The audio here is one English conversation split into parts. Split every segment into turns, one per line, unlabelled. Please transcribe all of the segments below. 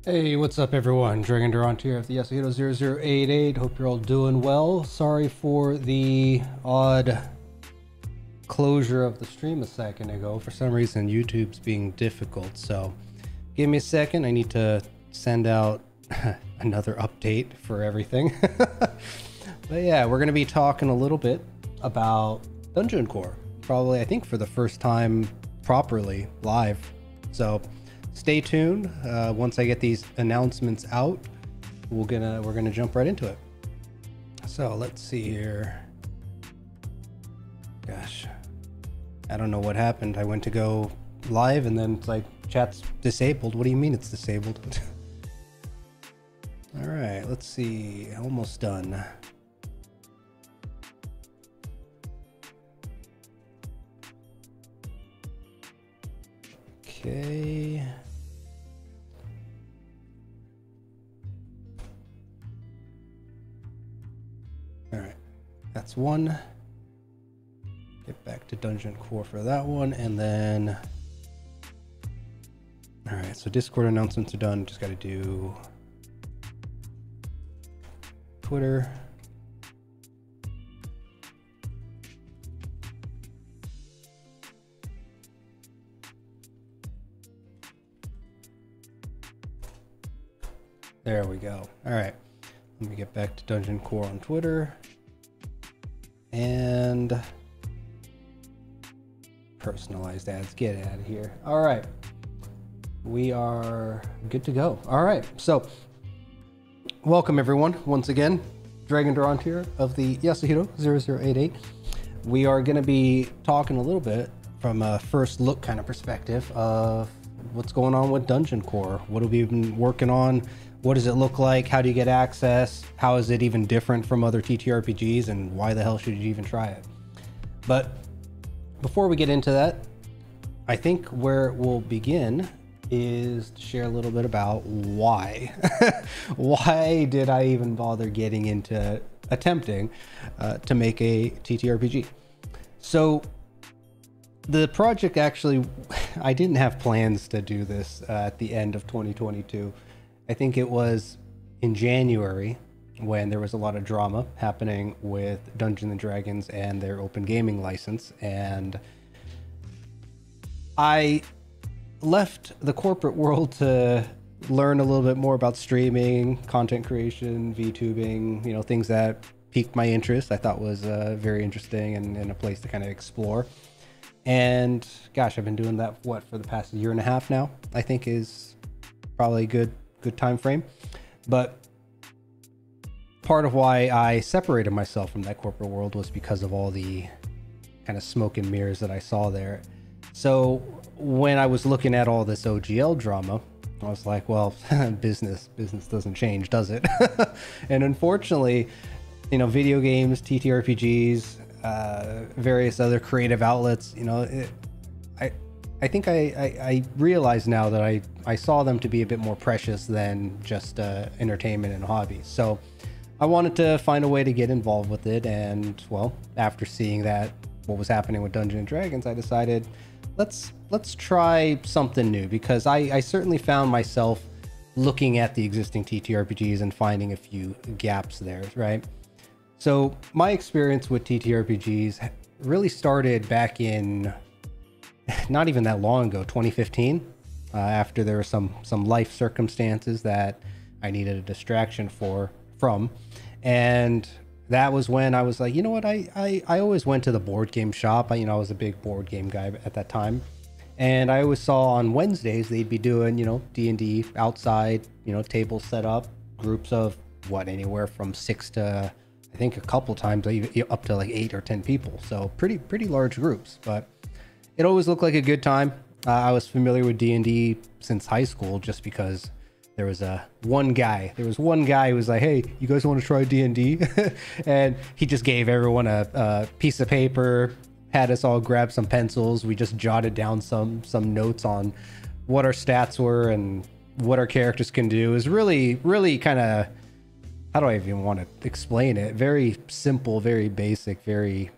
Hey, what's up everyone? Durant here of the Yasuhiro0088. Hope you're all doing well. Sorry for the odd closure of the stream a second ago. For some reason, YouTube's being difficult, so give me a second. I need to send out another update for everything. But yeah, we're going to be talking a little bit about Dungeon Core. Probably, I think, for the first time properly live. So stay tuned. Once I get these announcements out, we're gonna jump right into it. So let's see here. Gosh, I don't know what happened. I went to go live and then it's like chat's disabled. What do you mean it's disabled? All right, let's see. Almost done. Okay. All right, that's one. Get back to Dungeon Core for that one, and then all right, so Discord announcements are done. Just got to do Twitter. There we go. All right, let me get back to Dungeon Core on Twitter and personalized ads. Get out of here. All right, we are good to go. All right, so welcome everyone once again. Durant here of the Yasuhiro0088. We are going to be talking a little bit from a first look kind of perspective of what's going on with Dungeon Core. What have we been working on? What does it look like? How do you get access? How is it even different from other TTRPGs? And why the hell should you even try it? But before we get into that, I think where we'll begin is to share a little bit about why. Why did I even bother getting into attempting to make a TTRPG? So the project actually, I didn't have plans to do this at the end of 2022. I think it was in January when there was a lot of drama happening with Dungeons Dragons and their open gaming license. And I left the corporate world to learn a little bit more about streaming, content creation, VTubing, you know, things that piqued my interest. I thought was very interesting and a place to kind of explore. And gosh, I've been doing that, what, for the past year and a half now, I think is probably a good time frame. But part of why I separated myself from that corporate world was because of all the kind of smoke and mirrors that I saw there. So when I was looking at all this OGL drama, I was like, well, business doesn't change, does it? And unfortunately, you know, video games, TTRPGs, various other creative outlets, you know, I think I realize now that I saw them to be a bit more precious than just entertainment and hobbies. So I wanted to find a way to get involved with it. And well, after seeing that, what was happening with Dungeons Dragons, I decided let's try something new, because I certainly found myself looking at the existing TTRPGs and finding a few gaps there, right? So my experience with TTRPGs really started back in not even that long ago, 2015, after there were some life circumstances that I needed a distraction from. And that was when I was like, you know what, I always went to the board game shop. I was a big board game guy at that time. And I always saw on Wednesdays, they'd be doing, you know, D&D outside, you know, tables set up, groups of what, anywhere from 6 to, I think a couple times up to like 8 or 10 people. So pretty large groups, but it always looked like a good time. I was familiar with D&D since high school, just because there was one guy who was like, hey, you guys want to try D&D? And he just gave everyone a piece of paper, had us all grab some pencils. We just jotted down some notes on what our stats were and what our characters can do. It was really kind of, how do I even want to explain it? Very simple, very basic, very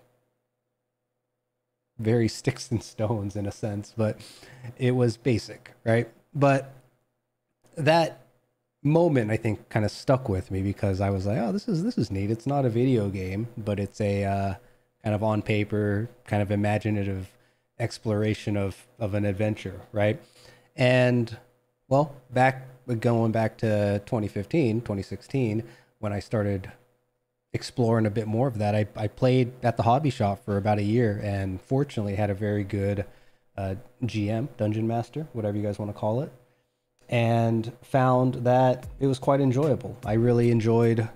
sticks and stones in a sense, but it was basic, right? But that moment I think kind of stuck with me, because I was like, oh, this is neat. It's not a video game, but it's a kind of on paper, kind of imaginative exploration of an adventure, right? And well, going back to 2015, 2016, when I started exploring a bit more of that, I played at the hobby shop for about a year, and fortunately had a very good GM, dungeon master, whatever you guys want to call it, and found that it was quite enjoyable. I really enjoyed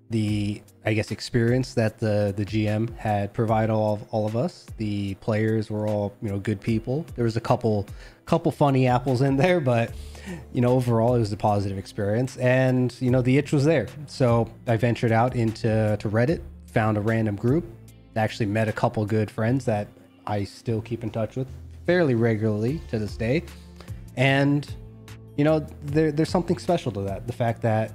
the, I guess, experience that the GM had provided all of us. The players were all, you know, good people. There was a couple funny apples in there, but you know, overall it was a positive experience, and you know, the itch was there. So I ventured out into Reddit, found a random group, actually met a couple good friends that I still keep in touch with fairly regularly to this day. And you know, there's something special to that. The fact that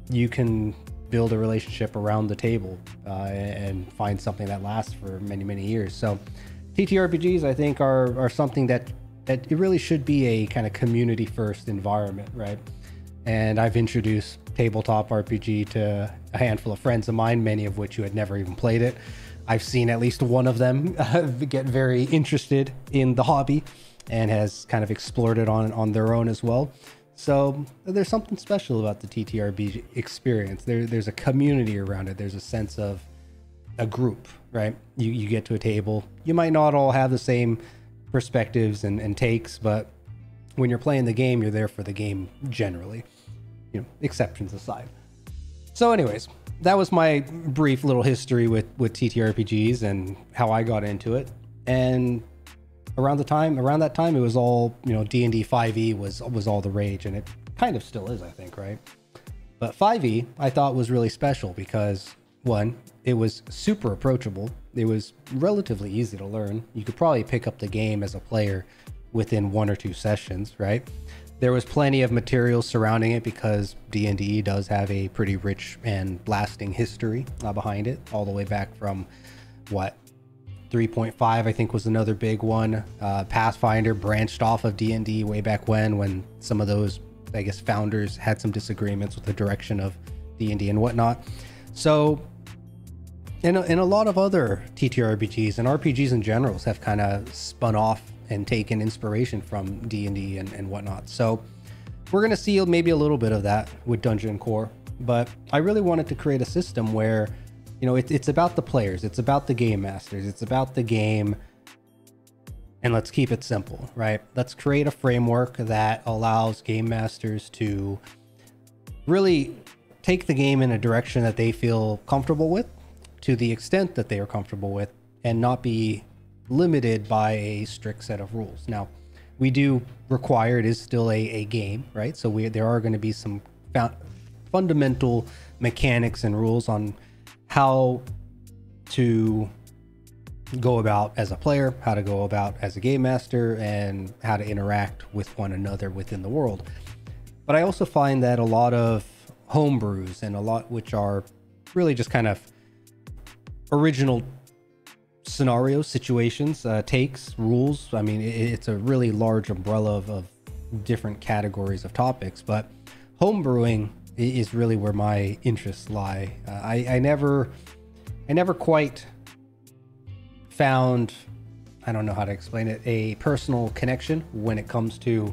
you can build a relationship around the table and find something that lasts for many, many years. So TTRPGs, I think, are something that it really should be a kind of community first environment, right? And I've introduced tabletop RPG to a handful of friends of mine, many of which who had never even played it. I've seen at least one of them get very interested in the hobby and has kind of explored it on their own as well. So there's something special about the TTRPG experience. There's a community around it. There's a sense of a group, right? You get to a table. You might not all have the same perspectives and takes, but when you're playing the game, you're there for the game generally, you know, exceptions aside. So anyways, that was my brief little history with TTRPGs and how I got into it. And around that time, it was all, you know, D&D 5e was all the rage, and it kind of still is, I think, right? But 5e I thought was really special because, one, it was super approachable. It was relatively easy to learn. You could probably pick up the game as a player within 1 or 2 sessions, right? There was plenty of material surrounding it because D&D does have a pretty rich and lasting history behind it, all the way back from, what, 3.5 I think was another big one. Pathfinder branched off of D&D way back when some of those, I guess, founders had some disagreements with the direction of D&D and whatnot. So in a lot of other TTRPGs and RPGs in general have kind of spun off and taken inspiration from D&D and whatnot. So we're going to see maybe a little bit of that with Dungeon Core, but I really wanted to create a system where, you know, it's about the players, it's about the game masters, it's about the game, and let's keep it simple, right? Let's create a framework that allows game masters to really take the game in a direction that they feel comfortable with, to the extent that they are comfortable with, and not be limited by a strict set of rules. Now, we do require, it is still a game, right? So there are going to be some fundamental mechanics and rules on how to go about as a player, how to go about as a game master, and how to interact with one another within the world. But I also find that a lot of homebrews, and a lot which are really just kind of original scenarios, situations, takes, rules. I mean, it's a really large umbrella of different categories of topics, but homebrewing is really where my interests lie. I never quite found, I don't know how to explain it, a personal connection when it comes to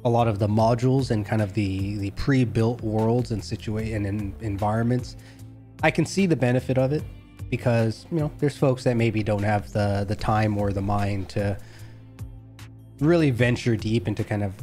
a lot of the modules and kind of the pre-built worlds and environments. I can see the benefit of it because, you know, there's folks that maybe don't have the time or the mind to really venture deep into kind of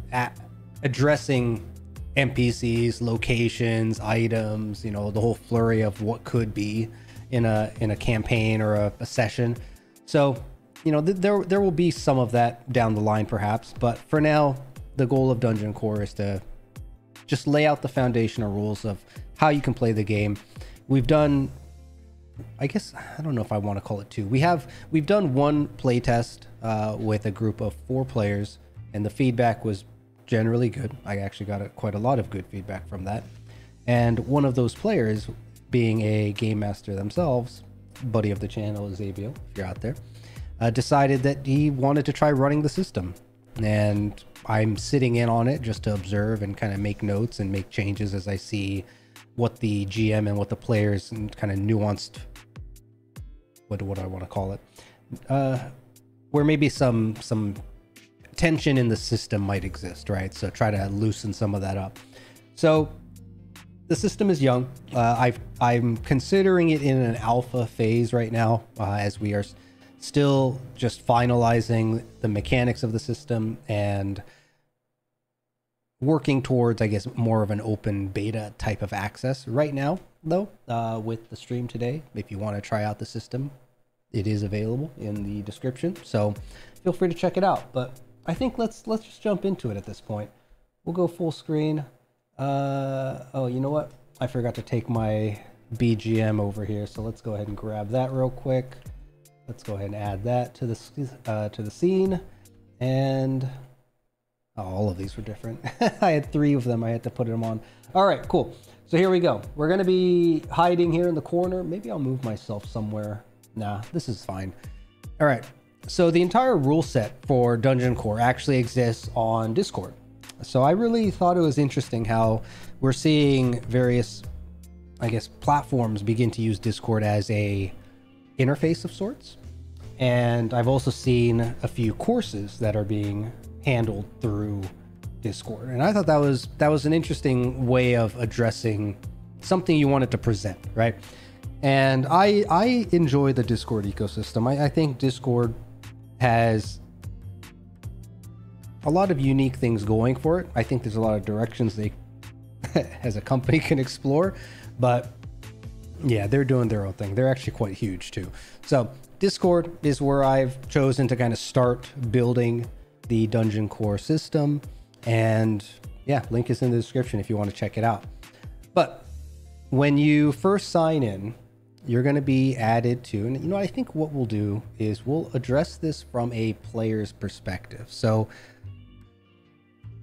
addressing NPCs, locations, items, you know, the whole flurry of what could be in a campaign or a session. So, you know, there will be some of that down the line perhaps, but for now, the goal of Dungeon Core is to just lay out the foundational rules of how you can play the game. We've done, I guess, I don't know if I want to call it 2. We've done 1 playtest with a group of 4 players, and the feedback was generally good. I actually got quite a lot of good feedback from that. And one of those players, being a game master themselves, buddy of the channel, Xavier, if you're out there, decided that he wanted to try running the system. and I'm sitting in on it just to observe and kind of make notes and make changes as I see what the GM and what the players and kind of nuanced, what do I want to call it, where maybe some tension in the system might exist, right? So try to loosen some of that up. So the system is young. I'm considering it in an alpha phase right now, as we are still just finalizing the mechanics of the system and working towards, I guess, more of an open beta type of access right now, though, with the stream today. If you want to try out the system, it is available in the description, so feel free to check it out. But I think let's just jump into it at this point. We'll go full screen. Oh, you know what? I forgot to take my BGM over here, so let's go ahead and grab that real quick. Let's go ahead and add that to the scene, and oh, all of these were different. I had 3 of them. I had to put them on. All right, cool. So here we go. We're going to be hiding here in the corner. Maybe I'll move myself somewhere. Nah, this is fine. All right. So the entire rule set for Dungeon Core actually exists on Discord. So I really thought it was interesting how we're seeing various, I guess, platforms begin to use Discord as a interface of sorts. And I've also seen a few courses that are being handled through Discord, and I thought that was an interesting way of addressing something you wanted to present, right? And I enjoy the Discord ecosystem. I think Discord has a lot of unique things going for it. I think there's a lot of directions they as a company can explore, but yeah, they're doing their own thing. They're actually quite huge too. So Discord is where I've chosen to kind of start building the Dungeon Core system, and yeah, link is in the description if you want to check it out. But when you first sign in, you're going to be added to, and you know, I think what we'll do is we'll address this from a player's perspective. So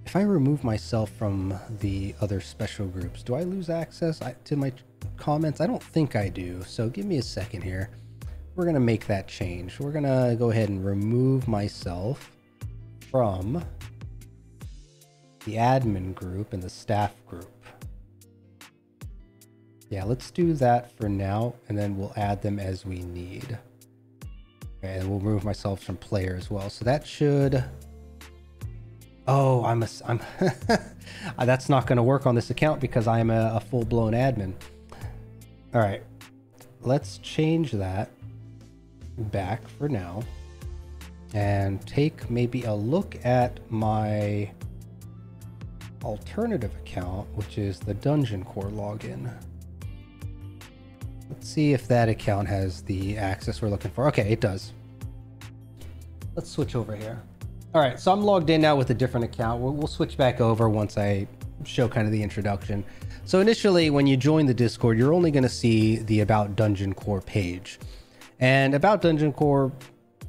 if I remove myself from the other special groups, do I lose access to my comments? I don't think I do, so give me a second here. We're going to make that change. We're going to go ahead and remove myself from the admin group and the staff group. Yeah, let's do that for now, and then we'll add them as we need. Okay, and we'll remove myself from player as well. So that should... Oh, I'm that's not going to work on this account because I'm a full-blown admin. All right, let's change that back for now and take maybe a look at my alternative account, which is the Dungeon Core login. Let's see if that account has the access we're looking for. Okay, it does. Let's switch over here. All right, so I'm logged in now with a different account. We'll switch back over once I show kind of the introduction. So initially, when you join the Discord, you're only going to see the About Dungeon Core page. And About Dungeon Core,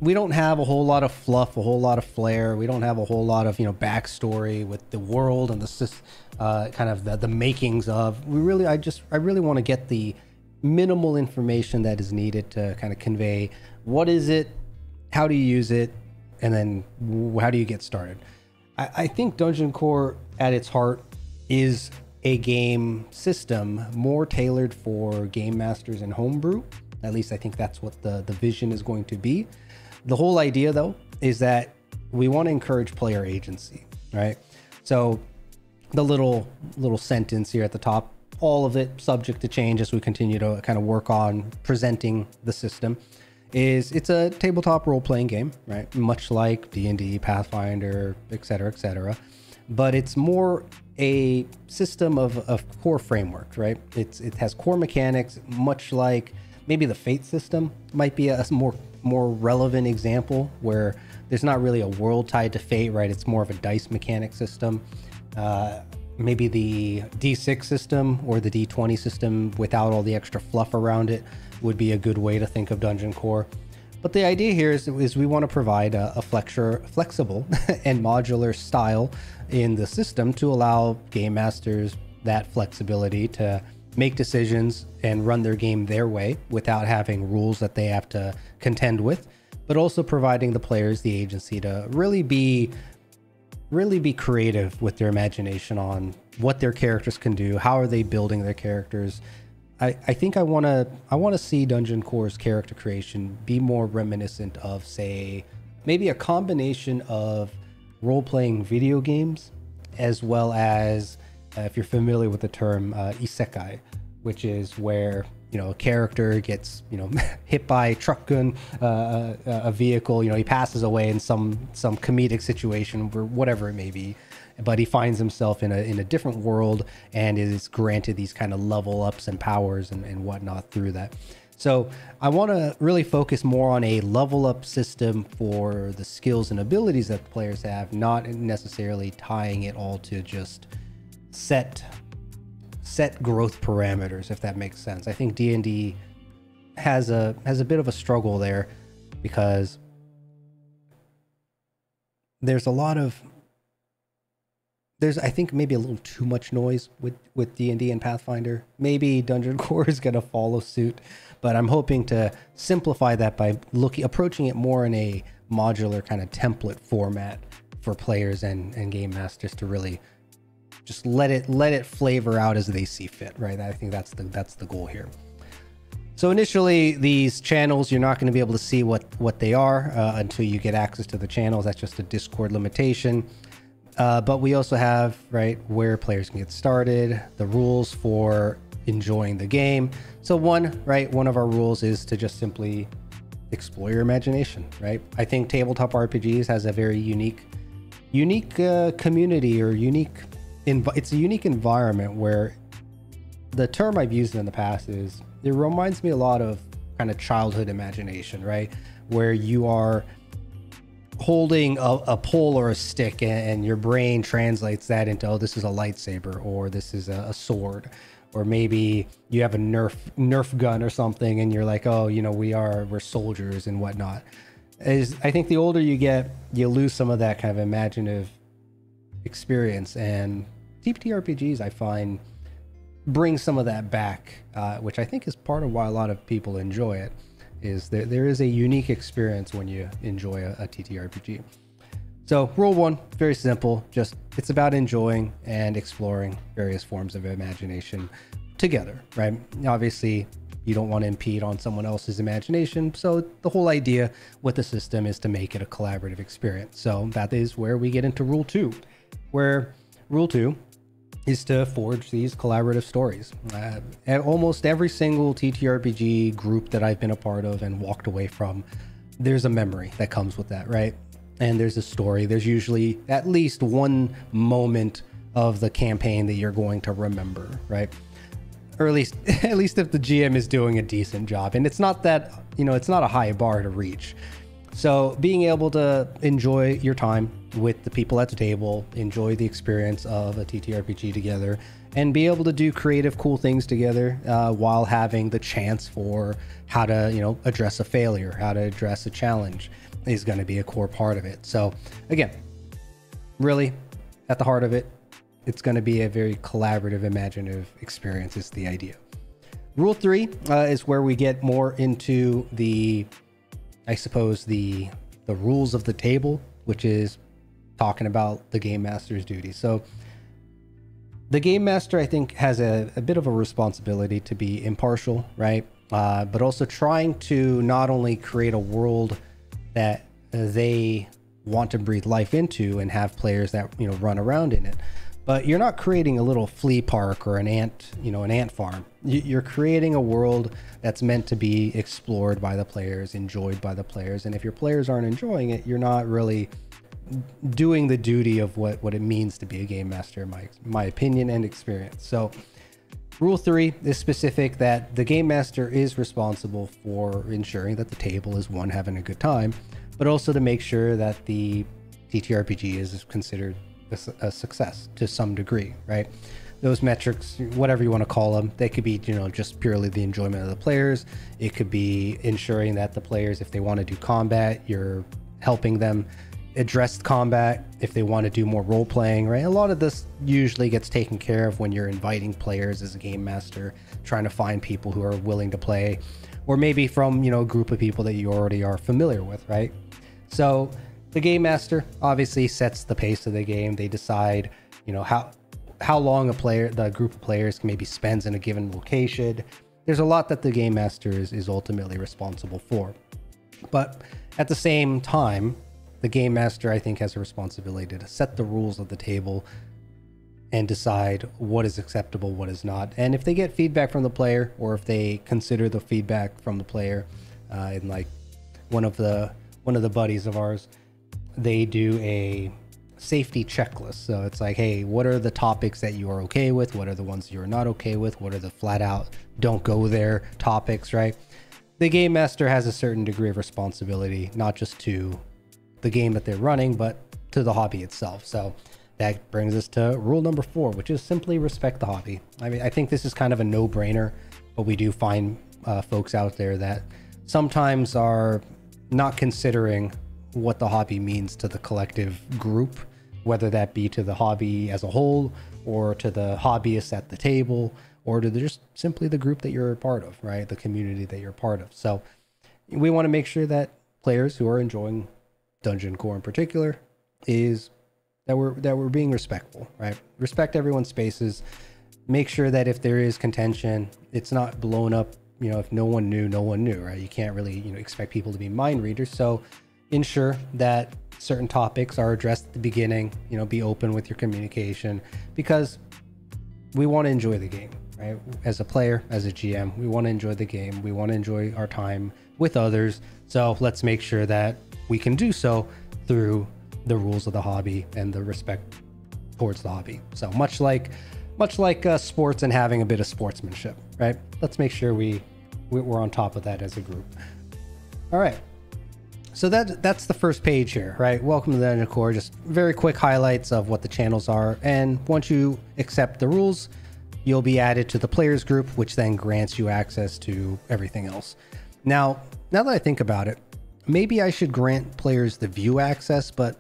we don't have a whole lot of fluff, a whole lot of flair. We don't have a whole lot of, you know, backstory with the world and the kind of the makings of. I really want to get the minimal information that is needed to kind of convey what is it, how do you use it, and then how do you get started. I think Dungeon Core at its heart is a game system more tailored for game masters and homebrew. At least I think that's what the vision is going to be. The whole idea, though, is that we want to encourage player agency, right? So the little sentence here at the top, all of it subject to change as we continue to kind of work on presenting the system, is it's a tabletop role-playing game, right? Much like D&D, Pathfinder, etc., but it's more a system of core framework, right? It has core mechanics, much like maybe the Fate system might be a more relevant example, where there's not really a world tied to Fate, right? It's more of a dice mechanic system. Maybe the D6 system or the D20 system without all the extra fluff around it would be a good way to think of Dungeon Core. But the idea here is we want to provide a flexible and modular style in the system to allow game masters that flexibility to make decisions and run their game their way without having rules that they have to contend with, but also providing the players the agency to really be really be creative with their imagination on what their characters can do. How are they building their characters? I think I want to see Dungeon Core's character creation be more reminiscent of, say, maybe a combination of role-playing video games, as well as, if you're familiar with the term, isekai, which is where, you know, a character gets, you know, hit by a truck gun, a vehicle, you know, he passes away in some comedic situation, or whatever it may be, but he finds himself in a different world and is granted these kind of level ups and powers and whatnot through that. So I want to really focus more on a level up system for the skills and abilities that the players have, not necessarily tying it all to just set growth parameters, if that makes sense. I think D&D has a bit of a struggle there, because there's I think maybe a little too much noise with D&D and Pathfinder. Maybe Dungeon Core is going to follow suit, but I'm hoping to simplify that by approaching it more in a modular kind of template format for players and game masters to really just let it flavor out as they see fit, right? I think that's the goal here. So initially, these channels, you're not going to be able to see what they are until you get access to the channels. That's just a Discord limitation. But we also have, right, where players can get started, the rules for enjoying the game. So one of our rules is to just simply explore your imagination, right? I think tabletop RPGs has a very unique community, or it's a unique environment where the term I've used in the past is, it reminds me a lot of kind of childhood imagination, right? Where you are holding a pole or a stick, and your brain translates that into, oh, this is a lightsaber, or this is a sword, or maybe you have a Nerf gun or something, and you're like, oh, you know, we're soldiers and whatnot. I think the older you get, you lose some of that kind of imaginative experience, and TTRPGs, I find, bring some of that back, which I think is part of why a lot of people enjoy it. Is there is a unique experience when you enjoy a TTRPG. So rule one, very simple. Just, it's about enjoying and exploring various forms of imagination together, right? Obviously, you don't want to impede on someone else's imagination. So the whole idea with the system is to make it a collaborative experience. So that is where we get into rule two, where rule two is to forge these collaborative stories. At almost every single TTRPG group that I've been a part of and walked away from, there's a memory that comes with that, right? And there's a story. There's usually at least one moment of the campaign that you're going to remember, right? Or at least if the GM is doing a decent job. And it's not that, you know, it's not a high bar to reach. So being able to enjoy your time with the people at the table, enjoy the experience of a TTRPG together, and be able to do creative, cool things together, while having the chance for how to, you know, address a failure, how to address a challenge, is going to be a core part of it. So again, really at the heart of it, it's going to be a very collaborative, imaginative experience is the idea. Rule three is where we get more into the, I suppose, the rules of the table, which is talking about the game master's duty. So the game master, I think, has a bit of a responsibility to be impartial, right? But also trying to not only create a world that they want to breathe life into and have players that, you know, run around in it, but you're not creating a little flea park or an ant farm. You're creating a world that's meant to be explored by the players, enjoyed by the players. And if your players aren't enjoying it, you're not really doing the duty of what it means to be a game master, in my opinion and experience. So rule three is specific that the game master is responsible for ensuring that the table is, one, having a good time, but also to make sure that the TTRPG is considered a success to some degree, right? Those metrics, whatever you want to call them, they could be, you know, just purely the enjoyment of the players. It could be ensuring that the players, if they want to do combat, you're helping them address combat. If they want to do more role playing, right? A lot of this usually gets taken care of when you're inviting players as a game master, trying to find people who are willing to play, or maybe from, you know, a group of people that you already are familiar with, right? So The game master obviously sets the pace of the game. They decide, you know, how long the group of players can maybe spends in a given location. There's a lot that the game master is ultimately responsible for. But at the same time, the game master, I think, has a responsibility to set the rules of the table and decide what is acceptable, what is not. And if they get feedback from the player, or if they consider the feedback from the player, in like one of the buddies of ours, they do a safety checklist. So it's like, hey, what are the topics that you are okay with? What are the ones you're not okay with? What are the flat out don't go there topics, right? The game master has a certain degree of responsibility, not just to the game that they're running, but to the hobby itself. So that brings us to rule number 4, which is simply respect the hobby. I mean, I think this is kind of a no-brainer, but we do find folks out there that sometimes are not considering what the hobby means to the collective group, whether that be to the hobby as a whole, or to the hobbyists at the table, or to just simply the group that you're a part of, right? The community that you're a part of. So we want to make sure that players who are enjoying Dungeon Core in particular is that we're being respectful, right? Respect everyone's spaces. Make sure that if there is contention, it's not blown up. You know, if no one knew, right? You can't really, you know, expect people to be mind readers. So ensure that certain topics are addressed at the beginning. You know, be open with your communication, because we want to enjoy the game, right? As a player, as a GM, we want to enjoy the game. We want to enjoy our time with others. So let's make sure that we can do so through the rules of the hobby and the respect towards the hobby. So much like sports and having a bit of sportsmanship, right? Let's make sure we're on top of that as a group. All right. So that's the first page here, right? Welcome to the Dungeon Core. Just very quick highlights of what the channels are. And once you accept the rules, you'll be added to the players group, which then grants you access to everything else. Now that I think about it, maybe I should grant players the view access, but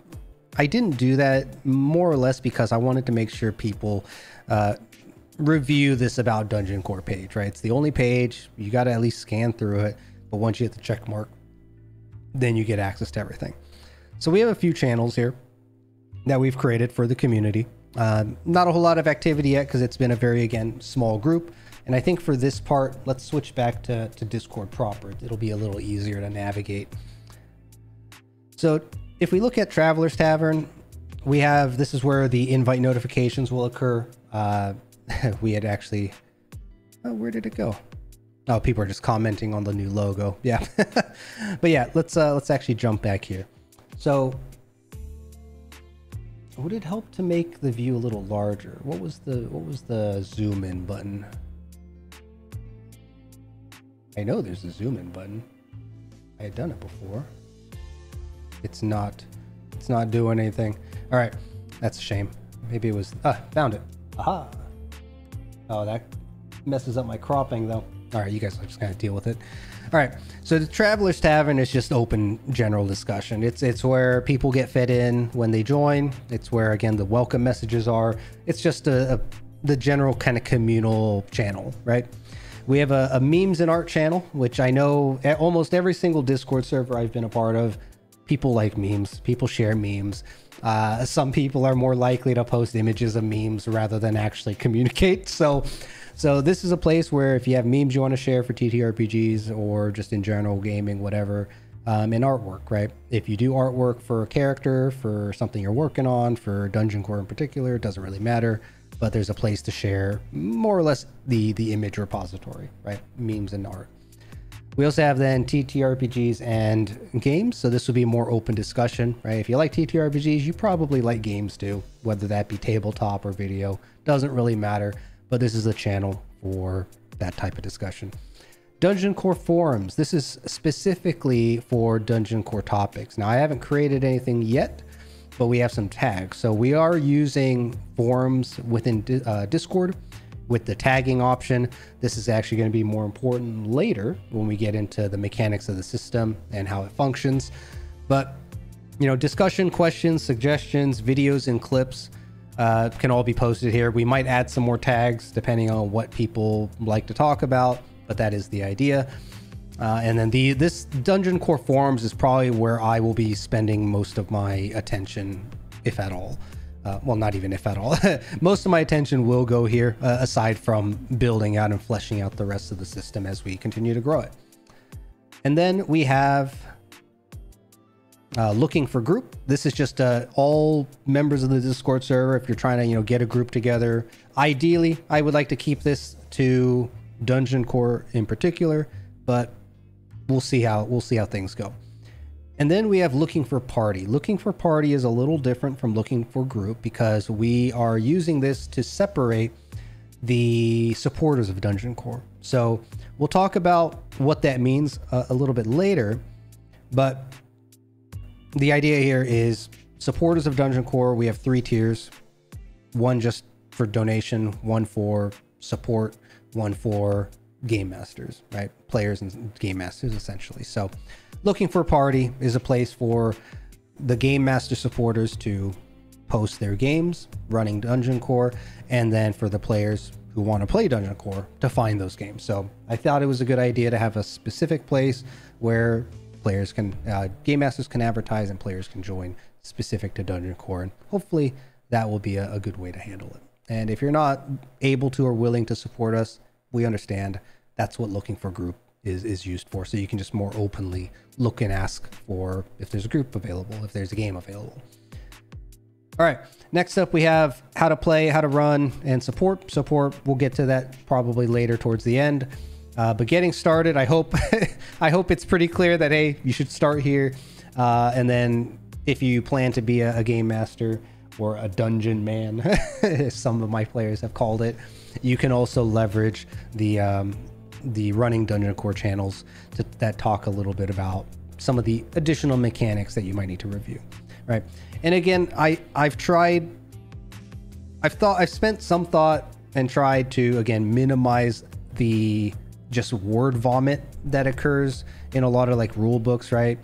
I didn't do that more or less because I wanted to make sure people review this About Dungeon Core page, right? It's the only page. You got to at least scan through it. But once you hit the check mark, then you get access to everything. So we have a few channels here that we've created for the community. Not a whole lot of activity yet because it's been a very, again, small group. And I think for this part, let's switch back to Discord proper. It'll be a little easier to navigate. So if we look at Traveler's Tavern, we have, this is where the invite notifications will occur. We had actually, oh, where did it go? Oh, people are just commenting on the new logo. Yeah. But yeah, let's actually jump back here. So would it help to make the view a little larger? What was the zoom in button? I know there's a zoom in button. I had done it before. It's not doing anything. All right, that's a shame. Maybe it was, found it. Aha. Oh, that messes up my cropping though. All right, you guys will just kind of deal with it. All right, so the Traveler's Tavern is just open general discussion. It's where people get fed in when they join. It's where, again, the welcome messages are. It's just the general kind of communal channel, right? We have a memes and art channel, which I know almost every single Discord server I've been a part of, people like memes. People share memes. Some people are more likely to post images of memes rather than actually communicate. So this is a place where if you have memes you want to share for TTRPGs or just in general gaming, whatever, and artwork, right? If you do artwork for a character, for something you're working on, for Dungeon Core in particular, it doesn't really matter, but there's a place to share more or less the image repository, right? Memes and art. We also have then TTRPGs and games. So this will be a more open discussion, right? If you like TTRPGs, you probably like games too, whether that be tabletop or video, doesn't really matter. But this is a channel for that type of discussion. Dungeon Core forums. This is specifically for Dungeon Core topics. Now I haven't created anything yet, but we have some tags. So we are using forums within Discord with the tagging option. This is actually going to be more important later when we get into the mechanics of the system and how it functions. But, you know, discussion, questions, suggestions, videos, and clips can all be posted here. We might add some more tags depending on what people like to talk about, but that is the idea. And then this Dungeon Core forums is probably where I will be spending most of my attention, if at all. Well, not even if at all. Most of my attention will go here, aside from building out and fleshing out the rest of the system as we continue to grow it. And then we have looking for group. This is just all members of the Discord server. If you're trying to, get a group together, ideally, I would like to keep this to Dungeon Core in particular, but we'll see how things go. And then we have looking for party. Looking for party is a little different from looking for group because we are using this to separate the supporters of Dungeon Core. So we'll talk about what that means a little bit later, but the idea here is supporters of Dungeon Core, we have 3 tiers. One just for donation, one for support, one for game masters, right? Players and game masters, essentially. So looking for party is a place for the game master supporters to post their games running Dungeon Core, and then for the players who want to play Dungeon Core to find those games. So I thought it was a good idea to have a specific place where players can, game masters can advertise and players can join specific to Dungeon Core, and hopefully that will be a good way to handle it. And if you're not able to or willing to support us, we understand. That's what looking for group is used for. So you can just more openly look and ask for if there's a group available, if there's a game available. All right, next up we have how to play, how to run, and support. We'll get to that probably later towards the end. But getting started, I hope I hope it's pretty clear that, hey, you should start here. And then if you plan to be a game master or a dungeon man, as some of my players have called it, you can also leverage the running Dungeon Core channels that talk a little bit about some of the additional mechanics that you might need to review, right? And again, I've spent some thought and tried to, again, minimize the just word vomit that occurs in a lot of like rule books, right?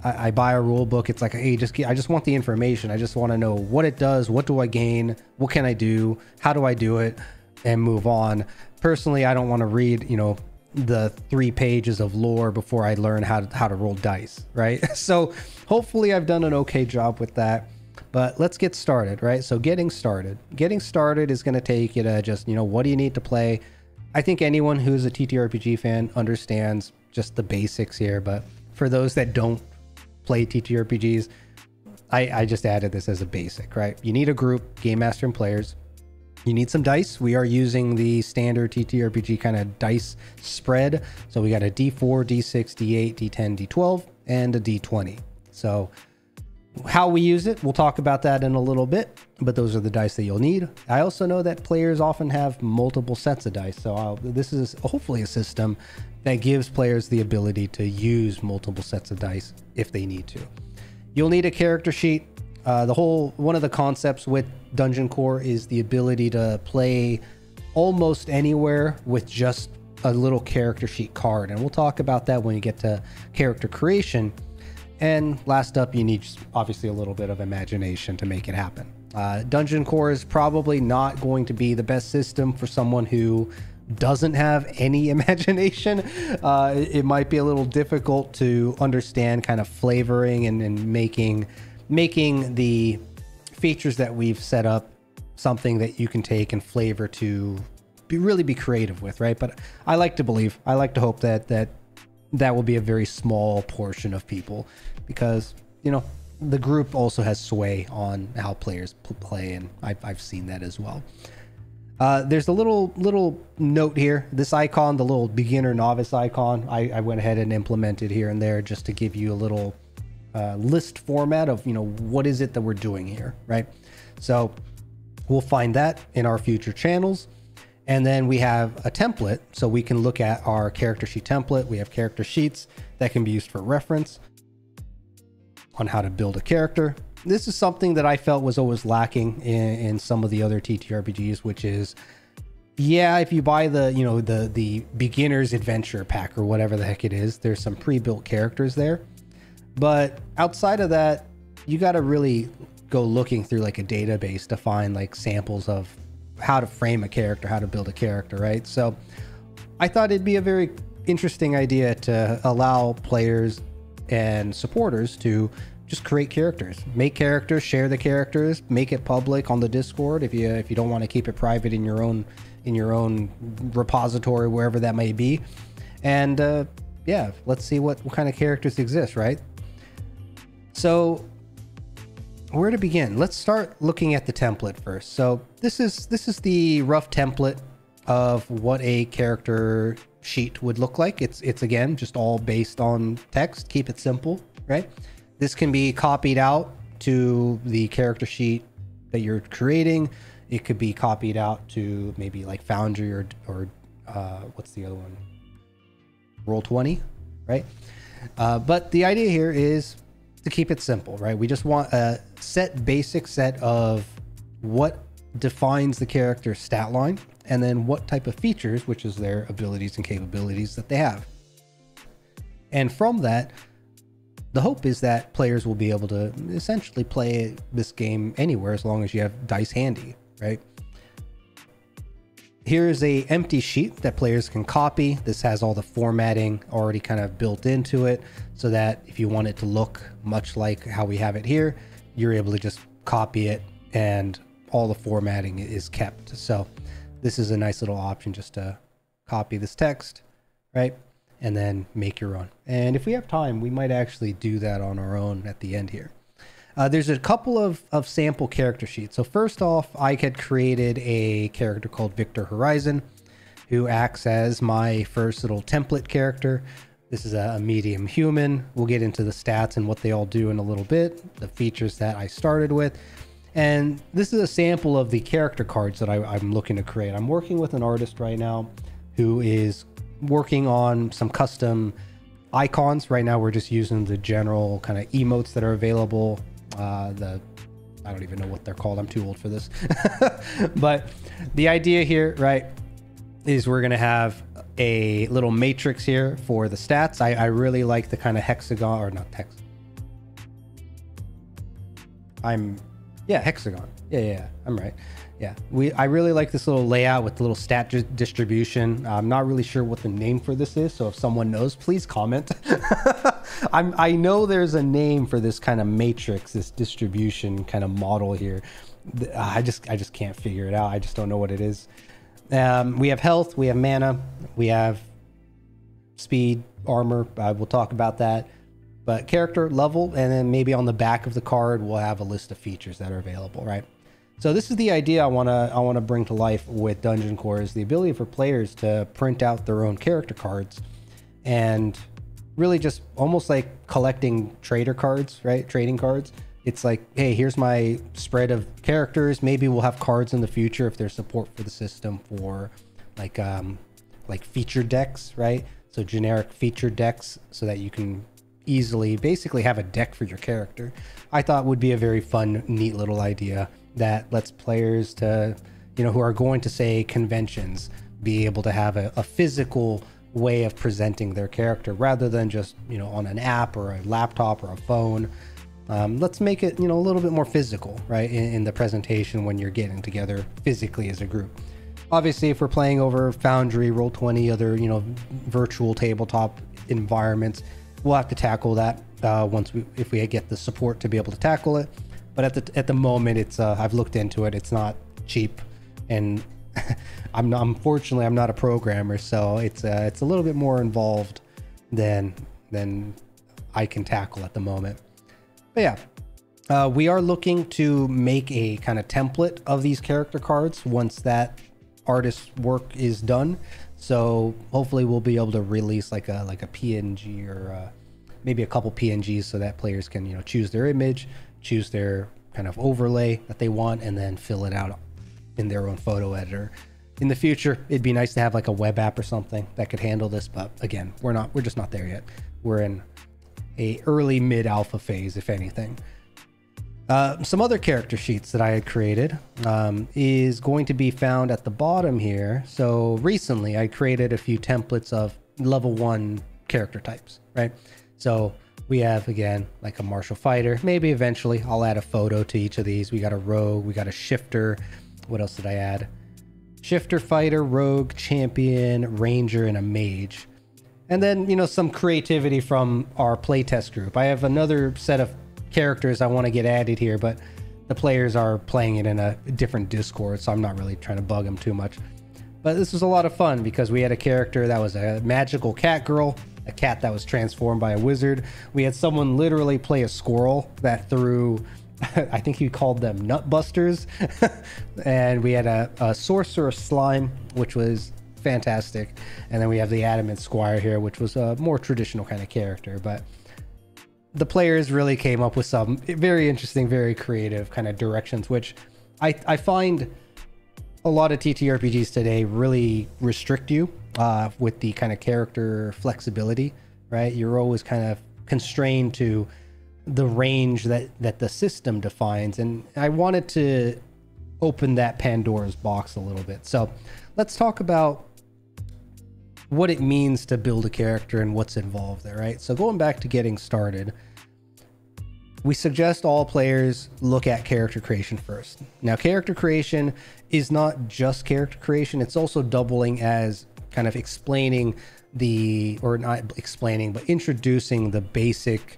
I buy a rule book. It's like, hey, I just want the information. I just want to know what it does. What do I gain? What can I do? How do I do it? And move on. Personally, I don't want to read, the 3 pages of lore before I learn how to roll dice, right? So hopefully I've done an okay job with that. But let's get started, right? So getting started is going to take you to just, what do you need to play? I think anyone who's a TTRPG fan understands just the basics here, but for those that don't play TTRPGs, I just added this as a basic, right? You need a group, game master and players. You need some dice. We are using the standard TTRPG kind of dice spread. So we got a D4, D6, D8, D10, D12, and a D20. So how we use it, we'll talk about that in a little bit, but those are the dice that you'll need. I also know that players often have multiple sets of dice. So this is hopefully a system that gives players the ability to use multiple sets of dice if they need to. You'll need a character sheet. One of the concepts with Dungeon Core is the ability to play almost anywhere with just a little character sheet card. And we'll talk about that when you get to character creation. And last up, you need obviously a little bit of imagination to make it happen. Dungeon Core is probably not going to be the best system for someone who doesn't have any imagination. It might be a little difficult to understand kind of flavoring and making the features that we've set up something that you can take and flavor to really be creative with, right? But I like to hope that will be a very small portion of people, because the group also has sway on how players play, and I've seen that as well. There's a little note here. This icon, the little beginner novice icon, I went ahead and implemented here and there just to give you a little list format of what is it that we're doing here, right? So we'll find that in our future channels. And then we have a template, so we can look at our character sheet template. We have character sheets that can be used for reference on how to build a character. This is something that I felt was always lacking in some of the other TTRPGs, which is, yeah, if you buy the beginner's adventure pack or whatever the heck it is, there's some pre-built characters there. But outside of that, you got to really go looking through like a database to find like samples of how to frame a character, how to build a character, right? So I thought it'd be a very interesting idea to allow players and supporters to just create characters, make characters, share the characters, make it public on the Discord if you don't want to keep it private in your own repository, wherever that may be. And yeah, let's see what kind of characters exist, right? So where to begin? Let's start looking at the template first. So this is the rough template of what a character sheet would look like. It's again just all based on text. Keep it simple, right? This can be copied out to the character sheet that you're creating. It could be copied out to maybe like Foundry or what's the other one? Roll20, right? But the idea here is to keep it simple, right? We just want a basic set of what defines the character's stat line, and then what type of features, which is their abilities and capabilities that they have. And from that, the hope is that players will be able to essentially play this game anywhere as long as you have dice handy, right? Here is a empty sheet that players can copy. This has all the formatting already kind of built into it, so that if you want it to look much like how we have it here, you're able to just copy it and all the formatting is kept. So this is a nice little option just to copy this text, right? And then make your own. And if we have time, we might actually do that on our own at the end here. There's a couple of sample character sheets. So first off, I had created a character called Victor Horizon, who acts as my first little template character. This is a medium human. We'll get into the stats and what they all do in a little bit, the features that I started with. And this is a sample of the character cards that I'm looking to create. I'm working with an artist right now who is working on some custom icons. Right now, we're just using the general kind of emotes that are available. I don't even know what they're called. I'm too old for this. But the idea here, right, is we're going to have a little matrix here for the stats. I really like the kind of hexagon, or not hex. Hexagon. Yeah, I'm right. Yeah, I really like this little layout with the little stat distribution. I'm not really sure what the name for this is, so if someone knows, please comment. I know there's a name for this kind of matrix, this distribution kind of model here. I just can't figure it out. I just don't know what it is. We have health, we have mana, we have speed, armor. We'll talk about that. But character, level, and then maybe on the back of the card, we'll have a list of features that are available, right? So this is the idea I wanna bring to life with Dungeon Core, is the ability for players to print out their own character cards, and really just almost like collecting trader cards, right? Trading cards. It's like, hey, here's my spread of characters. Maybe we'll have cards in the future if there's support for the system for like feature decks, right? So generic feature decks, so that you can easily basically have a deck for your character. I thought would be a very fun, neat little idea that lets players to, who are going to, say, conventions, be able to have a physical way of presenting their character rather than just, on an app or a laptop or a phone. Let's make it, a little bit more physical, right? In the presentation when you're getting together physically as a group. Obviously, if we're playing over Foundry, Roll20, other, virtual tabletop environments, we'll have to tackle that if we get the support to be able to tackle it. But at the moment, it's I've looked into it. It's not cheap, and unfortunately I'm not a programmer, so it's a little bit more involved than I can tackle at the moment. But yeah, we are looking to make a kind of template of these character cards once that artist's work is done. So hopefully we'll be able to release like a PNG or maybe a couple PNGs, so that players can choose their image, choose their kind of overlay that they want, and then fill it out in their own photo editor. In the future, it'd be nice to have like a web app or something that could handle this, but again, we're just not there yet. We're in a early mid alpha phase, if anything. Some other character sheets that I had created is going to be found at the bottom here. So recently I created a few templates of level 1 character types, right? So we have, again, like a martial fighter. Maybe eventually I'll add a photo to each of these. We got a rogue, we got a shifter. What else did I add? Shifter, fighter, rogue, champion, ranger, and a mage. And then, you know, some creativity from our playtest group. I have another set of characters I want to get added here, but the players are playing it in a different Discord, so I'm not really trying to bug them too much. But this was a lot of fun because we had a character that was a magical cat girl, a cat that was transformed by a wizard. We had someone literally play a squirrel that threw, I think he called them nut busters. And we had a sorcerer slime, which was fantastic. And then we have the adamant squire here, which was a more traditional kind of character. But the players really came up with some very interesting, very creative kind of directions, which I find a lot of TTRPGs today really restrict you with the kind of character flexibility, right? You're always kind of constrained to the range that the system defines. And I wanted to open that Pandora's box a little bit. So let's talk about what it means to build a character and what's involved there, right? So going back to getting started, we suggest all players look at character creation first. Now, character creation is not just character creation. It's also doubling as kind of explaining or not explaining, but introducing the basic,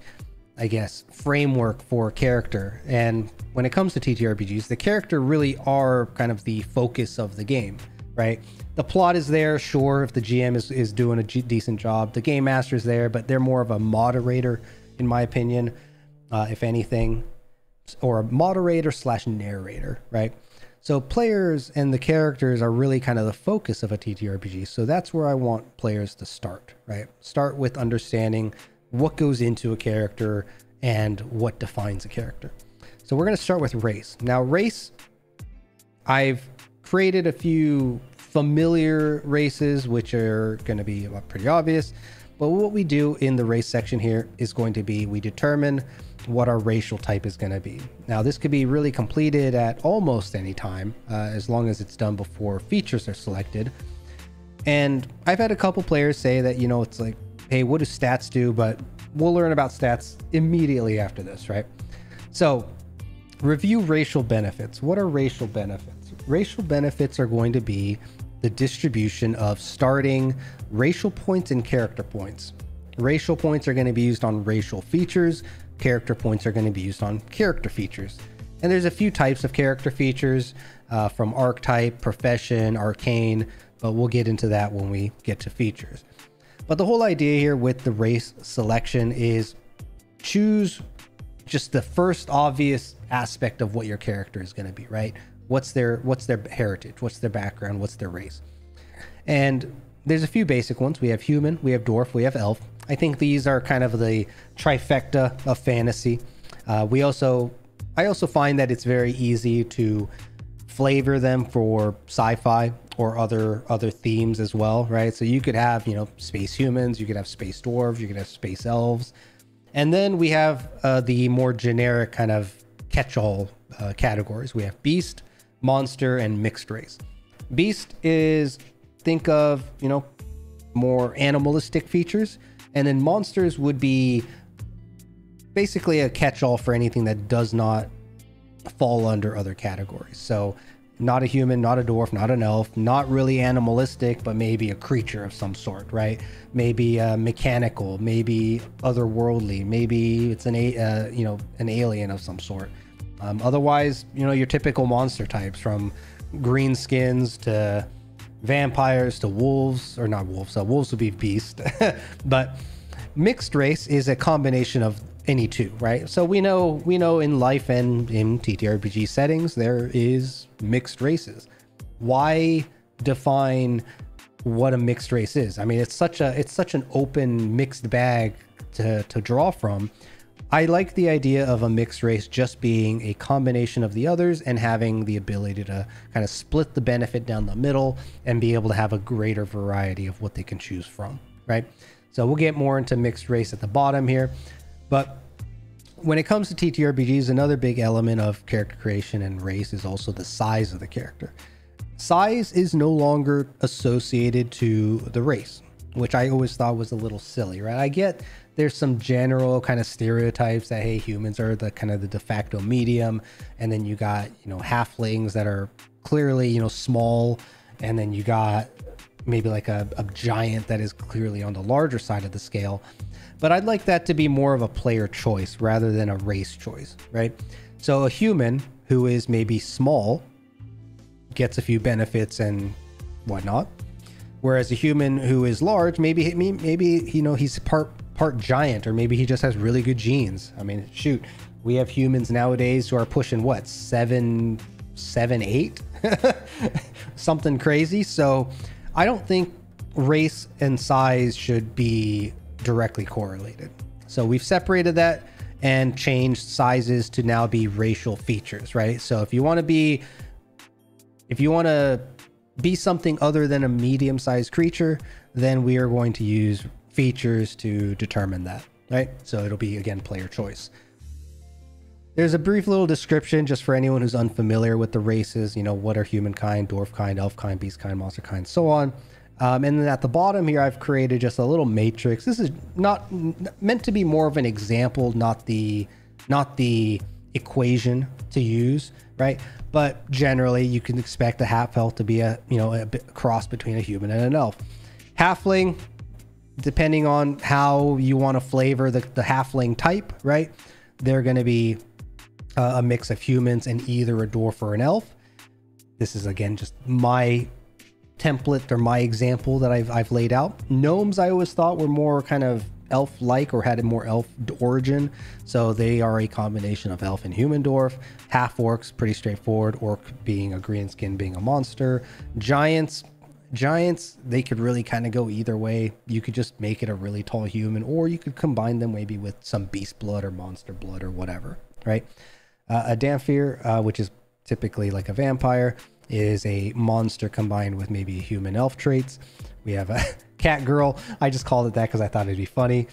I guess, framework for character. And when it comes to TTRPGs, the character really are kind of the focus of the game, right? The plot is there, sure, if the GM is doing a decent job. The game master is there, but they're more of a moderator, in my opinion, if anything, or a moderator / narrator, right? So players and the characters are really kind of the focus of a TTRPG. So that's where I want players to start, right? Start with understanding what goes into a character and what defines a character. So we're going to start with race. Now, race, I've created a few familiar races, which are going to be pretty obvious. But what we do in the race section here is going to be, we determine what our racial type is going to be. Now, this could be really completed at almost any time, as long as it's done before features are selected. And I've had a couple players say that, you know, it's like, hey, what do stats do? But we'll learn about stats immediately after this, right? So review racial benefits. What are racial benefits? Racial benefits are going to be the distribution of starting racial points and character points. Racial points are going to be used on racial features. Character points are going to be used on character features. And there's a few types of character features, from archetype, profession, arcane, but we'll get into that when we get to features. But the whole idea here with the race selection is choose just the first obvious aspect of what your character is going to be, right? What's their heritage? What's their background? What's their race? And there's a few basic ones. We have human, we have dwarf, we have elf. I think these are kind of the trifecta of fantasy. I also find that it's very easy to flavor them for sci-fi or other themes as well, right? So you could have, you know, space humans, you could have space dwarves, you could have space elves. And then we have the more generic kind of catch-all categories. We have beast, monster, and mixed race. Beast is, think of, you know, more animalistic features. And then monsters would be basically a catch-all for anything that does not fall under other categories. So not a human, not a dwarf, not an elf, not really animalistic, but maybe a creature of some sort, right? Maybe mechanical, maybe otherworldly, maybe it's an alien of some sort. Otherwise, you know, your typical monster types, from greenskins to vampires to wolves, or not wolves. So wolves would be beast, but mixed race is a combination of any two, right? So we know in life and in TTRPG settings there is mixed races. Why define what a mixed race is? I mean, it's such an open mixed bag to draw from. I like the idea of a mixed race just being a combination of the others and having the ability to kind of split the benefit down the middle and be able to have a greater variety of what they can choose from, right? So we'll get more into mixed race at the bottom here. But when it comes to TTRPGs, another big element of character creation and race is also the size of the character. Size is no longer associated to the race, which I always thought was a little silly, right? I get there's some general kind of stereotypes that, hey, humans are the kind of the de facto medium, and then you got, you know, halflings that are clearly, you know, small, and then you got maybe like a giant that is clearly on the larger side of the scale. But I'd like that to be more of a player choice rather than a race choice, right? So a human who is maybe small gets a few benefits and whatnot, whereas a human who is large, maybe you know, he's part giant, or maybe he just has really good genes. I mean, shoot, we have humans nowadays who are pushing what, 7, 8, something crazy. So I don't think race and size should be directly correlated. So we've separated that and changed sizes to now be racial features, right? So if you want to be something other than a medium-sized creature, then we are going to use features to determine that, right? So it'll be, again, player choice. There's a brief little description just for anyone who's unfamiliar with the races. You know, what are humankind, dwarf kind, elf kind, beast kind, monster kind, so on. And then at the bottom here, I've created just a little matrix. This is not meant to be more of an example, not the equation to use, right? But generally, you can expect a half elf to be a cross between a human and an elf. Halfling, depending on how you want to flavor the halfling type, right? They're going to be a mix of humans and either a dwarf or an elf. This is, again, just my template or my example that I've laid out. Gnomes, I always thought, were more kind of elf-like or had a more elf origin. So they are a combination of elf and human dwarf. Half orcs, pretty straightforward. Orc being a green skin, being a monster. Giants, they could really kind of go either way. You could just make it a really tall human, or you could combine them maybe with some beast blood or monster blood or whatever, right? A Damphir, which is typically like a vampire, is a monster combined with maybe human elf traits. We have a cat girl. I just called it that because I thought it'd be funny.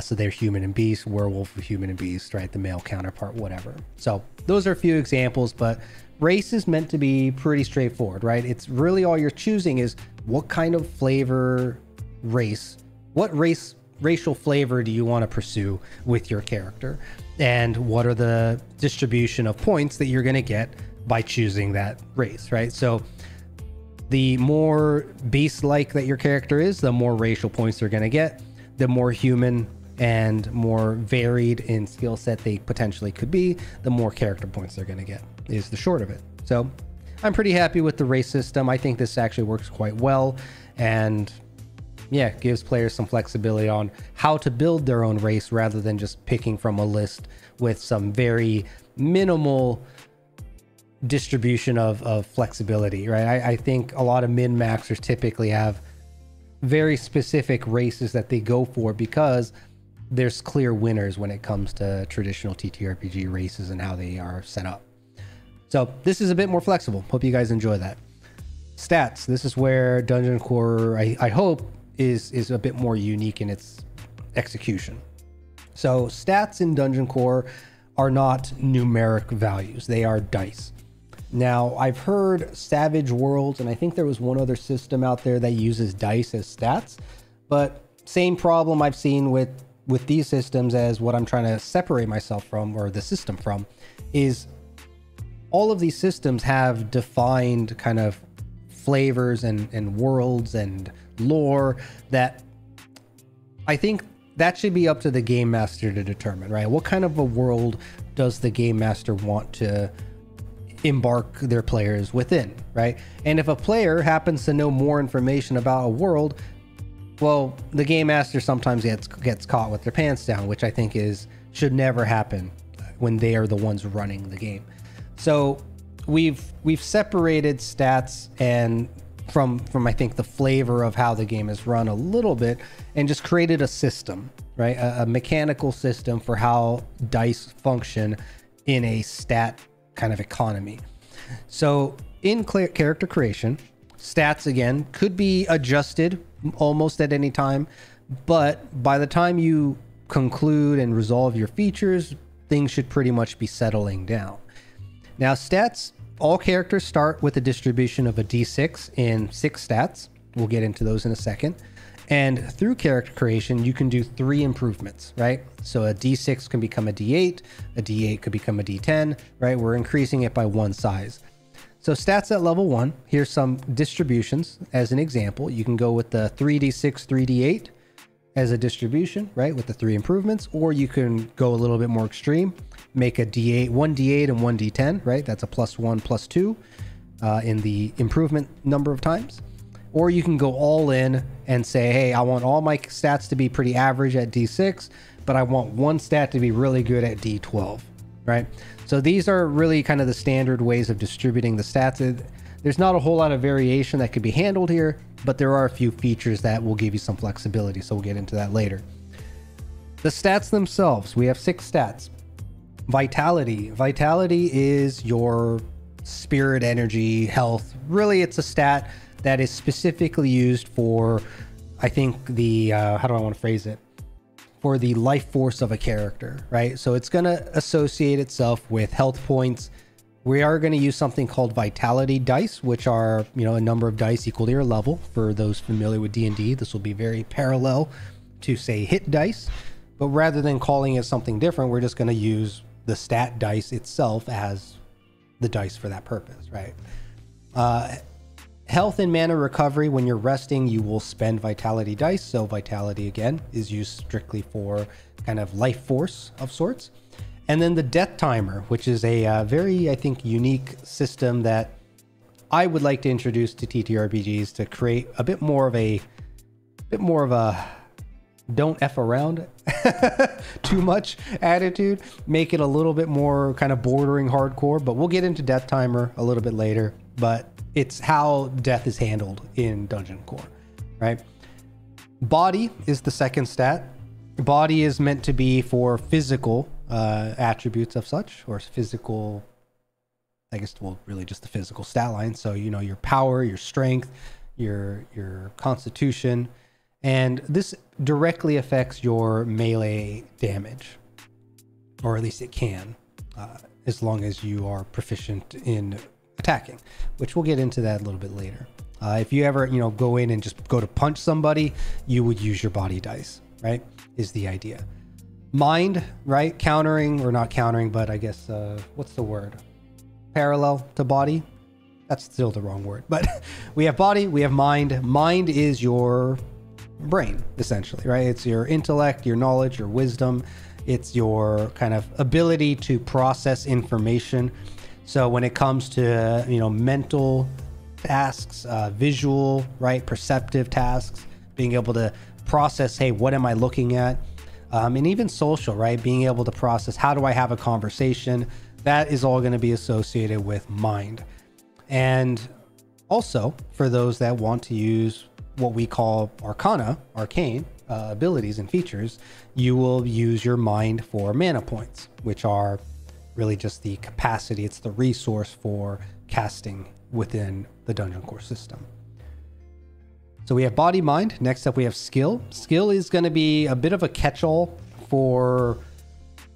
So they're human and beast, werewolf with human and beast, right? The male counterpart, whatever. So those are a few examples, but race is meant to be pretty straightforward, right? It's really all you're choosing is what kind of flavor racial flavor do you want to pursue with your character? And what are the distribution of points that you're going to get by choosing that race, right? So the more beast-like that your character is, the more racial points they're going to get. The more human and more varied in skill set they potentially could be, the more character points they're going to get, is the short of it. So I'm pretty happy with the race system. I think this actually works quite well, and yeah, gives players some flexibility on how to build their own race rather than just picking from a list with some very minimal distribution of flexibility, right? I think a lot of min-maxers typically have very specific races that they go for because there's clear winners when it comes to traditional TTRPG races and how they are set up. So this is a bit more flexible. Hope you guys enjoy that. Stats. This is where Dungeon Core, I hope, is a bit more unique in its execution. So stats in Dungeon Core are not numeric values. They are dice. Now, I've heard Savage Worlds, and I think there was one other system out there that uses dice as stats, but same problem I've seen with these systems as what I'm trying to separate myself from, or the system from, is all of these systems have defined kind of flavors and worlds and lore that I think that should be up to the game master to determine, right? What kind of a world does the game master want to embark their players within, right? And if a player happens to know more information about a world, well, the game master sometimes gets caught with their pants down, which I think should never happen when they are the ones running the game. So we've separated stats and from I think the flavor of how the game is run a little bit, and just created a system, right? A mechanical system for how dice function in a stat kind of economy. So in character creation, stats again could be adjusted almost at any time, but by the time you conclude and resolve your features, things should pretty much be settling down. Now stats, all characters start with a distribution of a d6 in 6 stats. We'll get into those in a second. And through character creation, you can do 3 improvements, right? So a d6 can become a d8, a d8 could become a d10, right? We're increasing it by 1 size. So stats at level 1, here's some distributions as an example. You can go with the 3d6, 3d8 as a distribution, right, with the 3 improvements, or you can go a little bit more extreme, make a d8, 1d8 and 1d10, right? That's a +1, +2 in the improvement number of times. Or you can go all in and say, hey, I want all my stats to be pretty average at d6, but I want one stat to be really good at d12, right? So these are really kind of the standard ways of distributing the stats. There's not a whole lot of variation that could be handled here, but there are a few features that will give you some flexibility. So we'll get into that later. The stats themselves, we have 6 stats. Vitality. Vitality is your spirit, energy, health. Really, it's a stat that is specifically used for, I think, the, how do I want to phrase it? For the life force of a character, right? So it's going to associate itself with health points. We are going to use something called vitality dice, which are, you know, a number of dice equal to your level. For those familiar with D&D, this will be very parallel to, say, hit dice. But rather than calling it something different, we're just going to use the stat dice itself as the dice for that purpose, right? Health and mana recovery. When you're resting, you will spend vitality dice. So vitality, again, is used strictly for kind of life force of sorts. And then the death timer, which is a very, I think, unique system that I would like to introduce to TTRPGs to create a bit more of a don't F around too much attitude, make it a little bit more kind of bordering hardcore. But we'll get into death timer a little bit later. But it's how death is handled in Dungeon Core, right? Body is the second stat. Body is meant to be for physical attributes of such, or physical, I guess, well, really just the physical stat line. So, you know, your power, your strength, your constitution, and this directly affects your melee damage, or at least it can, as long as you are proficient in attacking, which we'll get into that a little bit later. If you ever, you know, go in and just go to punch somebody, you would use your body dice, right? Is the idea. Mind, right? Countering, or not countering, but I guess, what's the word? Parallel to body? That's still the wrong word, but we have body, we have mind. Mind is your brain, essentially, right? It's your intellect, your knowledge, your wisdom. It's your kind of ability to process information. So when it comes to, you know, mental tasks, visual, right, perceptive tasks, being able to process, hey, what am I looking at? And even social, right? Being able to process, how do I have a conversation? That is all going to be associated with mind. And also, for those that want to use what we call arcane abilities and features, you will use your mind for mana points, which are really just the capacity. It's the resource for casting within the Dungeon Core system. So we have body, mind. Next up, we have skill. Skill is going to be a bit of a catch-all for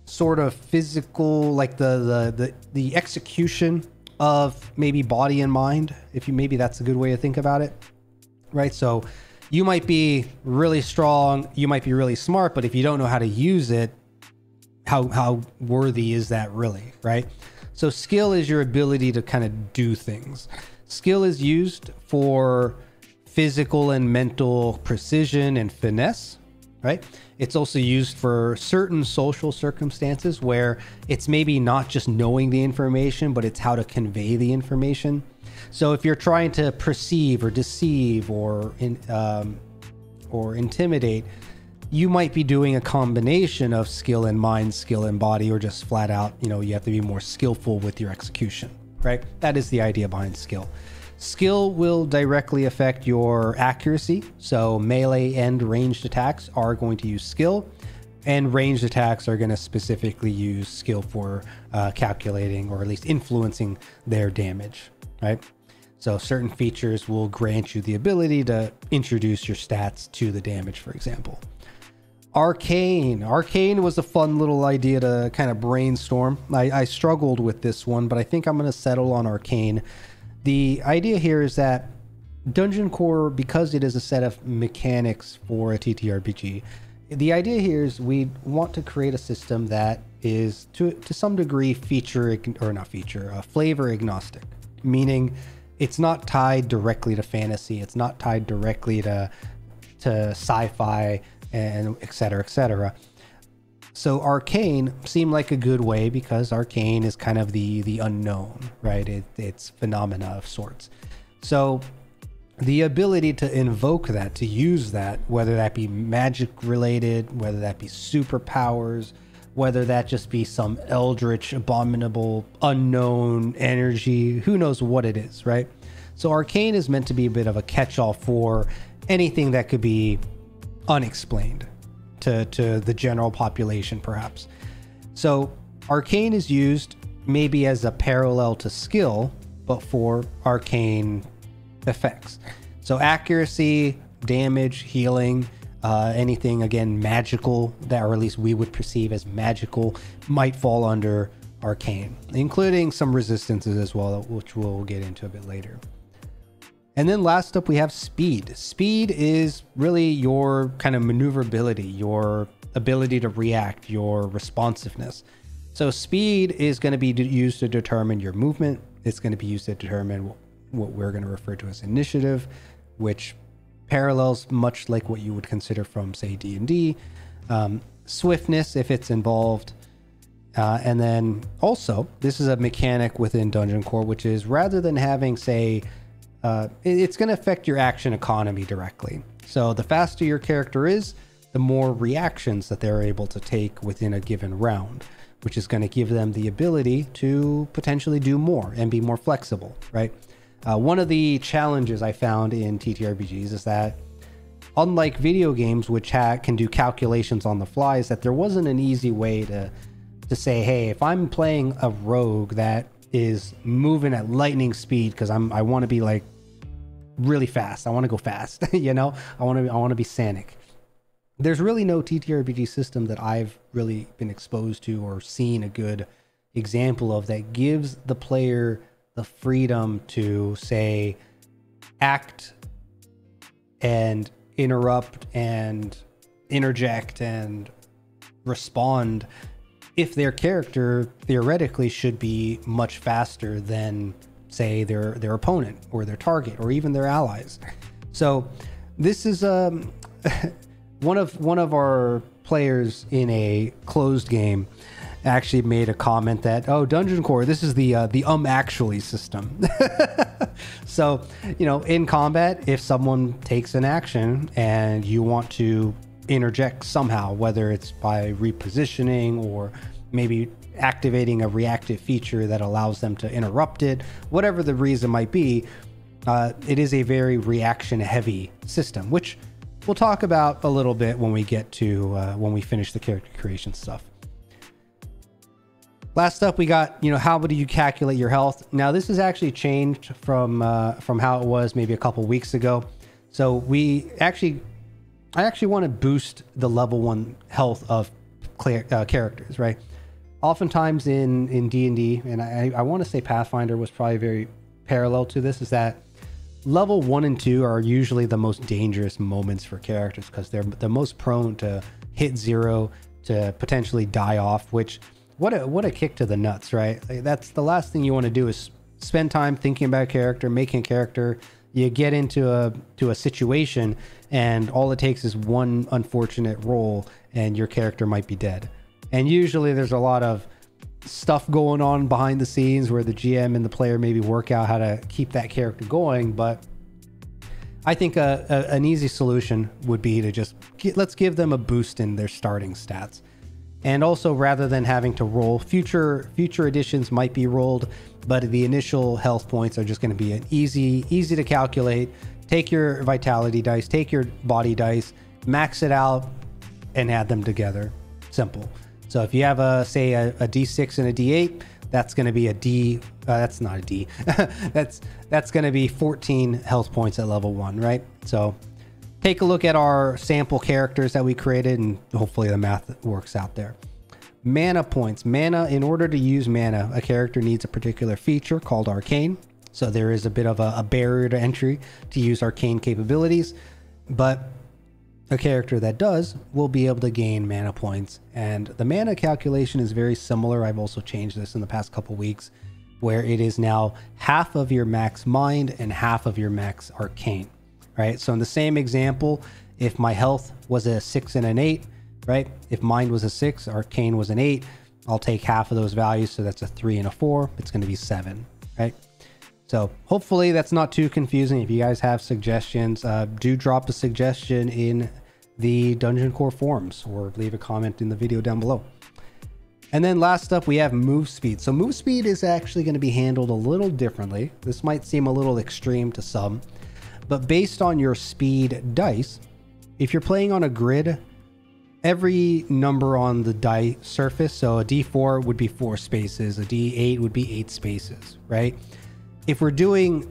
sort of physical, like the execution of maybe body and mind. If you, maybe that's a good way to think about it, right? So you might be really strong, you might be really smart, but if you don't know how to use it, how worthy is that really, right? So skill is your ability to kind of do things. Skill is used for physical and mental precision and finesse, right? It's also used for certain social circumstances where it's maybe not just knowing the information, but it's how to convey the information. So if you're trying to perceive or deceive or intimidate, you might be doing a combination of skill and mind, skill and body, or just flat out, you know, you have to be more skillful with your execution, right? That is the idea behind skill. Skill will directly affect your accuracy. So melee and ranged attacks are going to use skill, and ranged attacks are going to specifically use skill for calculating or at least influencing their damage, right? So certain features will grant you the ability to introduce your stats to the damage, for example. Arcane. Arcane was a fun little idea to kind of brainstorm. I struggled with this one, but I think I'm going to settle on Arcane. The idea here is that Dungeon Core, because it is a set of mechanics for a TTRPG, the idea here is we want to create a system that is to some degree flavor agnostic, meaning it's not tied directly to fantasy. It's not tied directly to sci-fi and et cetera, et cetera. So arcane seemed like a good way because arcane is kind of the unknown, right? It's phenomena of sorts. So the ability to invoke that, to use that, whether that be magic related, whether that be superpowers, whether that just be some eldritch, abominable, unknown energy, who knows what it is, right? So arcane is meant to be a bit of a catch-all for anything that could be unexplained to the general population, perhaps. So arcane is used maybe as a parallel to skill, but for arcane effects. So accuracy, damage, healing, anything again magical that, or at least we would perceive as magical, might fall under arcane, including some resistances as well, which we'll get into a bit later. And then last up we have speed. Speed is really your kind of maneuverability, your ability to react, your responsiveness. So speed is going to be used to determine your movement. It's going to be used to determine what we're going to refer to as initiative, which parallels much like what you would consider from, say, D&D. Swiftness, if it's involved. And then also, this is a mechanic within Dungeon Core, which is rather than having, say, it's going to affect your action economy directly. So the faster your character is, the more reactions that they're able to take within a given round, which is going to give them the ability to potentially do more and be more flexible, right? One of the challenges I found in TTRPGs is that, unlike video games, which can do calculations on the fly, is that there wasn't an easy way to say, hey, if I'm playing a rogue that is moving at lightning speed because I want to be like really fast, I want to go fast, you know, I want to be Sanic. There's really no TTRPG system that I've really been exposed to or seen a good example of that gives the player the freedom to, say, act and interrupt and interject and respond if their character theoretically should be much faster than, say, their opponent or their target or even their allies. So this is one of our players in a closed game actually made a comment that, oh, Dungeon Core, this is the actually system. So, you know, in combat, if someone takes an action and you want to interject somehow, whether it's by repositioning or maybe activating a reactive feature that allows them to interrupt it, whatever the reason might be, it is a very reaction heavy system, which we'll talk about a little bit when we get to when we finish the character creation stuff. Last up, we got, you know, how do you calculate your health? Now, this has actually changed from how it was maybe a couple weeks ago. So I actually want to boost the level 1 health of characters, right? Oftentimes in D&D, and I want to say Pathfinder was probably very parallel to this, is that level 1 and 2 are usually the most dangerous moments for characters because they're the most prone to hit 0, to potentially die off, which what a kick to the nuts, right? Like, that's the last thing you want to do is spend time thinking about a character, making a character. You get into a situation and all it takes is one unfortunate roll and your character might be dead. And usually there's a lot of stuff going on behind the scenes where the GM and the player maybe work out how to keep that character going. But I think an easy solution would be to just let's give them a boost in their starting stats. And also, rather than having to roll, future editions might be rolled, but the initial health points are just going to be an easy to calculate. Take your vitality dice, take your body dice, max it out, and add them together. Simple. So if you have say a D6 and a D8, that's going to be a D. That's not a D. that's going to be 14 health points at level 1, right? So take a look at our sample characters that we created, and hopefully the math works out there. Mana points. Mana, in order to use mana, a character needs a particular feature called arcane. So there is a bit of a barrier to entry to use arcane capabilities, but a character that does will be able to gain mana points. And the mana calculation is very similar. I've also changed this in the past couple weeks. where it is now half of your max mind and half of your max arcane, right? So in the same example, if my health was a 6 and an 8, right? If mind was a 6, arcane was an 8, I'll take half of those values. So that's a 3 and a 4. It's going to be 7, right? So hopefully that's not too confusing. If you guys have suggestions, do drop a suggestion in the Dungeon Core forums or leave a comment in the video down below. And then last up, we have move speed. So move speed is actually going to be handled a little differently. This might seem a little extreme to some, but based on your speed dice, if you're playing on a grid, every number on the die surface, so a D4 would be 4 spaces, a D8 would be 8 spaces, right? If we're doing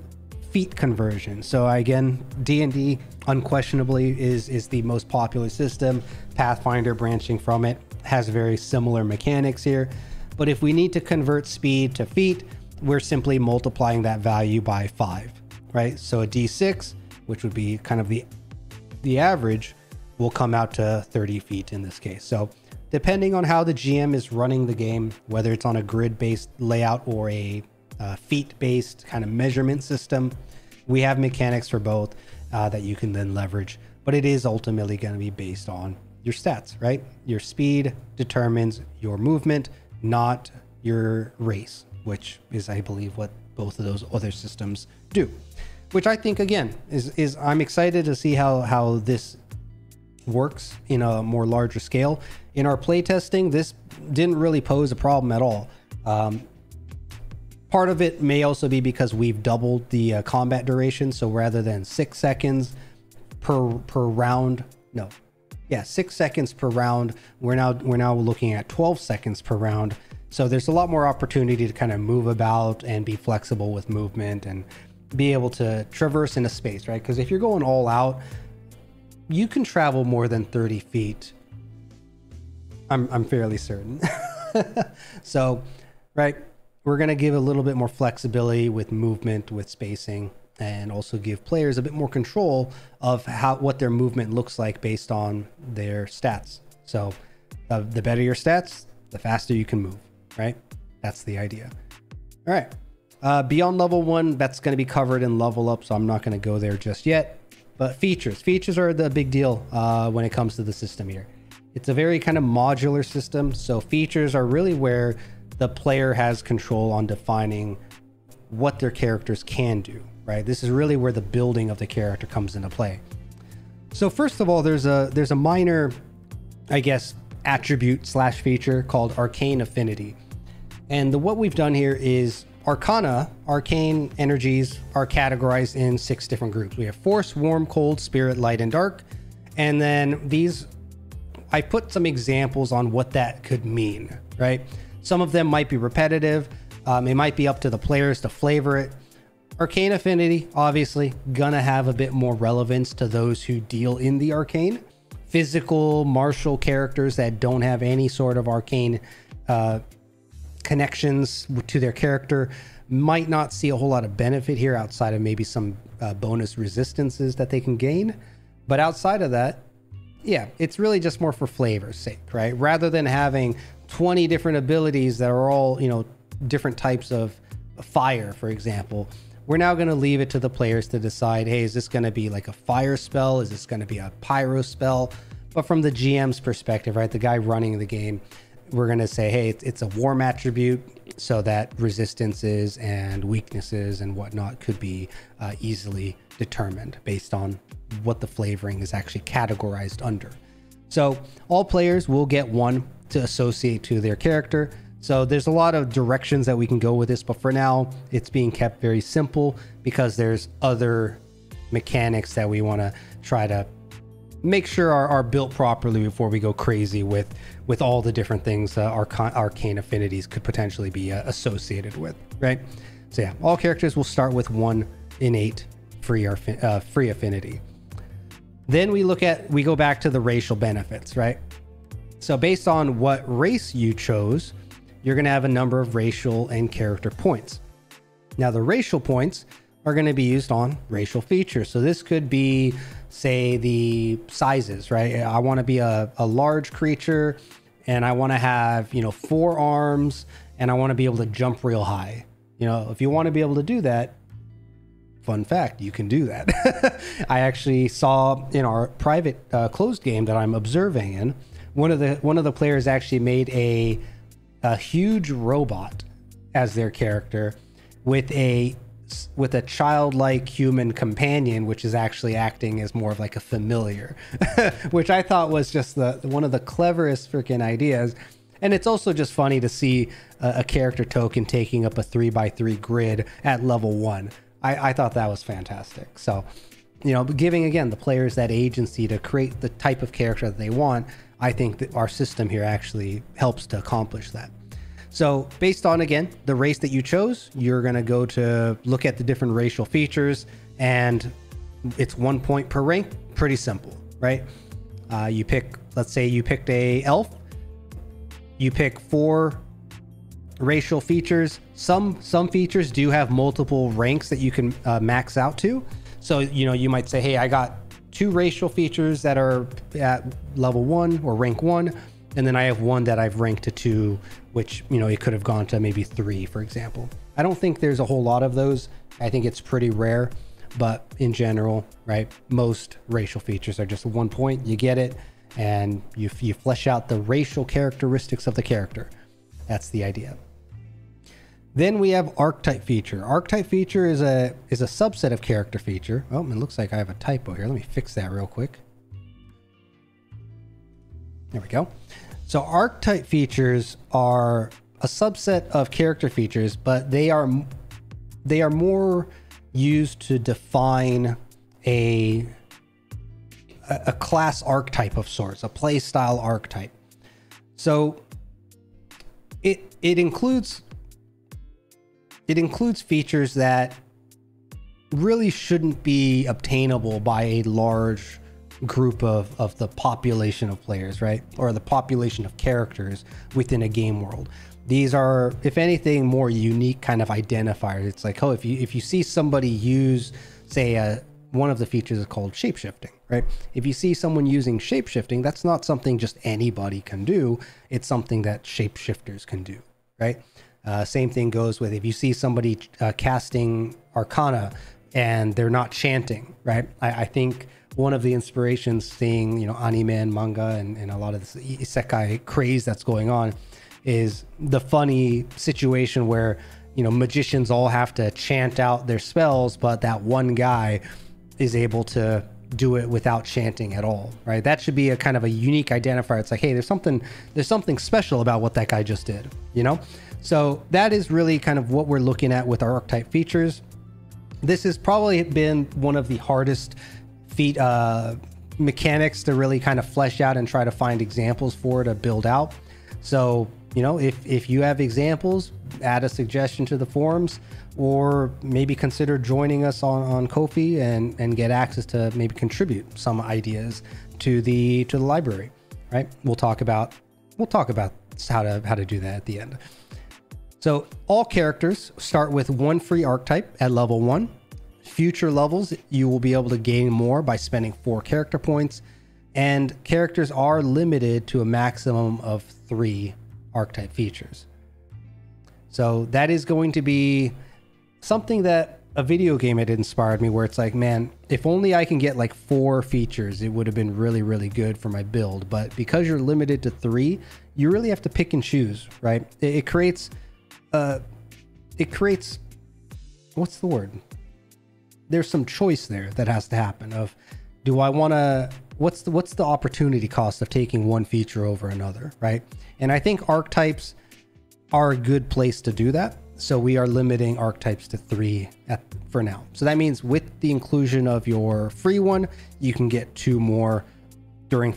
feat conversion, so again, D&D unquestionably is the most popular system. Pathfinder, branching from it, has very similar mechanics here. But if we need to convert speed to feet, we're simply multiplying that value by 5, right? So a D6, which would be kind of the average, will come out to 30 feet in this case. So depending on how the GM is running the game, whether it's on a grid-based layout or a feet-based kind of measurement system, we have mechanics for both that you can then leverage. But it is ultimately going to be based on your stats, right? Your speed determines your movement, not your race, which is, I believe, what both of those other systems do. Which I think, again, is I'm excited to see how this works in a more larger scale. In our playtesting, this didn't really pose a problem at all. Part of it may also be because we've doubled the combat duration. So rather than 6 seconds per round, 6 seconds per round, we're now looking at 12 seconds per round. So there's a lot more opportunity to kind of move about and be flexible with movement and be able to traverse in a space, right? Because if you're going all out, you can travel more than 30 feet. I'm fairly certain. So, right, we're going to give a little bit more flexibility with movement, with spacing, and also give players a bit more control of what their movement looks like based on their stats. So the better your stats, the faster you can move, right? That's the idea. All right. Beyond level 1, that's going to be covered in level up, so I'm not going to go there just yet. But features are the big deal when it comes to the system here. It's a very kind of modular system, so features are really where the player has control on defining what their characters can do, right? This is really where the building of the character comes into play. So first of all, there's a minor, I guess, attribute / feature called Arcane Affinity. And what we've done here is arcane energies are categorized in 6 different groups. We have force, warm, cold, spirit, light, and dark. And then I put some examples on what that could mean, right? Some of them might be repetitive. It might be up to the players to flavor it. Arcane Affinity, obviously, gonna have a bit more relevance to those who deal in the arcane. Physical, martial characters that don't have any sort of arcane connections to their character might not see a whole lot of benefit here outside of maybe some bonus resistances that they can gain. But outside of that, yeah, it's really just more for flavor's sake, right? Rather than having 20 different abilities that are all, different types of fire, for example, we're now going to leave it to the players to decide, hey, is this going to be like a fire spell? Is this going to be a pyro spell? But from the GM's perspective, right, the guy running the game, we're going to say, hey, it's a warm attribute, so that resistances and weaknesses and whatnot could be easily determined based on what the flavoring is actually categorized under. So all players will get one to associate to their character. So there's a lot of directions that we can go with this, but for now it's being kept very simple because there's other mechanics that we want to try to make sure are built properly before we go crazy with all the different things arcane affinities could potentially be associated with, right? So yeah, all characters will start with one innate free affinity. Then we go back to the racial benefits, right? So based on what race you chose, you're going to have a number of racial and character points. Now the racial points are going to be used on racial features. So this could be, say, the sizes, right? I want to be a large creature and I want to have, 4 arms and I want to be able to jump real high. You know, if you want to be able to do that, fun fact, you can do that. I actually saw in our private closed game that I'm observing in, one of the players actually made a huge robot as their character with a childlike human companion, which is actually acting as more of like a familiar, which I thought was just one of the cleverest freaking ideas. And it's also just funny to see a character token taking up a 3x3 grid at level 1. I thought that was fantastic. So, you know, giving again the players that agency to create the type of character that they want, I think that our system here actually helps to accomplish that. So based on, again, the race that you chose, you're going to go to look at the different racial features, and it's 1 point per rank. Pretty simple, right? You pick, let's say you picked a elf. You pick 4 racial features. Some features do have multiple ranks that you can max out to. So, you know, you might say, hey, I got 2 racial features that are at level 1 or rank 1. And then I have 1 that I've ranked to 2, which, you know, it could have gone to maybe 3, for example. I don't think there's a whole lot of those. I think it's pretty rare, but in general, right, most racial features are just 1 point. You get it, and you flesh out the racial characteristics of the character. That's the idea. Then we have archetype feature. Archetype feature is a subset of character feature. Oh, it looks like I have a typo here. Let me fix that real quick. There we go. So archetype features are a subset of character features, but they are more used to define a class archetype of sorts, a play style archetype. So it includes features that really shouldn't be obtainable by a large group of the population of players, right? Or the population of characters within a game world. These are, if anything, more unique kind of identifiers. It's like, oh, if you see somebody use, say, one of the features is called shapeshifting, right? If you see someone using shapeshifting, that's not something just anybody can do. It's something that shapeshifters can do, right? Same thing goes with if you see somebody casting Arcana and they're not chanting, right? I think one of the inspirations seeing, you know, anime and manga and a lot of this isekai craze that's going on is the funny situation where, you know, magicians all have to chant out their spells, but that one guy is able to do it without chanting at all, right? That should be a kind of a unique identifier. It's like, hey, there's something special about what that guy just did, you know? So that is really kind of what we're looking at with our archetype features. This has probably been one of the hardest mechanics to really kind of flesh out and try to find examples for to build out. So, you know, if you have examples, add a suggestion to the forums, or maybe consider joining us on Ko-fi and get access to maybe contribute some ideas to the library, right? We'll talk about how to do that at the end. So all characters start with 1 free archetype at level 1. Future levels, you will be able to gain more by spending 4 character points, and characters are limited to a maximum of 3 archetype features. So that is going to be something that a video game had inspired me, where it's like, man, if only I can get like 4 features, it would have been really, really good for my build. But because you're limited to 3, you really have to pick and choose, right? It creates, what's the word? There's some choice there that has to happen of, do I want to, what's the opportunity cost of taking one feature over another, right? And I think archetypes are a good place to do that. So we are limiting archetypes to 3 for now. So that means with the inclusion of your free one, you can get 2 more during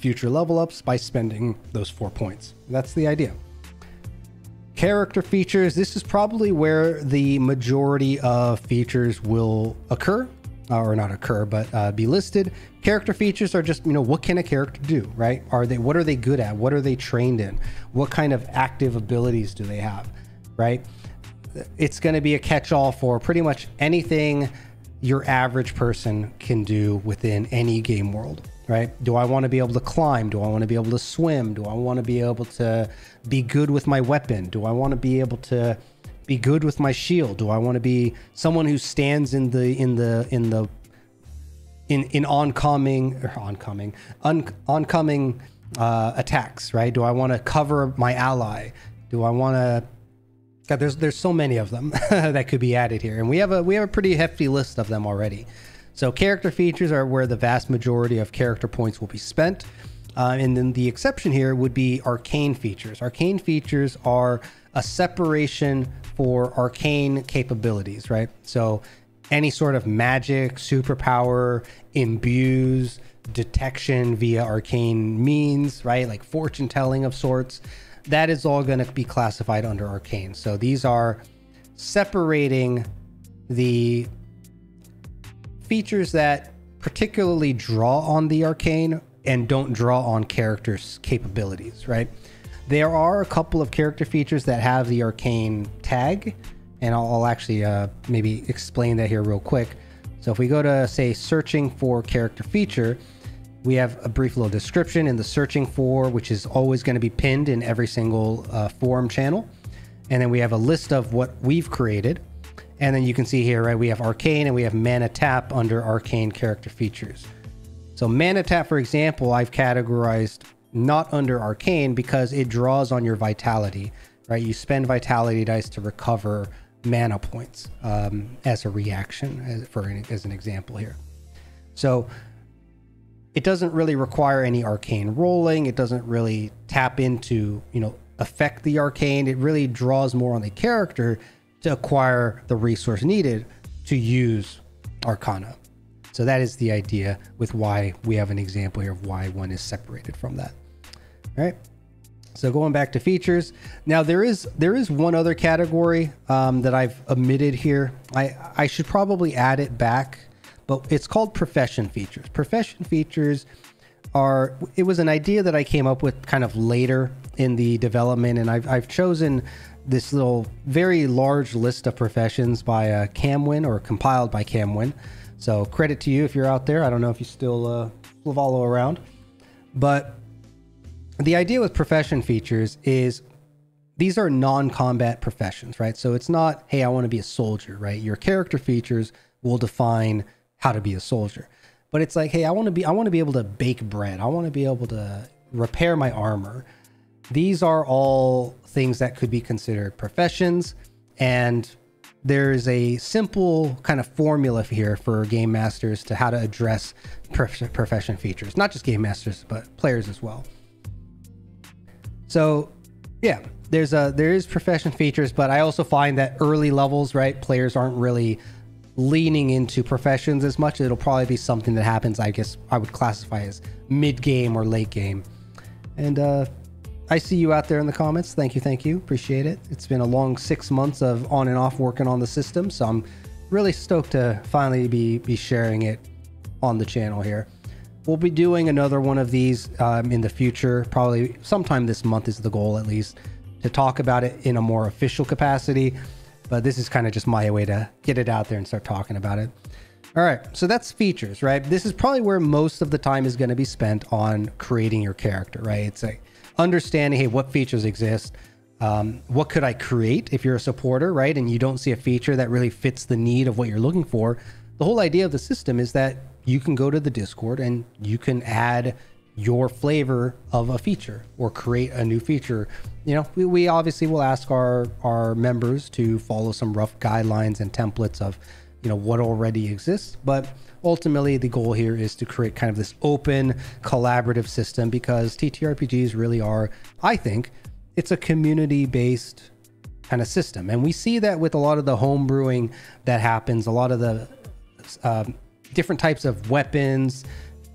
future level ups by spending those 4 points. That's the idea. Character features, this is probably where the majority of features will occur, or not occur, but be listed. Character features are just, you know, what can a character do, right? What are they good at? What are they trained in? What kind of active abilities do they have, right? It's going to be a catch-all for pretty much anything your average person can do within any game world, right? Do I want to be able to climb? Do I want to be able to swim? Do I want to be able to be good with my weapon? Do I want to be able to be good with my shield? Do I want to be someone who stands in oncoming attacks, right? Do I want to cover my ally? Do I want to... God, there's so many of them that could be added here, and we have a pretty hefty list of them already. So character features are where the vast majority of character points will be spent, and then the exception here would be arcane features. Arcane features are a separation for arcane capabilities, right? So any sort of magic, superpower, imbues, detection via arcane means, right? Like fortune telling of sorts. That is all going to be classified under arcane. So these are separating the features that particularly draw on the arcane and don't draw on characters' capabilities, right? There are a couple of character features that have the arcane tag, and I'll actually maybe explain that here real quick. So if we go to, say, searching for character feature, we have a brief little description in the searching for, which is always going to be pinned in every single forum channel. And then we have a list of what we've created. And then you can see here, right, we have arcane and we have mana tap under arcane character features. So mana tap, for example, I've categorized not under arcane because it draws on your vitality, right? You spend vitality dice to recover mana points as a reaction, as an example here. So it doesn't really require any arcane rolling. It doesn't really tap into, affect the arcane. It really draws more on the character to acquire the resource needed to use Arcana. So that is the idea with why we have an example here of why one is separated from that. All right. So going back to features, now there is one other category that I've omitted here. I should probably add it back, but it's called profession features. Profession features it was an idea that I came up with kind of later in the development, and I've chosen this little very large list of professions by Camwin, or compiled by Camwin. So credit to you if you're out there. I don't know if you still follow around, but the idea with profession features is these are non-combat professions, right? So it's not, hey, I want to be a soldier, right? Your character features will define how to be a soldier, but it's like, hey, I want to be able to bake bread. I want to be able to repair my armor. These are all things that could be considered professions, and there's a simple kind of formula here for game masters to how to address profession features, not just game masters, but players as well. So yeah, there is profession features, but I also find that early levels, right, players aren't really leaning into professions as much. It'll probably be something that happens, I guess I would classify as mid game or late game. And I see you out there in the comments. Thank you. Appreciate it. It's been a long 6 months of on and off working on the system, so I'm really stoked to finally be sharing it on the channel here. We'll be doing another one of these in the future, probably sometime this month is the goal, at least, to talk about it in a more official capacity. But this is kind of just my way to get it out there and start talking about it. All right, so that's features, right? This is probably where most of the time is going to be spent on creating your character, right? It's like understanding, hey, what features exist? What could I create if you're a supporter, right? And you don't see a feature that really fits the need of what you're looking for. The whole idea of the system is that you can go to the Discord and you can add your flavor of a feature or create a new feature. We obviously will ask our members to follow some rough guidelines and templates of, what already exists. But ultimately the goal here is to create kind of this open collaborative system, because TTRPGs really are, I think, it's a community-based kind of system. And we see that with a lot of the home brewing that happens, a lot of the different types of weapons,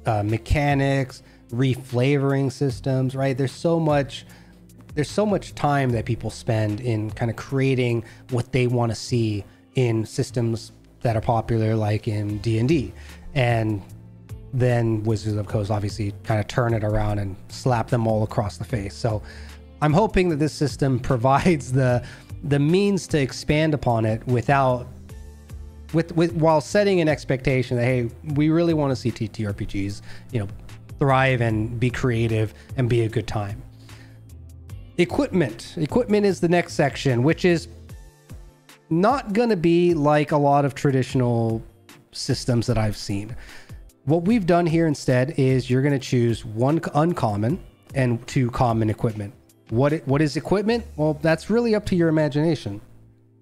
mechanics, reflavoring systems, right? There's so much time that people spend in kind of creating what they want to see in systems that are popular, like in D&D. And then Wizards of the Coast obviously kind of turn it around and slap them all across the face. So I'm hoping that this system provides the means to expand upon it while setting an expectation that, hey, we really want to see TTRPGs, thrive and be creative and be a good time. Equipment is the next section, which is not going to be like a lot of traditional systems that I've seen. What we've done here instead is you're going to choose 1 uncommon and 2 common equipment. What is equipment? Well, that's really up to your imagination.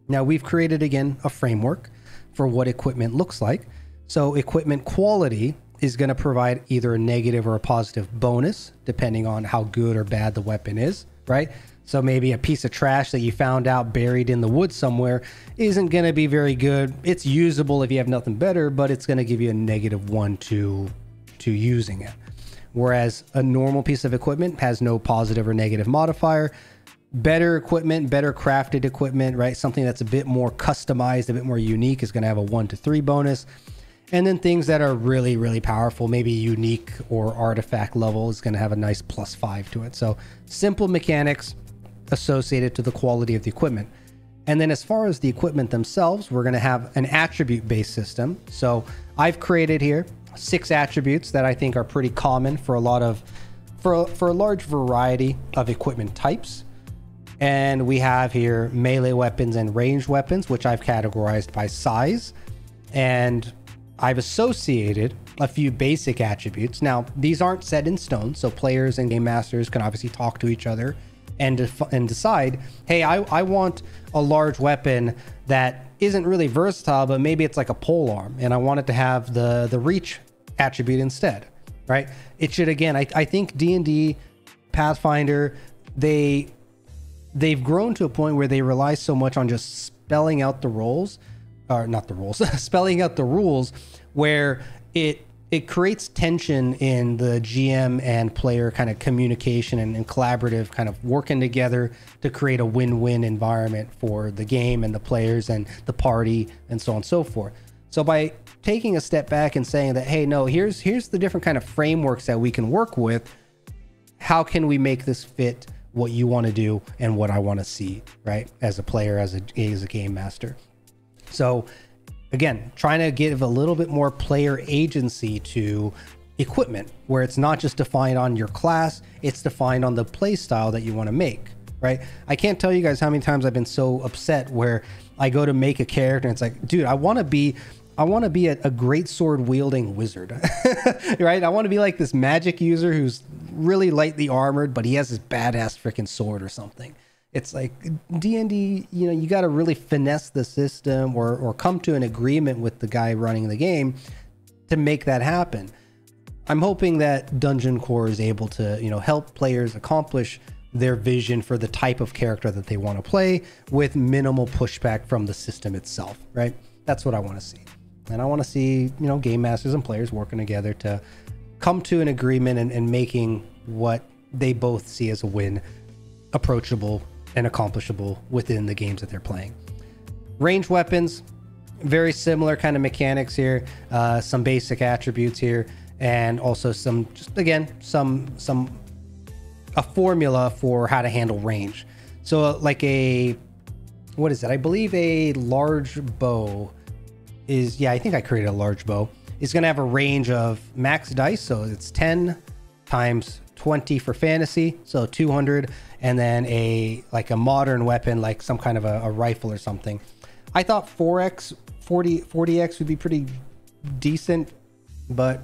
Now, we've created, again, a framework for what equipment looks like. So equipment quality is going to provide either a negative or a positive bonus, depending on how good or bad the weapon is, right? So maybe a piece of trash that you found out buried in the woods somewhere isn't going to be very good. It's usable if you have nothing better, but it's going to give you a -1 to using it. Whereas a normal piece of equipment has no positive or negative modifier. Better equipment, better crafted equipment, right? Something that's a bit more customized, a bit more unique is going to have a 1 to 3 bonus. And then things that are really, really powerful, maybe unique or artifact level, is going to have a nice +5 to it. So simple mechanics associated to the quality of the equipment. And then as far as the equipment themselves, we're going to have an attribute-based system. So I've created here 6 attributes that I think are pretty common for for a large variety of equipment types. And we have here melee weapons and ranged weapons, which I've categorized by size. And I've associated a few basic attributes. Now, these aren't set in stone, so players and game masters can obviously talk to each other and decide, hey, I want a large weapon that isn't really versatile, but maybe it's like a pole arm, and I want it to have the reach attribute instead, right? It should, again, I think D&D, Pathfinder, they've grown to a point where they rely so much on just spelling out the roles, or not the rules, spelling out the rules, where it creates tension in the GM and player kind of communication and collaborative kind of working together to create a win-win environment for the game and the players and the party and so on and so forth. So by taking a step back and saying that, hey, no, here's the different kind of frameworks that we can work with. How can we make this fit what you want to do and what I want to see, right? As a player, as a game master. So again, trying to give a little bit more player agency to equipment, where it's not just defined on your class, it's defined on the play style that you want to make, right? I can't tell you guys how many times I've been so upset where I go to make a character and it's like, dude, I want to be a great sword wielding wizard, right? I want to be like this magic user who's really lightly armored, but he has this badass freaking sword or something. It's like D&D, you know, you got to really finesse the system or come to an agreement with the guy running the game to make that happen. I'm hoping that Dungeon Core is able to, you know, help players accomplish their vision for the type of character that they want to play with minimal pushback from the system itself, right? That's what I want to see. And I want to see, you know, game masters and players working together to come to an agreement and making what they both see as a win approachable and accomplishable within the games that they're playing. Ranged weapons, very similar kind of mechanics here, some basic attributes here, and also some, just again, a formula for how to handle range. So like what is it? I believe a large bow is, yeah, I think I created a large bow. It's going to have a range of max dice, so it's 10 times 20 for fantasy, so 200, and then a modern weapon, like some kind of a rifle or something. I thought 40x would be pretty decent, but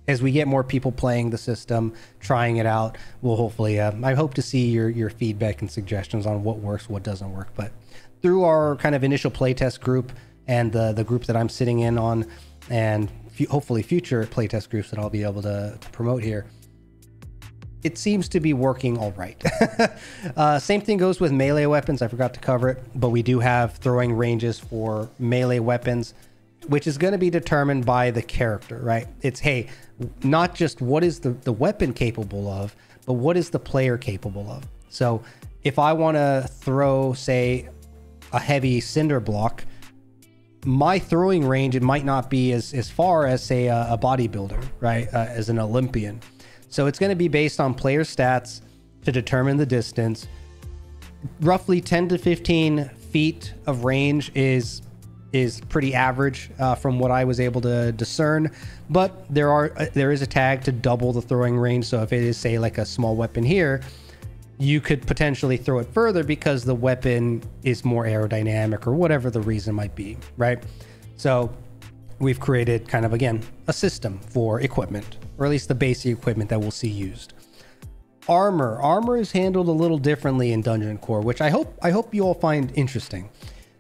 as we get more people playing the system, trying it out, we'll hopefully, I hope to see your feedback and suggestions on what works, what doesn't work. But through our kind of initial playtest group and the group that I'm sitting in on, and hopefully future playtest groups that I'll be able to promote here, it seems to be working all right. Same thing goes with melee weapons. I forgot to cover it, but we do have throwing ranges for melee weapons, which is going to be determined by the character, right? It's, hey, not just what is the weapon capable of, but what is the player capable of. So if I want to throw, say, a heavy cinder block, my throwing range, it might not be as far as, say, a bodybuilder, right? As an Olympian. So it's going to be based on player stats to determine the distance. Roughly 10 to 15 feet of range is pretty average from what I was able to discern. But there is a tag to double the throwing range. So if it is, say, like a small weapon here, you could potentially throw it further because the weapon is more aerodynamic or whatever the reason might be, right? So we've created kind of, again, a system for equipment, or at least the basic equipment that we'll see used. Armor is handled a little differently in Dungeon Core, which I hope you all find interesting.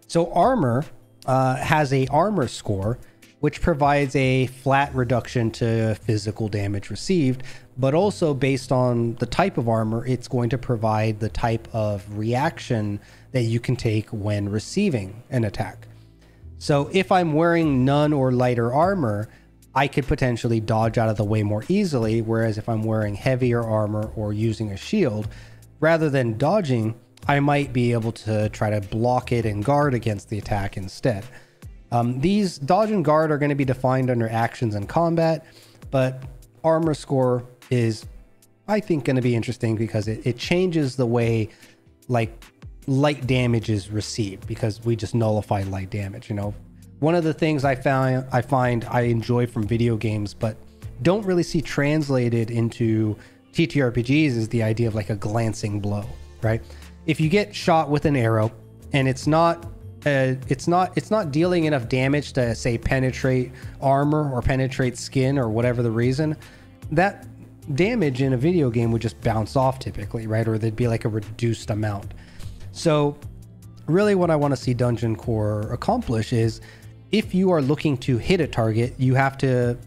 So armor has a armor score, which provides a flat reduction to physical damage received, but also based on the type of armor, it's going to provide the type of reaction that you can take when receiving an attack. So if I'm wearing none or lighter armor, I could potentially dodge out of the way more easily, whereas if I'm wearing heavier armor or using a shield, rather than dodging, I might be able to try to block it and guard against the attack instead. These dodge and guard are going to be defined under actions and combat, but armor score is, I think, going to be interesting because it changes the way like light damage is received, because we just nullify light damage. You know, one of the things I find I enjoy from video games but don't really see translated into TTRPGs is the idea of like a glancing blow, right? If you get shot with an arrow and it's not dealing enough damage to, say, penetrate armor or penetrate skin or whatever the reason, that damage in a video game would just bounce off typically, right? Or there'd be like a reduced amount. So really what I want to see Dungeon Core accomplish is, if you are looking to hit a target, you have to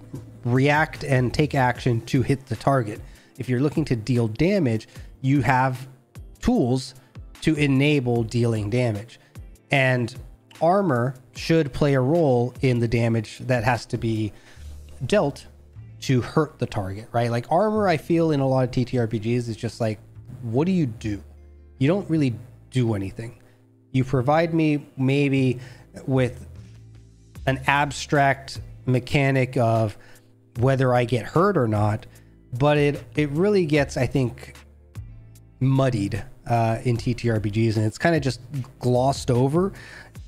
react and take action to hit the target. If you're looking to deal damage, you have tools to enable dealing damage. And armor should play a role in the damage that has to be dealt to hurt the target, right? Like armor, I feel in a lot of TTRPGs is just like, what do? You don't really do anything. You provide me maybe with an abstract mechanic of whether I get hurt or not, but it really gets, I think, muddied in TTRPGs, and it's kind of just glossed over,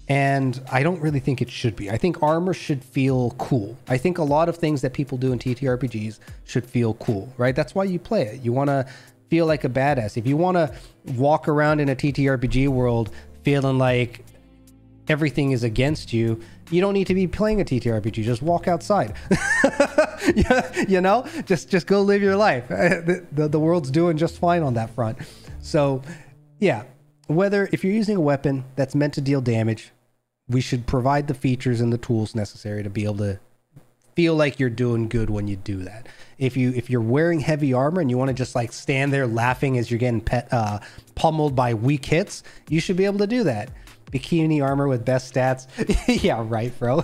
and I don't really think it should be. I think armor should feel cool. I think a lot of things that people do in TTRPGs should feel cool, right? That's why you play it. You want to feel like a badass. If you want to walk around in a TTRPG world feeling like everything is against you, you don't need to be playing a TTRPG. Just walk outside. You know, just go live your life. The world's doing just fine on that front. So yeah, if you're using a weapon that's meant to deal damage, we should provide the features and the tools necessary to be able to feel like you're doing good when you do that. If you're wearing heavy armor and you want to just like stand there laughing as you're getting pummeled by weak hits, you should be able to do that. Bikini armor with best stats. Yeah, right, bro.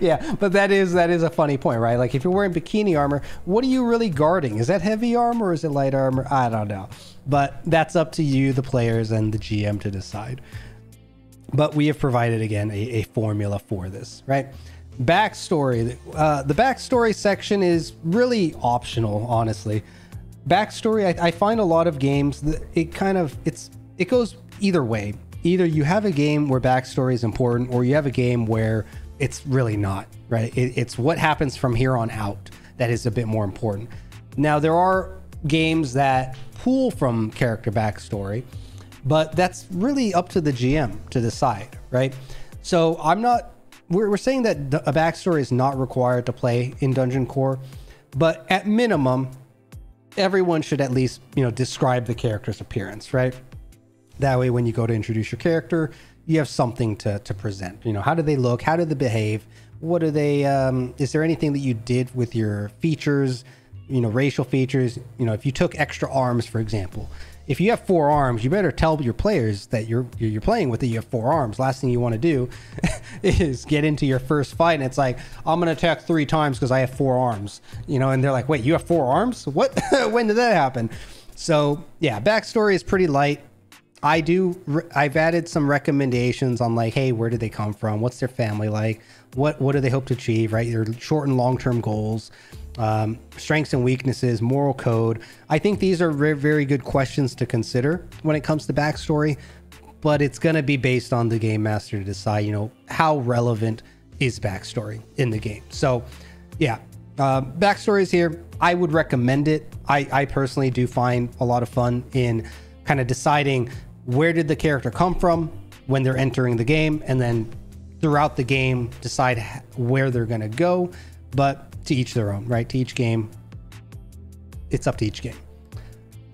Yeah, but that is a funny point, right? Like if you're wearing bikini armor, what are you really guarding? Is that heavy armor or is it light armor? I don't know. But that's up to you, the players and the GM, to decide. But we have provided, again, a formula for this, right? Backstory. The backstory section is really optional, honestly. Backstory, I find a lot of games, it goes either way. Either you have a game where backstory is important, or you have a game where it's really not, right? It's what happens from here on out that is a bit more important. Now, there are games that pull from character backstory, but that's really up to the GM to decide, right? So we're saying that a backstory is not required to play in Dungeon Core, but at minimum, everyone should at least, describe the character's appearance, right? That way, when you go to introduce your character, you have something to present. How do they look? How do they behave? What are they? Is there anything that you did with your features? Racial features. If you took extra arms, for example, if you have 4 arms, you better tell your players that you're playing with that you have 4 arms. Last thing you want to do is get into your first fight and it's like, I'm gonna attack 3 times because I have 4 arms. And they're like, wait, you have 4 arms? What? When did that happen? So yeah, backstory is pretty light. I've added some recommendations on like, hey, where did they come from? What's their family like? What do they hope to achieve, right? Their short and long-term goals, strengths and weaknesses, moral code. I think these are very, very good questions to consider when it comes to backstory, but it's going to be based on the game master to decide, how relevant is backstory in the game. So yeah, Backstories here, I would recommend it. I personally do find a lot of fun in kind of deciding where did the character come from when they're entering the game, and then throughout the game decide where they're going to go. But to each their own, right? To each game, it's up to each game.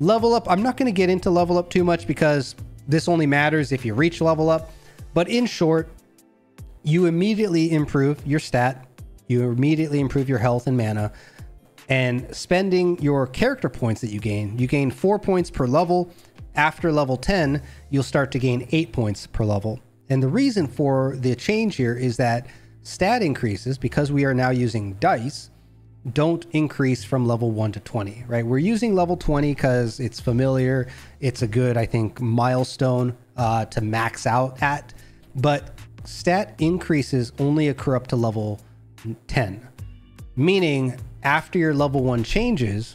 Level up, I'm not going to get into level up too much because this only matters if you reach level up. But in short, you immediately improve your stat, you immediately improve your health and mana, and spending your character points that you gain 4 points per level. After level 10, you'll start to gain 8 points per level. And the reason for the change here is that stat increases, because we are now using dice, don't increase from level 1 to 20, right? We're using level 20 because it's familiar. It's a good, I think, milestone to max out at. But stat increases only occur up to level 10, meaning after your level 1 changes,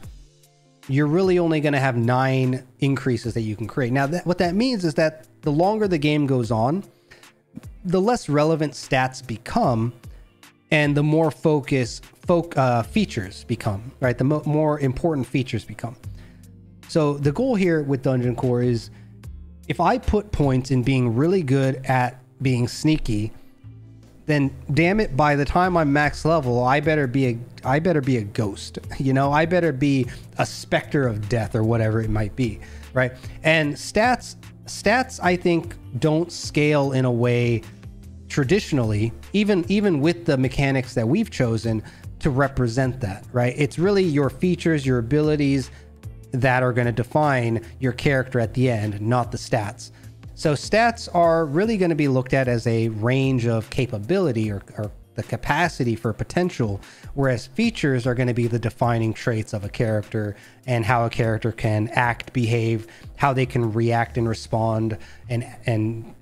you're really only going to have 9 increases that you can create. Now, what that means is that the longer the game goes on, the less relevant stats become, and the more features become, right? The more important features become. So the goal here with Dungeon Core is, if I put points in being really good at being sneaky, then damn it, by the time I'm max level, I better be a ghost. You know, I better be a specter of death or whatever it might be, right? And stats I think don't scale in a way traditionally, even with the mechanics that we've chosen to represent that, right? It's really your features, your abilities that are going to define your character at the end, not the stats. So stats are really going to be looked at as a range of capability or the capacity for potential, whereas features are going to be the defining traits of a character and how a character can act, behave, how they can react and respond, and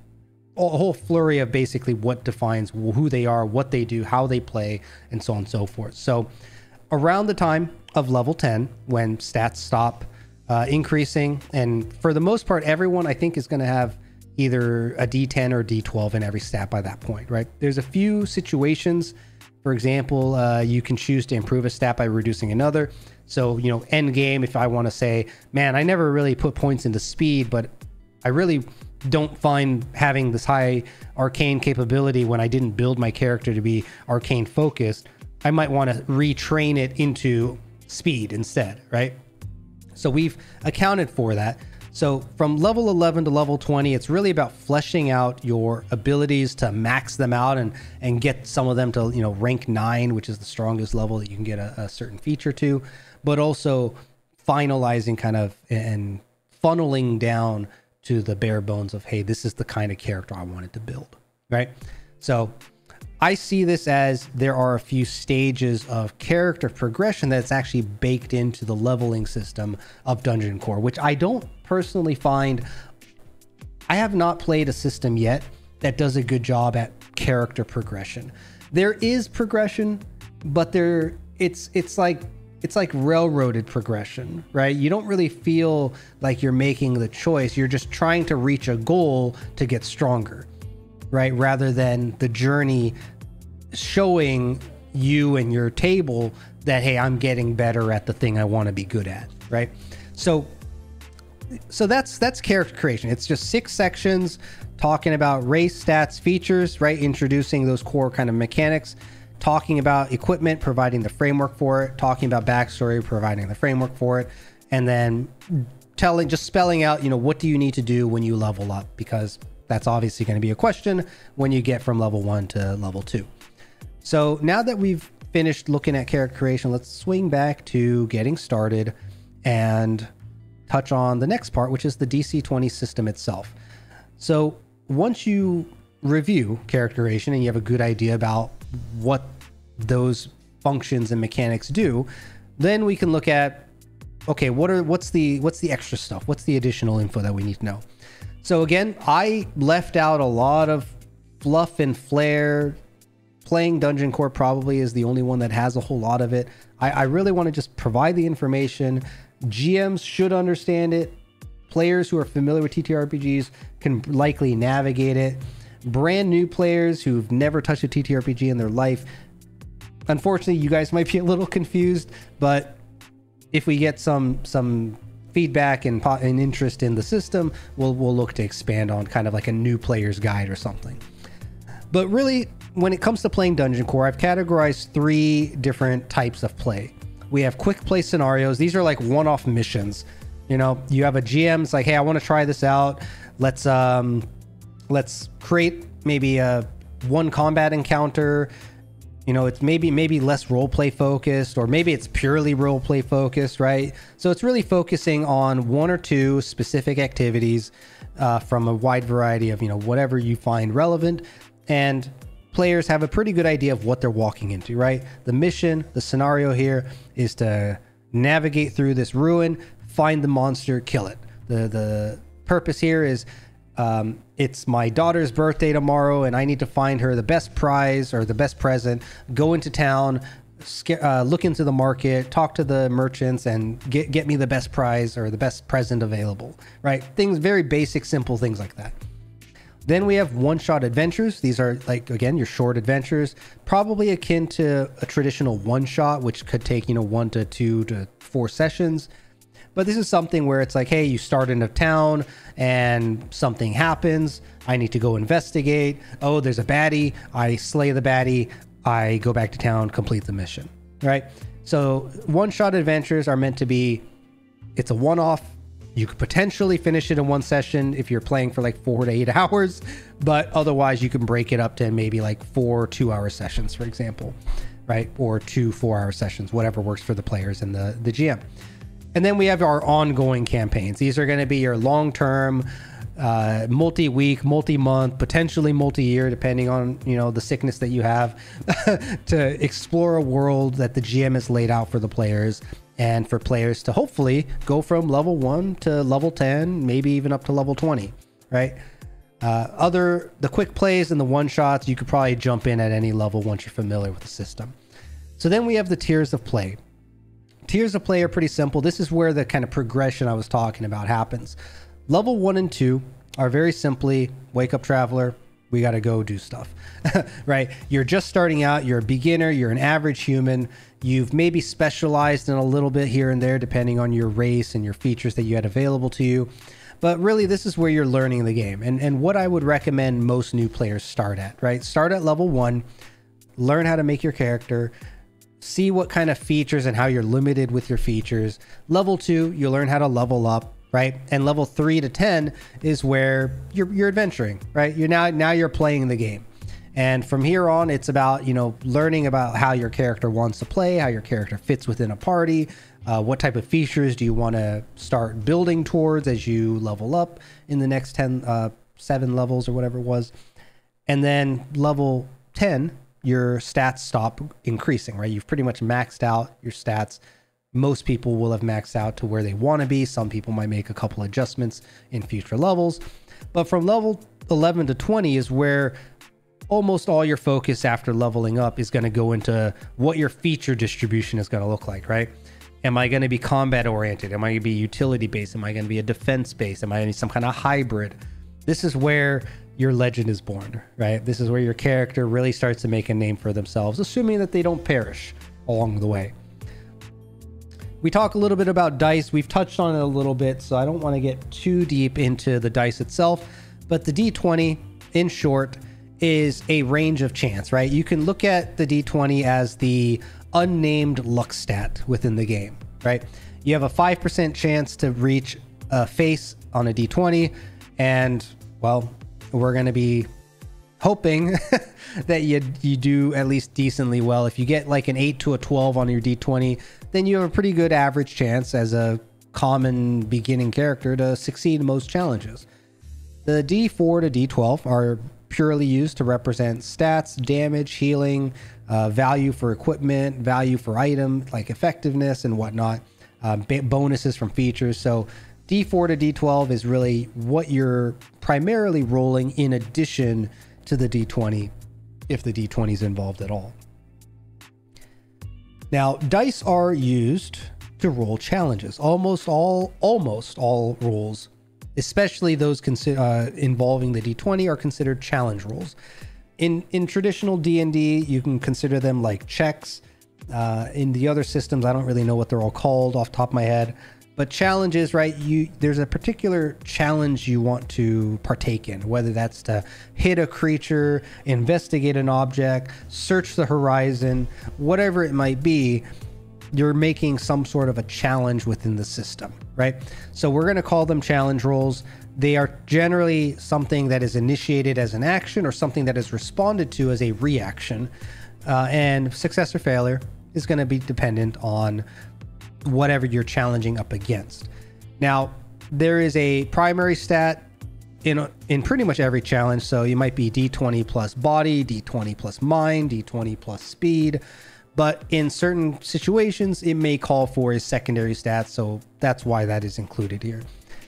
a whole flurry of basically what defines who they are, what they do, how they play, and so on and so forth. So around the time of level 10, when stats stop increasing, and for the most part, everyone I think is going to have either a D10 or D12 in every stat by that point, right? There's a few situations. For example, you can choose to improve a stat by reducing another. So, you know, end game, if I want to say, man, I never really put points into speed, but I really don't find having this high arcane capability when I didn't build my character to be arcane focused, I might want to retrain it into speed instead, right? So we've accounted for that. So from level 11 to level 20, it's really about fleshing out your abilities to max them out and get some of them to, you know, rank 9, which is the strongest level that you can get a certain feature to, but also finalizing kind of and funneling down to the bare bones of, hey, this is the kind of character I wanted to build, right? So I see this as there are a few stages of character progression that's actually baked into the leveling system of Dungeon Core, which I don't personally find. I have not played a system yet that does a good job at character progression. There is progression, but it's like railroaded progression, right? You don't really feel like you're making the choice. You're just trying to reach a goal to get stronger, right? Rather than the journey showing you and your table that, hey, I'm getting better at the thing I want to be good at, right? So that's character creation. It's just 6 sections talking about race, stats, features, right? Introducing those core kind of mechanics, talking about equipment, providing the framework for it, talking about backstory, providing the framework for it, and then just spelling out, you know, what do you need to do when you level up, because that's obviously going to be a question when you get from level 1 to level 2. So now that we've finished looking at character creation, let's swing back to getting started and touch on the next part, which is the DC-20 system itself. So once you review character creation and you have a good idea about what those functions and mechanics do, then we can look at, okay, what's the extra stuff? What's the additional info that we need to know? So again, I left out a lot of fluff and flair. Playing Dungeon Core probably is the only one that has a whole lot of it. I really want to just provide the information. GMs should understand it. Players who are familiar with TTRPGs can likely navigate it. Brand new players who've never touched a TTRPG in their life, unfortunately, you guys might be a little confused, but if we get some feedback and interest in the system, we'll look to expand on kind of like a new player's guide or something. But really, when it comes to playing Dungeon Core, I've categorized 3 different types of play. We have quick play scenarios. These are like one-off missions. You know, you have a GM's like, hey, I want to try this out. Let's create maybe a one combat encounter. You know, it's maybe less role play focused, or maybe it's purely role play focused, right? So it's really focusing on 1 or 2 specific activities from a wide variety of, you know, whatever you find relevant. And players have a pretty good idea of what they're walking into, right? The mission, the scenario here is to navigate through this ruin, find the monster, kill it. The purpose here is it's my daughter's birthday tomorrow and I need to find her the best prize or the best present, go into town, look into the market, talk to the merchants, and get me the best prize or the best present available, right? Things, very basic, simple things like that. Then we have one-shot adventures. These are, like, again, your short adventures, probably akin to a traditional one-shot, which could take, you know, 1 to 2 to 4 sessions. But this is something where it's like, hey, you start in a town and something happens. I need to go investigate. Oh, there's a baddie. I slay the baddie. I go back to town, complete the mission, right? So one-shot adventures are meant to be, it's a one-off. You could potentially finish it in 1 session if you're playing for like 4 to 8 hours, but otherwise you can break it up to maybe like 4 2-hour sessions, for example, right? Or 2 4-hour sessions, whatever works for the players and the GM. And then we have our ongoing campaigns. These are going to be your long-term, multi-week, multi-month, potentially multi-year, depending on, you know, the sickness that you have, to explore a world that the GM has laid out for the players, and for players to hopefully go from level 1 to level 10, maybe even up to level 20, right? The quick plays and the one-shots, you could probably jump in at any level once you're familiar with the system. So then we have the tiers of play. Tiers of play are pretty simple. This is where the kind of progression I was talking about happens. Level 1 and 2 are very simply, wake up traveler, we got to go do stuff, right? You're just starting out, you're a beginner, you're an average human. You've maybe specialized in a little bit here and there, depending on your race and your features that you had available to you. But really, this is where you're learning the game. And what I would recommend most new players start at, right? Start at level 1, learn how to make your character, see what kind of features and how you're limited with your features. Level 2, you learn how to level up, right? And level 3 to 10 is where you're adventuring, right? Now you're playing the game. And from here on, it's about, you know, learning about how your character wants to play, how your character fits within a party, what type of features do you want to start building towards as you level up in the next 7 levels or whatever it was. And then level 10, your stats stop increasing, right? You've pretty much maxed out your stats. Most people will have maxed out to where they want to be. Some people might make a couple adjustments in future levels. But from level 11 to 20 is where almost all your focus after leveling up is going to go into what your feature distribution is going to look like, right? Am I going to be combat oriented? Am I going to be utility based? Am I going to be a defense based? Am I going to be some kind of hybrid? This is where your legend is born, right? This is where your character really starts to make a name for themselves, assuming that they don't perish along the way. We talk a little bit about dice. We've touched on it a little bit, so I don't want to get too deep into the dice itself, but the D20, in short, is a range of chance, right? You can look at the D20 as the unnamed luck stat within the game, right? You have a 5% chance to reach a face on a D20, and, well, we're going to be hoping that you do at least decently well. If you get like an 8 to a 12 on your D20, then you have a pretty good average chance as a common beginning character to succeed in most challenges. The D4 to D12 are purely used to represent stats, damage, healing, value for equipment, value for item, like effectiveness and whatnot, bonuses from features. So D4 to D12 is really what you're primarily rolling in addition to the D20, if the D20 is involved at all. Now, dice are used to roll challenges. Almost all rolls, especially those involving the D20, are considered challenge rolls. in traditional D&D, you can consider them like checks. In the other systems, I don't really know what they're all called off the top of my head, but challenges, right? There's a particular challenge you want to partake in, whether that's to hit a creature, investigate an object, search the horizon, whatever it might be. You're making some sort of a challenge within the system, right? So we're going to call them challenge rolls. They are generally something that is initiated as an action or something that is responded to as a reaction. And success or failure is going to be dependent on whatever you're challenging up against. Now, there is a primary stat in pretty much every challenge. So you might be D20 plus body, D20 plus mind, D20 plus speed. But in certain situations, it may call for a secondary stat. So that's why that is included here.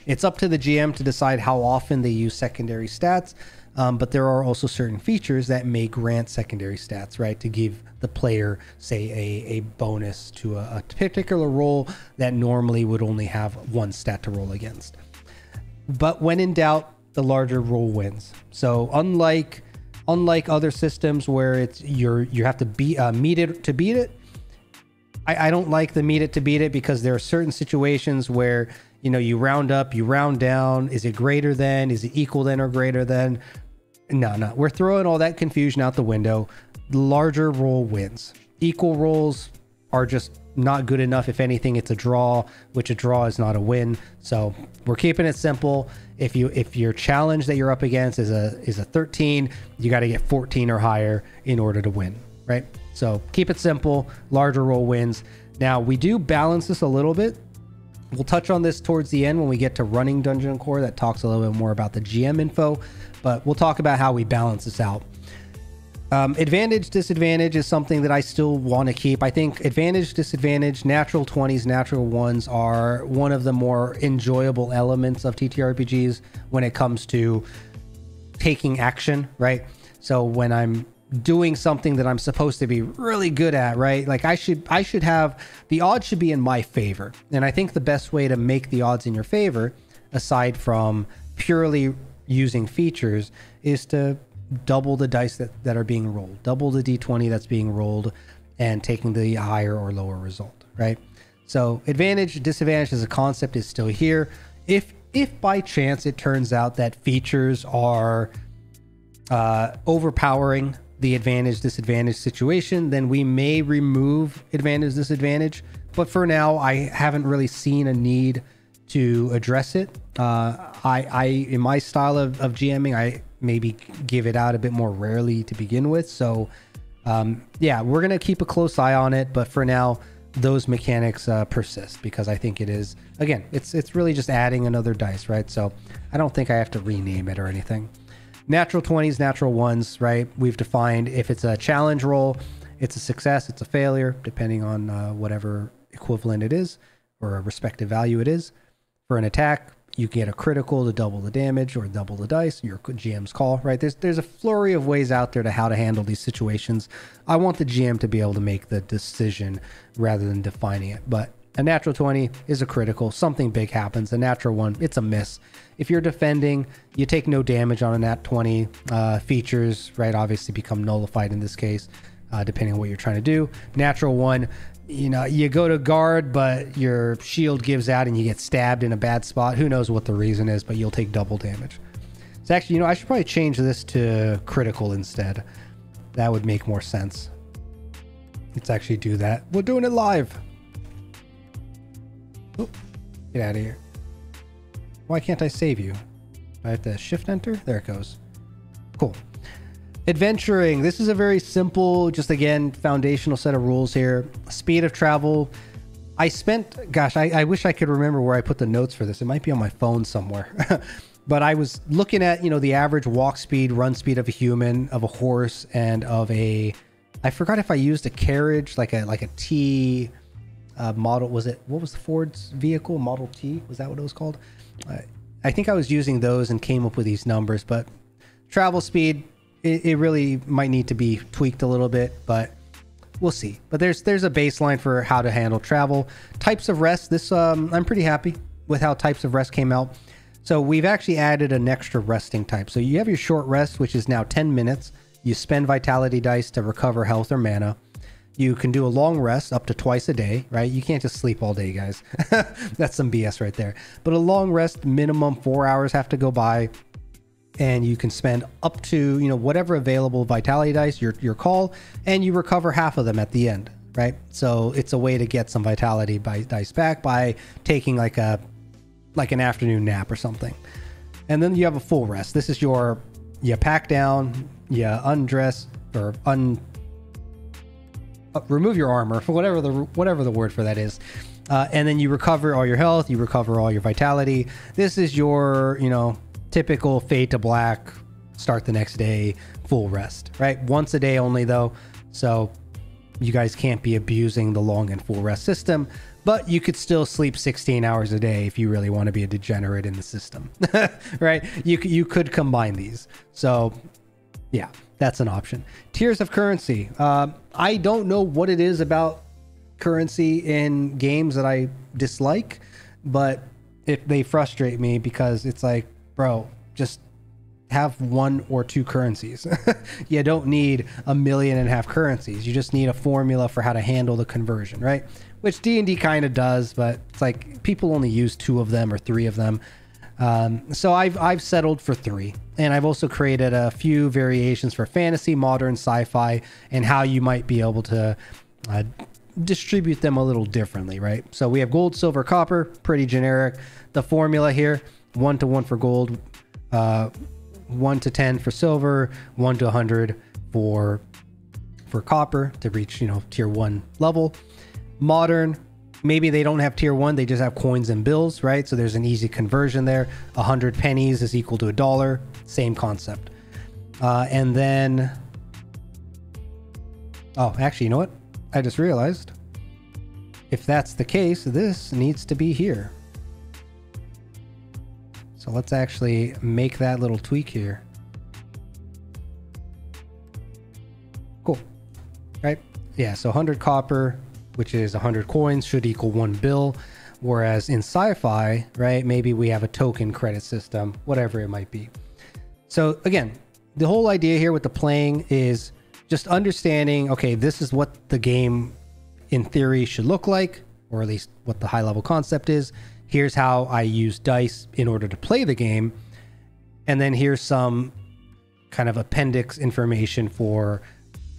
It's up to the GM to decide how often they use secondary stats. But there are also certain features that may grant secondary stats, right? To give the player, say, a bonus to a particular roll that normally would only have one stat to roll against. But when in doubt, the larger roll wins. So unlike other systems where it's you have to meet it to beat it, I don't like the meet it to beat it, because there are certain situations where, you know, you round up, you round down. Is it greater than? Is it equal than or greater than? No. We're throwing all that confusion out the window. The larger roll wins. Equal rolls are just not good enough. If anything, it's a draw, which a draw is not a win. So we're keeping it simple. If your challenge that you're up against is a 13, you got to get 14 or higher in order to win, right? So keep it simple. Larger roll wins. Now, we do balance this a little bit. We'll touch on this towards the end when we get to running Dungeon Core. That talks a little bit more about the GM info, but we'll talk about how we balance this out. Advantage, disadvantage is something that I still want to keep. I think advantage, disadvantage, natural 20s, natural 1s are one of the more enjoyable elements of TTRPGs when it comes to taking action, right? So when I'm doing something that I'm supposed to be really good at, right? Like I should have, the odds should be in my favor. And I think the best way to make the odds in your favor, aside from purely using features, is to double the dice that are being rolled, double the D20 that's being rolled, and taking the higher or lower result, right? So advantage, disadvantage as a concept is still here. If by chance it turns out that features are overpowering the advantage disadvantage situation, then we may remove advantage disadvantage. But for now, I haven't really seen a need to address it. I in my style of GMing, I maybe give it out a bit more rarely to begin with. So yeah, we're gonna keep a close eye on it, but for now, those mechanics persist, because I think it is, again, it's really just adding another dice, right? So I don't think I have to rename it or anything. Natural 20s, natural 1s, right? We've defined if it's a challenge roll, it's a success, it's a failure, depending on whatever equivalent it is or a respective value it is. For an attack, you get a critical to double the damage or double the dice, your GM's call, right? There's a flurry of ways out there to how to handle these situations. I want the GM to be able to make the decision rather than defining it. But a natural 20 is a critical, something big happens. A natural 1, it's a miss. If you're defending, you take no damage on a nat 20. Features, right, obviously become nullified in this case, depending on what you're trying to do. Natural 1, you know, you go to guard, but your shield gives out and you get stabbed in a bad spot. Who knows what the reason is, but you'll take double damage. So actually, you know, I should probably change this to critical instead. That would make more sense. Let's actually do that. We're doing it live. Oh, get out of here. Why can't I save you? I have to shift enter? There it goes. Cool. Adventuring. This is a very simple, just again, foundational set of rules here. Speed of travel. I spent, gosh, I wish I could remember where I put the notes for this. It might be on my phone somewhere. But I was looking at, you know, the average walk speed, run speed of a human, of a horse, and of a, I forgot if I used a carriage, like a T model. Was it, what was the Ford's vehicle? Model T? Was that what it was called? I think I was using those and came up with these numbers, but travel speed, it really might need to be tweaked a little bit, but we'll see. But there's a baseline for how to handle travel. Types of rest. This I'm pretty happy with how types of rest came out. So we've actually added an extra resting type. So you have your short rest, which is now 10 minutes. You spend vitality dice to recover health or mana. You can do a long rest up to twice a day, right? You can't just sleep all day, guys. That's some BS right there. But a long rest, minimum 4 hours have to go by. And you can spend up to, whatever available vitality dice, your call, and you recover half of them at the end, right? So it's a way to get some vitality dice back by taking like an afternoon nap or something. And then you have a full rest. This is you pack down, you undress, or remove your armor, whatever the word for that is. And then you recover all your health, you recover all your vitality. This is your, typical fade to black, start the next day, full rest, right? Once a day only though. So you guys can't be abusing the long and full rest system, but you could still sleep 16 hours a day if you really want to be a degenerate in the system, right? You could combine these. So yeah, that's an option. Tiers of currency. I don't know what it is about currency in games that I dislike, but they frustrate me because it's like, bro, just have 1 or 2 currencies. You don't need 1.5 million currencies. You just need a formula for how to handle the conversion, right? Which D&D kind of does, but it's like people only use 2 of them or 3 of them. So I've settled for 3, and I've also created a few variations for fantasy, modern, sci-fi, and how you might be able to distribute them a little differently, right? So we have gold, silver, copper, pretty generic. The formula here: 1 to 1 for gold, 1 to 10 for silver, 1 to 100 for copper to reach, tier 1 level. Modern, maybe they don't have tier 1, they just have coins and bills, right? So there's an easy conversion there. 100 pennies is equal to $1, same concept. And then, oh, actually, you know what? I just realized, if that's the case, this needs to be here. So let's actually make that little tweak here. Cool, right? Yeah, so 100 copper, which is 100 coins, should equal 1 bill. Whereas in sci-fi, right, maybe we have a token credit system, whatever it might be. So again, the whole idea here with the playing is just understanding, okay, this is what the game in theory should look like, or at least what the high level concept is. Here's how I use dice in order to play the game. And then here's some kind of appendix information for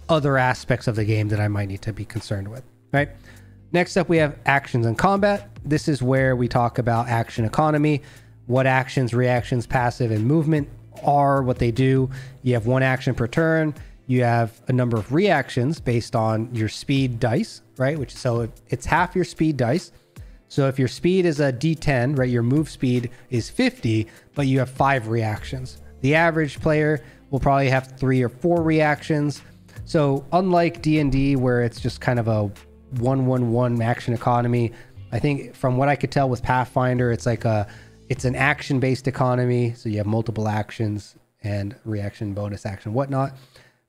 other aspects of the game that I might need to be concerned with, right? Next up, we have actions and combat. This is where we talk about action economy, what actions, reactions, passive, and movement are, what they do. You have 1 action per turn. You have a number of reactions based on your speed dice, right? So it's half your speed dice. So if your speed is a D10, right, your move speed is 50, but you have 5 reactions. The average player will probably have 3 or 4 reactions. So unlike D&D, where it's just kind of a 1-1-1 action economy, I think from what I could tell with Pathfinder, it's an action-based economy. So you have multiple actions and reaction, bonus action, whatnot.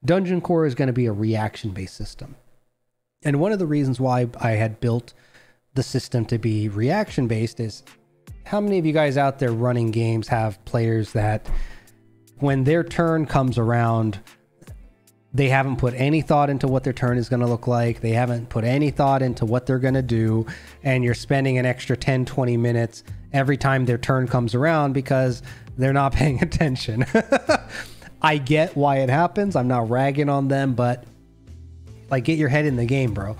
Dungeon Core is going to be a reaction-based system. And one of the reasons why I had built the system to be reaction-based is, how many of you guys out there running games have players that when their turn comes around, they haven't put any thought into what their turn is going to look like. They haven't put any thought into what they're going to do. And you're spending an extra 10, 20 minutes every time their turn comes around because they're not paying attention. I get why it happens. I'm not ragging on them, but like, get your head in the game, bro.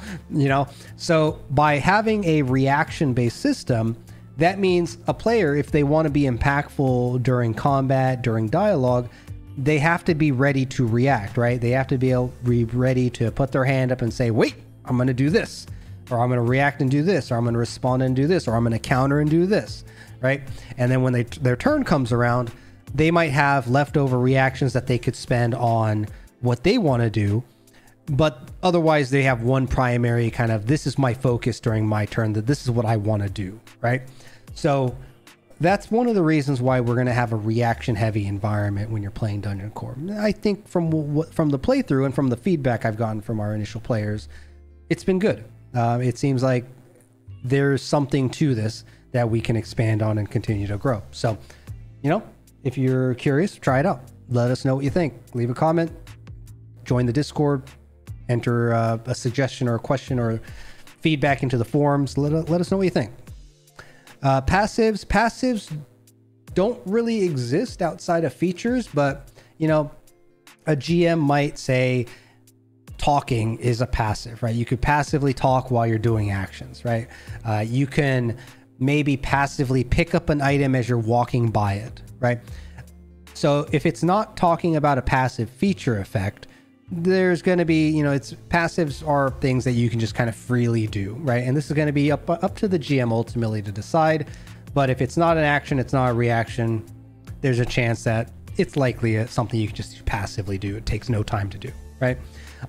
So by having a reaction-based system, that means a player, if they want to be impactful during combat, during dialogue, they have to be ready to react, right? They have to be ready to put their hand up and say, wait, I'm going to do this, or I'm going to react and do this, or I'm going to respond and do this, or I'm going to counter and do this, right? And then when their turn comes around, they might have leftover reactions that they could spend on what they want to do. But otherwise, they have one primary kind of, this is my focus during my turn, that this is what I want to do, right? So that's one of the reasons why we're going to have a reaction-heavy environment when you're playing Dungeon Core. I think from the playthrough and from the feedback I've gotten from our initial players, it's been good. It seems like there's something to this that we can expand on and continue to grow. So, if you're curious, try it out. Let us know what you think. Leave a comment. join the Discord, enter a suggestion or a question or feedback into the forums. Let us know what you think. Passives don't really exist outside of features, but you know, a GM might say talking is a passive, right? You could passively talk while you're doing actions, right? You can maybe passively pick up an item as you're walking by it, right? So if it's not talking about a passive feature effect, there's going to be, you know, it's passives are things that you can just kind of freely do, right? And this is going to be up to the GM ultimately to decide. But if it's not an action, it's not a reaction, there's a chance that it's likely something you can just passively do. It takes no time to do, right?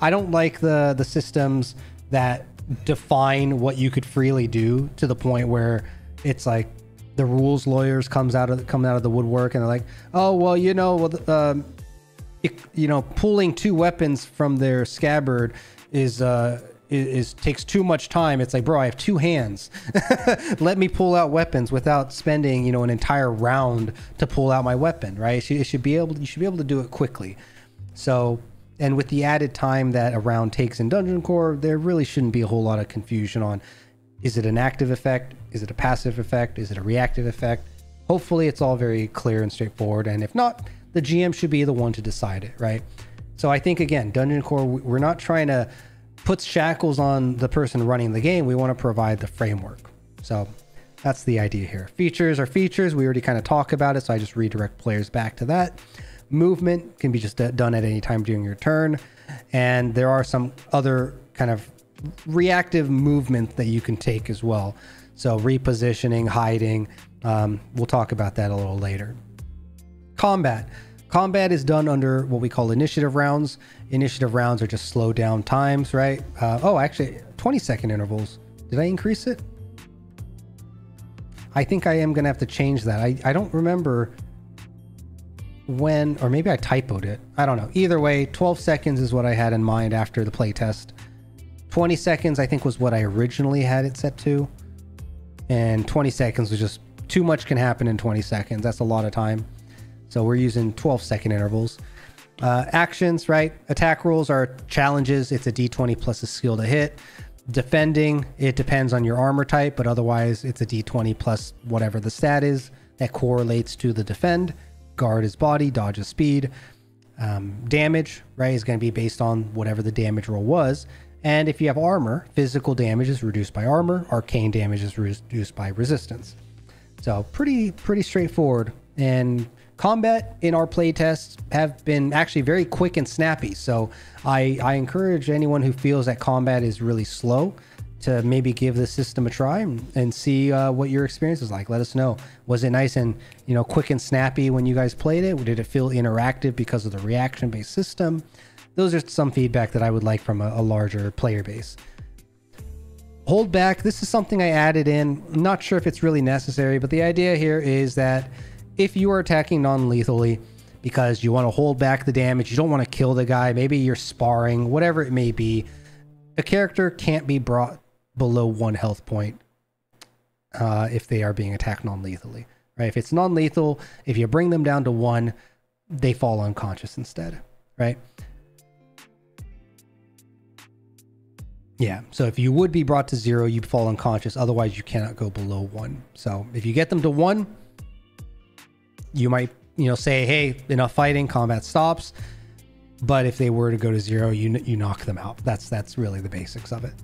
I don't like the systems that define what you could freely do to the point where it's like the rules lawyers come out of the woodwork and they're like, oh well, you know, pulling two weapons from their scabbard takes too much time. It's like, bro, I have two hands. Let me pull out weapons without spending, you know, an entire round to pull out my weapon, right? You should be able to do it quickly. So, and with the added time that a round takes in Dungeon Core, there really shouldn't be a whole lot of confusion on, is it an active effect? Is it a passive effect? Is it a reactive effect? Hopefully it's all very clear and straightforward. And if not, the GM should be the one to decide it, right? So I think, again, Dungeon Core, we're not trying to put shackles on the person running the game. We want to provide the framework. So that's the idea here. Features are features. We already kind of talk about it, so I just redirect players back to that. Movement can be just done at any time during your turn. And there are some other kind of reactive movement that you can take as well. So repositioning, hiding. We'll talk about that a little later. Combat is done under what we call initiative rounds. Initiative rounds are just slow down times, right? Oh, actually 20-second intervals. Did I increase it? I think I am gonna have to change that. I don't remember when, or maybe I typoed it. I don't know. Either way, 12 seconds is what I had in mind after the playtest. 20 seconds I think was what I originally had it set to. And 20 seconds was just too much can happen in 20 seconds. That's a lot of time. So we're using 12-second intervals. Actions, right? Attack rolls are challenges. It's a d20 plus a skill to hit. Defending, it depends on your armor type, but otherwise it's a d20 plus whatever the stat is that correlates to the defend. Guard is body, dodge is speed. Damage, right, is going to be based on whatever the damage roll was. And if you have armor, physical damage is reduced by armor. Arcane damage is reduced by resistance. So pretty straightforward. And combat in our playtests have been actually very quick and snappy. So I encourage anyone who feels that combat is really slow to maybe give the system a try and see what your experience is like. Let us know. Was it nice and, you know, quick and snappy when you guys played it? Did it feel interactive because of the reaction-based system? Those are some feedback that I would like from a larger player base. Hold back. This is something I added in. I'm not sure if it's really necessary, but the idea here is that if you are attacking non-lethally because you want to hold back the damage, you don't want to kill the guy, maybe you're sparring, whatever it may be, a character can't be brought below 1 health point if they are being attacked non-lethally, right? If it's non-lethal, if you bring them down to 1, they fall unconscious instead, right? Yeah, so if you would be brought to 0, you'd fall unconscious. Otherwise, you cannot go below 1. So if you get them to 1, you might, you know, say, hey, enough fighting, combat stops. But if they were to go to 0, you knock them out. That's really the basics of it.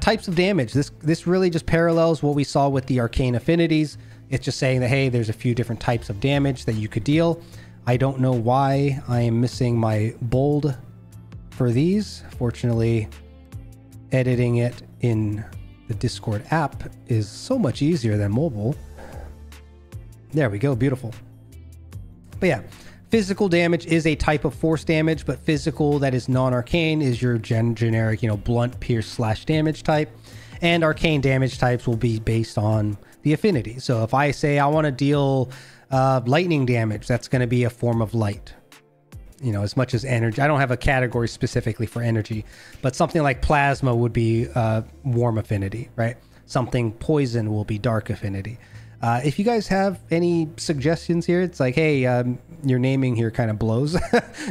Types of damage. This really just parallels what we saw with the arcane affinities. It's just saying that, hey, there's a few different types of damage that you could deal. I don't know why I am missing my bold for these. Fortunately, editing it in the Discord app is so much easier than mobile. There we go. Beautiful. But yeah, physical damage is a type of force damage, but physical that is non-arcane is your generic, you know, blunt, pierce, slash damage type. And arcane damage types will be based on the affinity. So if I say I want to deal lightning damage, that's going to be a form of light. You know, as much as energy. I don't have a category specifically for energy, but something like plasma would be warm affinity, right? Something poison will be dark affinity. If you guys have any suggestions here, it's like, hey, your naming here kind of blows.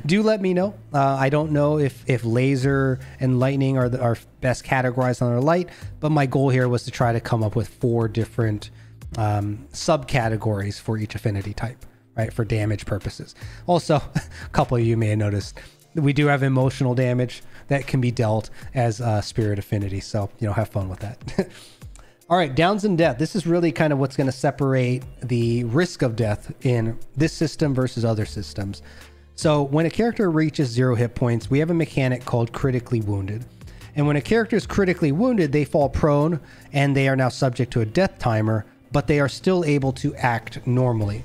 Do let me know. I don't know if laser and lightning are best categorized under light, but my goal here was to try to come up with 4 different subcategories for each affinity type, right, for damage purposes. Also, a couple of you may have noticed we do have emotional damage that can be dealt as spirit affinity. So, you know, have fun with that. All right, downs and death. This is really kind of what's going to separate the risk of death in this system versus other systems. So when a character reaches 0 hit points, we have a mechanic called critically wounded. And when a character is critically wounded, they fall prone and they are now subject to a death timer, but they are still able to act normally.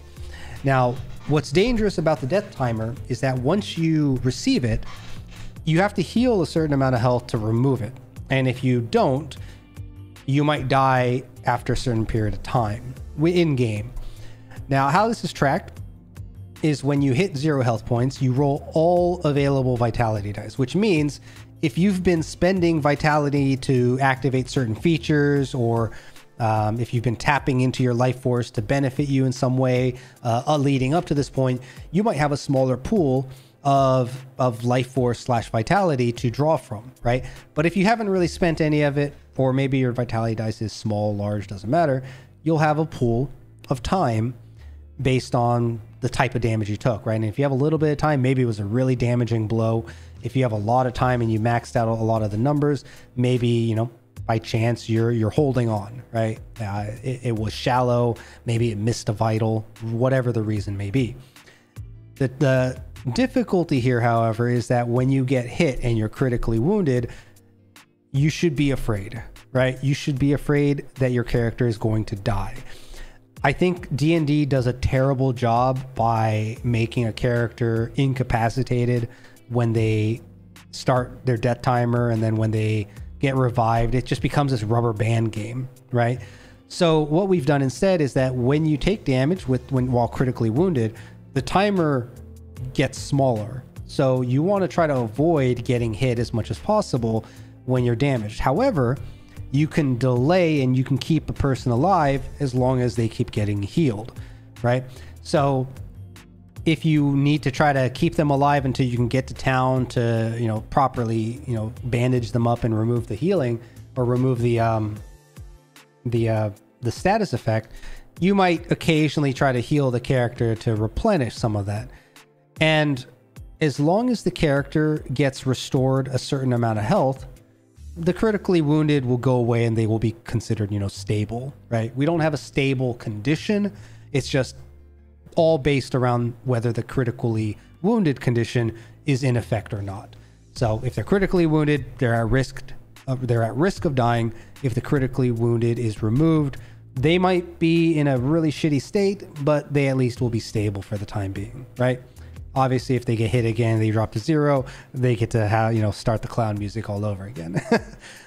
Now, what's dangerous about the death timer is that once you receive it, you have to heal a certain amount of health to remove it. And if you don't, you might die after a certain period of time in game. Now, how this is tracked is when you hit 0 health points, you roll all available vitality dice, which means if you've been spending vitality to activate certain features, or if you've been tapping into your life force to benefit you in some way leading up to this point, you might have a smaller pool of life force / vitality to draw from, right? But if you haven't really spent any of it, or maybe your vitality dice is small, large, doesn't matter, you'll have a pool of time based on the type of damage you took, right? And if you have a little bit of time, maybe it was a really damaging blow. If you have a lot of time and you maxed out a lot of the numbers, maybe, you know, by chance you're holding on, right? It was shallow, maybe it missed a vital, whatever the reason may be. The difficulty here, however, is that when you get hit and you're critically wounded, you should be afraid, right? You should be afraid that your character is going to die. I think D&D does a terrible job by making a character incapacitated when they start their death timer, and then when they get revived, it just becomes this rubber band game, right? So what we've done instead is that when you take damage while critically wounded, the timer gets smaller. So you want to try to avoid getting hit as much as possible when you're damaged. However, you can delay and you can keep a person alive as long as they keep getting healed, right? So if you need to try to keep them alive until you can get to town to, you know, properly, you know, bandage them up and remove the healing, or remove the status effect, you might occasionally try to heal the character to replenish some of that. And as long as the character gets restored a certain amount of health, the critically wounded will go away and they will be considered, you know, stable, right? We don't have a stable condition. It's just all based around whether the critically wounded condition is in effect or not. So if they're critically wounded, they're at risk of dying. If the critically wounded is removed, they might be in a really shitty state, but they at least will be stable for the time being, right? Obviously, if they get hit again, they drop to 0, they get to have, you know, start the clown music all over again.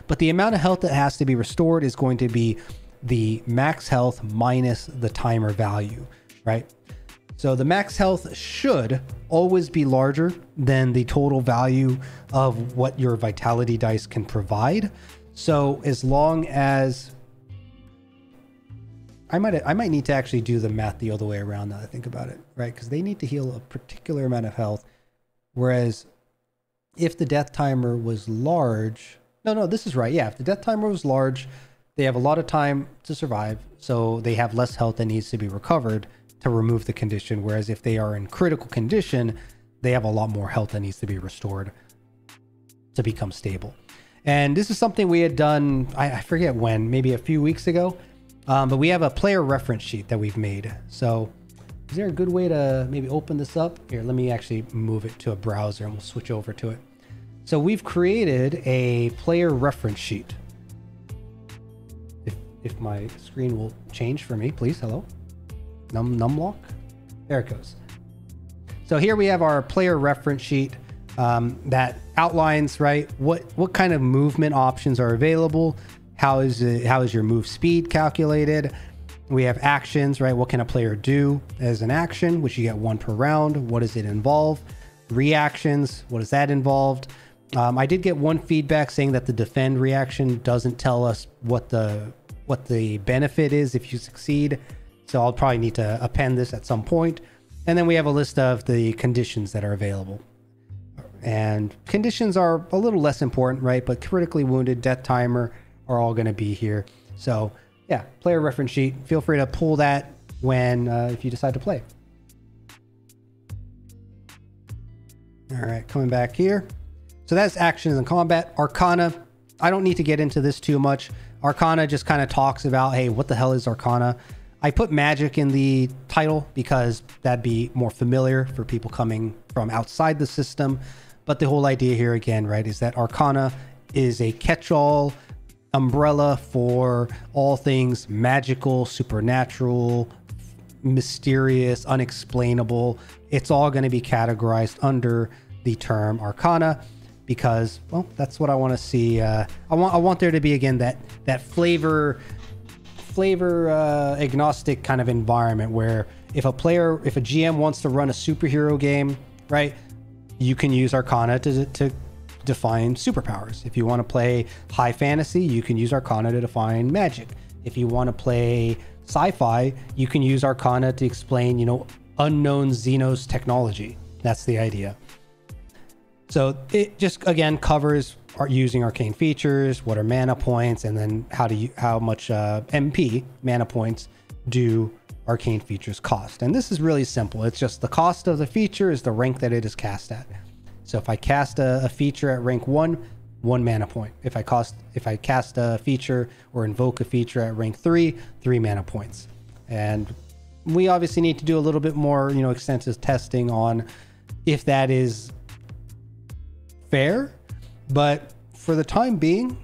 But the amount of health that has to be restored is going to be the max health minus the timer value, right? So the max health should always be larger than the total value of what your vitality dice can provide. So as long as I might need to actually do the math the other way around now that I think about it, right? Because they need to heal a particular amount of health. Whereas if the death timer was large, no, this is right. Yeah, if the death timer was large, they have a lot of time to survive. So they have less health that needs to be recovered to remove the condition. Whereas if they are in critical condition, they have a lot more health that needs to be restored to become stable. And this is something we had done, I forget when, maybe a few weeks ago. But we have a player reference sheet that we've made. So is there a good way to maybe open this up? Here, let me actually move it to a browser and we'll switch over to it. So we've created a player reference sheet. If my screen will change for me, please. Hello. Numlock. There it goes. So here we have our player reference sheet that outlines, right, what kind of movement options are available. How is your move speed calculated? We have actions, right? What can a player do as an action, which you get 1 per round? What does it involve? Reactions, what does that involve? I did get one feedback saying that the defend reaction doesn't tell us what the benefit is if you succeed. So I'll probably need to append this at some point. And then we have a list of the conditions that are available. And conditions are a little less important, right? But critically wounded, death timer are all going to be here. So yeah, player reference sheet. Feel free to pull that when if you decide to play. All right, coming back here. So that's actions and combat. Arcana, I don't need to get into this too much. Arcana just kind of talks about, hey, what the hell is Arcana? I put magic in the title because that'd be more familiar for people coming from outside the system. But the whole idea here again, right, is that Arcana is a catch-all umbrella for all things magical, supernatural, mysterious, unexplainable. It's all going to be categorized under the term Arcana because, well, that's what I want to see. I want there to be, again, that flavor agnostic kind of environment where if a GM wants to run a superhero game, right, you can use Arcana to define superpowers. If you want to play high fantasy, you can use Arcana to define magic. If you want to play sci-fi, you can use Arcana to explain, you know, unknown Xenos technology. That's the idea. So it just, again, covers using arcane features, what are mana points, and then how much MP, mana points, do arcane features cost. And this is really simple. It's just the cost of the feature is the rank that it is cast at. So if I cast a feature at rank 1 mana point. If I cast a feature or invoke a feature at rank 3 mana points. And we obviously need to do a little bit more, you know, extensive testing on if that is fair, but for the time being,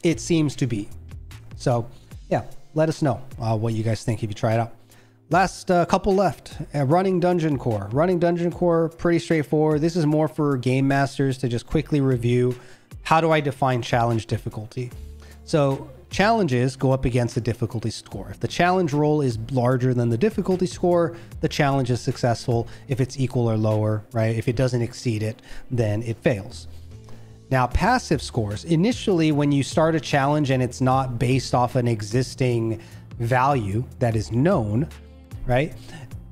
it seems to be. So yeah, let us know what you guys think if you try it out. Last couple left. Running Dungeon Core. Running Dungeon Core, pretty straightforward. This is more for game masters to just quickly review. How do I define challenge difficulty? So challenges go up against the difficulty score. If the challenge roll is larger than the difficulty score, the challenge is successful. If it's equal or lower, right? If it doesn't exceed it, then it fails. Now, passive scores. Initially, when you start a challenge and it's not based off an existing value that is known, right?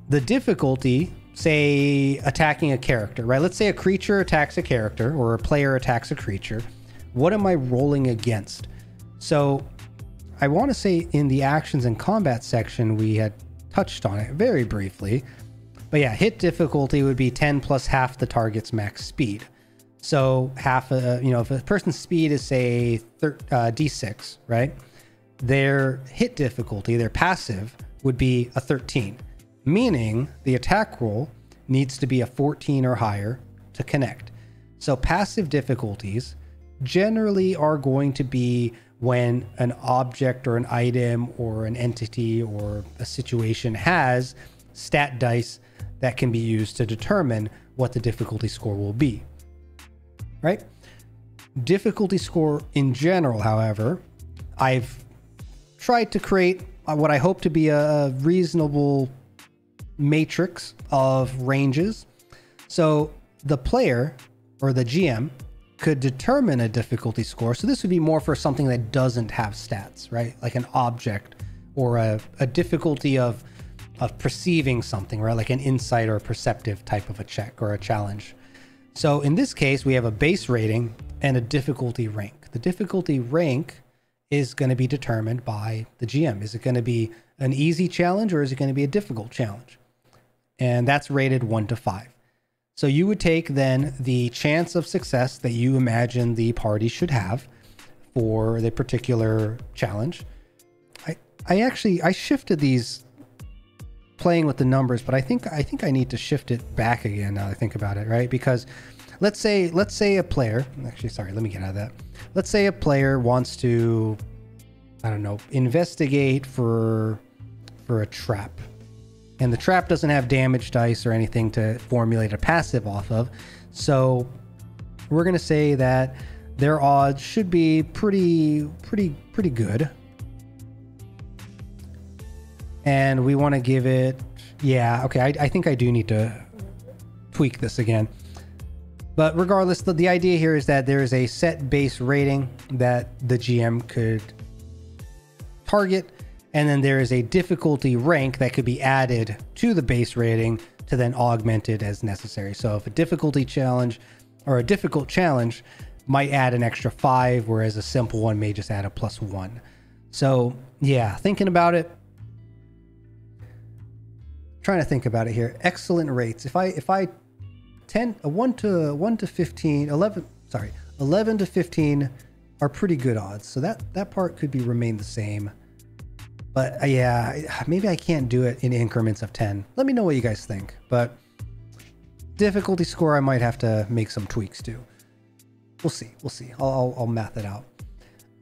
The difficulty, say attacking a character, right? Let's say a creature attacks a character or a player attacks a creature. What am I rolling against? So I want to say in the actions and combat section, we had touched on it very briefly, but yeah, hit difficulty would be 10 plus half the target's max speed. So half, you know, if a person's speed is say D6, right? Their hit difficulty, their passive, would be a 13, meaning the attack roll needs to be a 14 or higher to connect. So passive difficulties generally are going to be when an object or an item or an entity or a situation has stat dice that can be used to determine what the difficulty score will be, right? Difficulty score in general, however, I've tried to create what I hope to be a reasonable matrix of ranges. So the player or the GM could determine a difficulty score. So this would be more for something that doesn't have stats, right? Like an object or a difficulty of perceiving something, right? Like an insight or perceptive type of a check or a challenge. So in this case, we have a base rating and a difficulty rank. The difficulty rank is going to be determined by the GM. Is it going to be an easy challenge or is it going to be a difficult challenge? And that's rated 1 to 5. So you would take then the chance of success that you imagine the party should have for the particular challenge. I shifted these playing with the numbers, but I think I need to shift it back again now that I think about it, right? Because let's say a player, actually, sorry, let me get out of that. Let's say a player wants to, I don't know, investigate for a trap. And the trap doesn't have damage dice or anything to formulate a passive off of. So we're going to say that their odds should be pretty good. And we want to give it, yeah, okay, I think I do need to tweak this again. But regardless, the idea here is that there is a set base rating that the GM could target, And then there is a difficulty rank that could be added to the base rating to then augment it as necessary. So if a difficulty challenge or a difficult challenge might add an extra 5, whereas a simple one may just add a +1. So yeah, thinking about it, trying to think about it here. Excellent rates. If I 1 to 15, 11 to 15 are pretty good odds. So that part could be remain the same. But yeah, maybe I can't do it in increments of 10. Let me know what you guys think. But difficulty score, I might have to make some tweaks to. We'll see. We'll see. I'll math it out.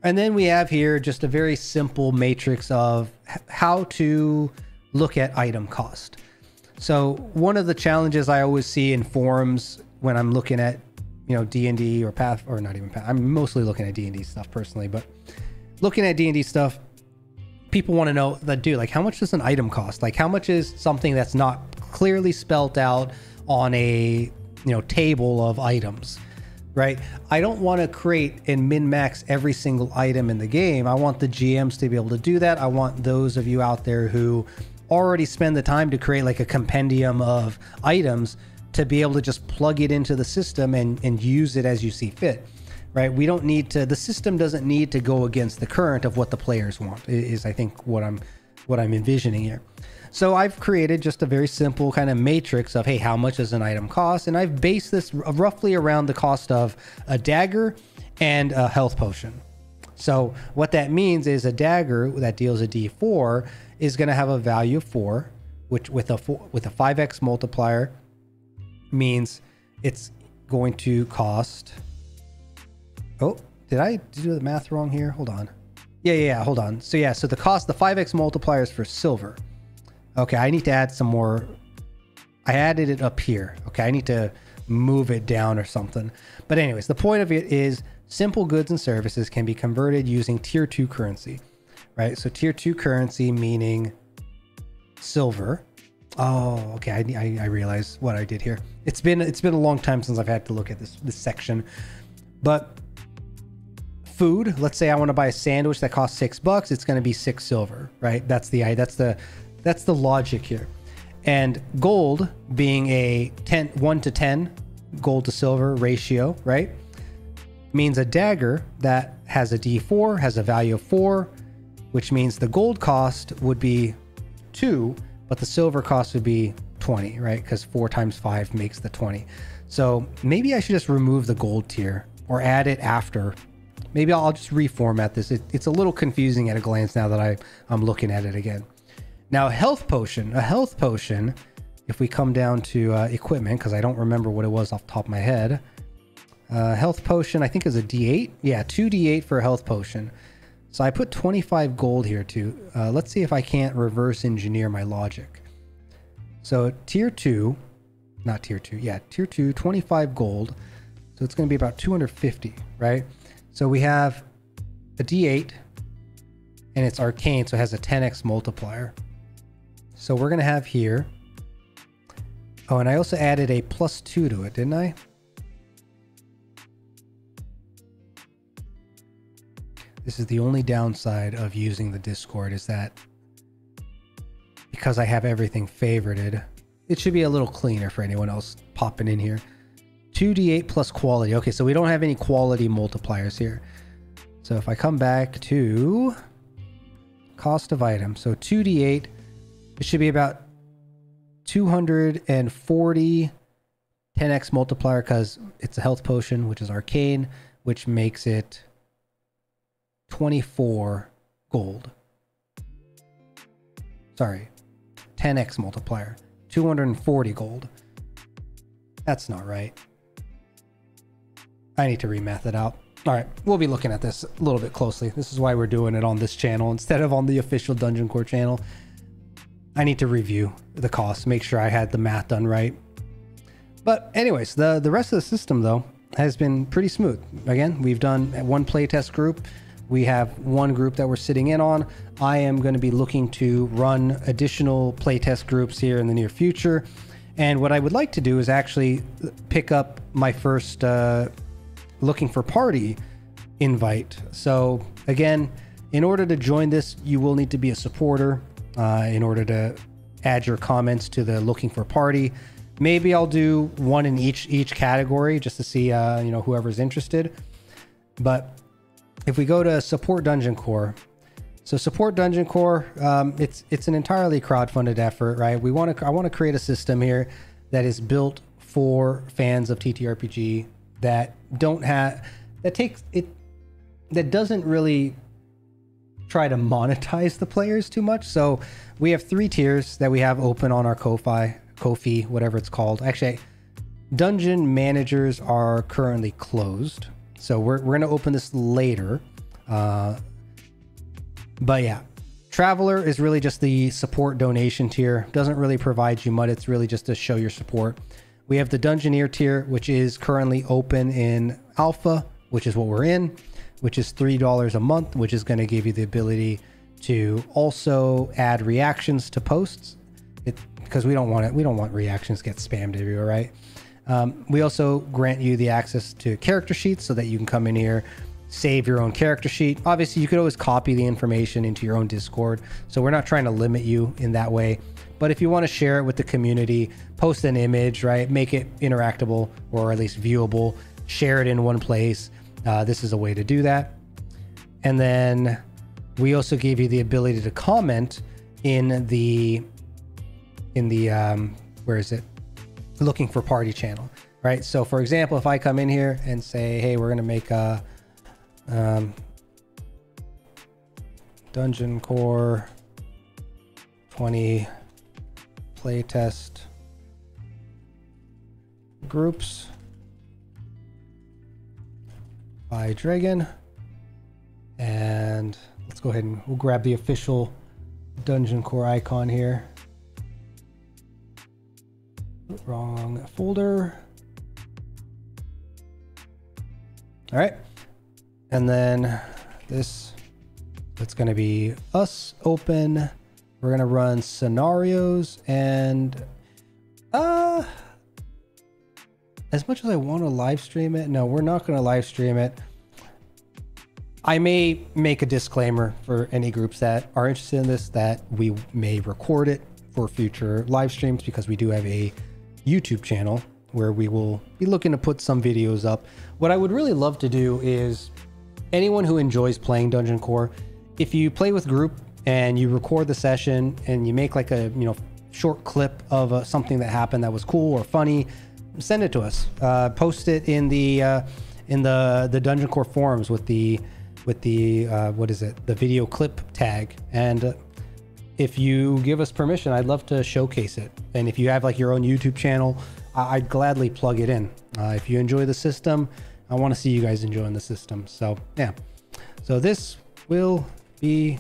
And then we have here just a very simple matrix of how to look at item cost. So one of the challenges I always see in forums when I'm looking at, you know, D&D or Path, or not even Path, I'm mostly looking at D&D stuff personally, but looking at D&D stuff, people want to know that, dude, like, how much does an item cost? Like, how much is something that's not clearly spelt out on a, you know, table of items, right? I don't want to create and min-max every single item in the game. I want the GMs to be able to do that. I want those of you out there who already spend the time to create like a compendium of items to be able to just plug it into the system and use it as you see fit. Right? We don't need to, the system doesn't need to go against the current of what the players want, is I think what I'm envisioning here. So I've created just a very simple kind of matrix of, hey, how much does an item cost? And I've based this roughly around the cost of a dagger and a health potion. So what that means is a dagger that deals a D4 is going to have a value of 4, which with a 5x multiplier means it's going to cost... Oh, did I do the math wrong here? Hold on. Yeah, hold on. So yeah, so the cost, the 5x multiplier is for silver. Okay, I need to add some more. I added it up here. Okay, I need to move it down or something. But anyways, the point of it is simple goods and services can be converted using tier 2 currency, right? So tier 2 currency meaning silver. Oh, okay, I realize what I did here. It's been a long time since I've had to look at this section. But food, let's say I want to buy a sandwich that costs $6, it's going to be 6 silver, right? That's the logic here. And gold being a 1 to 10 gold to silver ratio, right? Means a dagger that has a D4 has a value of 4, which means the gold cost would be 2, but the silver cost would be 20, right? Because 4 times 5 makes the 20. So maybe I should just remove the gold tier or add it after. Maybe I'll just reformat this. It's a little confusing at a glance now that I'm looking at it again. Now, a health potion, if we come down to equipment, because I don't remember what it was off the top of my head. Health potion, I think is a D8. Yeah, 2D8 for a health potion. So I put 25 gold here too. Let's see if I can't reverse engineer my logic. So tier 2, 25 gold. So it's going to be about 250, right? So we have a D8 and it's arcane, so it has a 10x multiplier. So we're going to have here. Oh, and I also added a +2 to it, didn't I? This is the only downside of using the Discord, is that because I have everything favorited, it should be a little cleaner for anyone else popping in here. 2d8 plus quality. Okay, so we don't have any quality multipliers here. So if I come back to cost of item, so 2d8, it should be about 240 10x multiplier because it's a health potion, which is arcane, which makes it 24 gold. Sorry, 10x multiplier, 240 gold. That's not right. I need to remath it out. All right, we'll be looking at this a little bit closely. This is why we're doing it on this channel instead of on the official Dungeon Core channel. I need to review the cost, make sure I had the math done right. But anyways, the rest of the system though has been pretty smooth. Again, we've done one playtest group. We have one group that we're sitting in on. I am going to be looking to run additional playtest groups here in the near future. And what I would like to do is actually pick up my first looking for party invite. So again, In order to join this, you will need to be a supporter in order to add your comments to the looking for party. Maybe I'll do one in each category just to see you know, whoever's interested. But if we go to support Dungeon Core, so support Dungeon Core, it's an entirely crowdfunded effort, right? I want to create a system here that is built for fans of TTRPG that doesn't really try to monetize the players too much. So we have 3 tiers that we have open on our Ko-fi, whatever it's called. Actually, dungeon managers are currently closed, so we're going to open this later. But yeah, Traveler is really just the support donation tier. Doesn't really provide you much. It's really just to show your support. We have the Dungeoneer tier, which is currently open in alpha, which is what we're in, which is $3 a month, which is going to give you the ability to also add reactions to posts. Because we don't want reactions to get spammed everywhere, right? We also grant you the access to character sheets so that you can come in here, save your own character sheet. Obviously, you could always copy the information into your own Discord, so we're not trying to limit you in that way. But if you want to share it with the community, post an image, right? Make it interactable or at least viewable, share it in one place. This is a way to do that. And then we also give you the ability to comment in the where is it? Looking for party channel, right? So for example, if I come in here and say, hey, we're going to make a DungeonCore 20 playtest groups by Dregn, and let's go ahead and we'll grab the official DungeonCore icon here. Wrong folder. All right, and then it's going to be us open. We're going to run scenarios, and as much as I want to live stream it, no, we're not going to live stream it. I may make a disclaimer for any groups that are interested in this that we may record it for future live streams, because we do have a YouTube channel where we will be looking to put some videos up. What I would really love to do is anyone who enjoys playing Dungeon Core, if you play with group and you record the session and you make like a, you know, short clip of something that happened that was cool or funny, send it to us. Post it in the Dungeon Core forums with the what is it, the video clip tag. And if you give us permission, I'd love to showcase it. And if you have like your own YouTube channel, I'd gladly plug it in. If you enjoy the system, I want to see you guys enjoying the system. So yeah, so this will be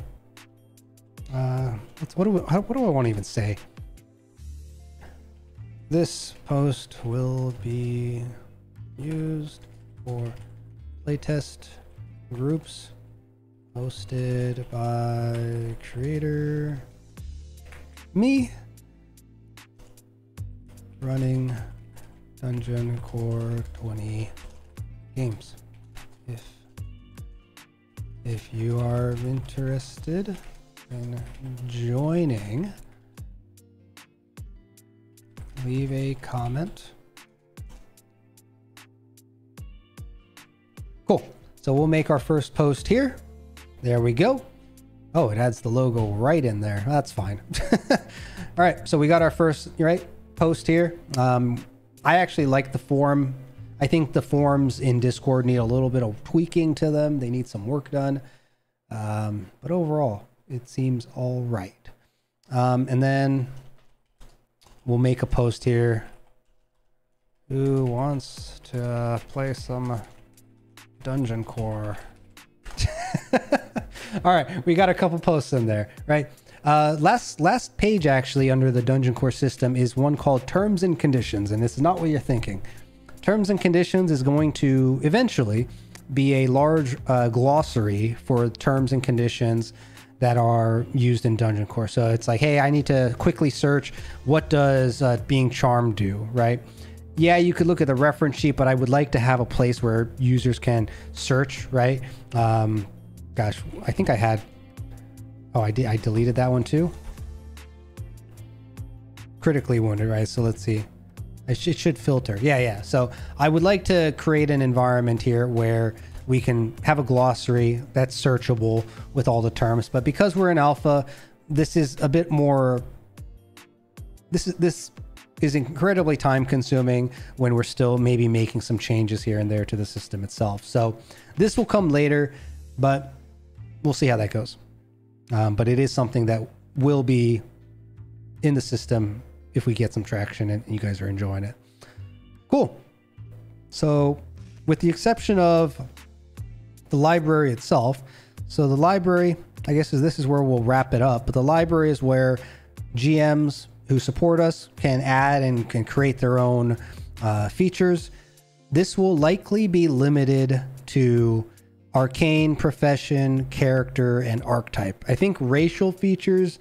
what do I want to even say? This post will be used for playtest groups hosted by creator me running DungeonCore 20 games. If you are interested in joining, leave a comment. Cool. So we'll make our first post here. There we go. Oh, it adds the logo right in there. That's fine. All right, so we got our first post here. I actually like the forum. I think the forums in Discord need a little bit of tweaking to them. They need some work done. But overall, it seems all right. And then we'll make a post here. Who wants to play some Dungeon Core? All right, we got a couple posts in there, right? Last page actually under the Dungeon Core system is one called Terms and Conditions, and this is not what you're thinking. Terms and Conditions is going to eventually be a large glossary for terms and conditions that are used in Dungeon Core. So it's like, hey, I need to quickly search, what does being charmed do, right? Yeah, you could look at the reference sheet, but I would like to have a place where users can search, right? gosh, I think I had, oh, I deleted that one too. Critically wounded, right? So let's see. It should filter. Yeah. So I would like to create an environment here where we can have a glossary that's searchable with all the terms. But because we're in alpha, this is a bit more, this is incredibly time consuming when we're still maybe making some changes here and there to the system itself. So this will come later, but we'll see how that goes. But it is something that will be in the system if we get some traction and you guys are enjoying it. Cool. So with the exception of the library itself, so the library, I guess this is where we'll wrap it up, but the library is where GMs who support us can add and can create their own features. This will likely be limited to arcane, profession, character, and archetype. I think racial features,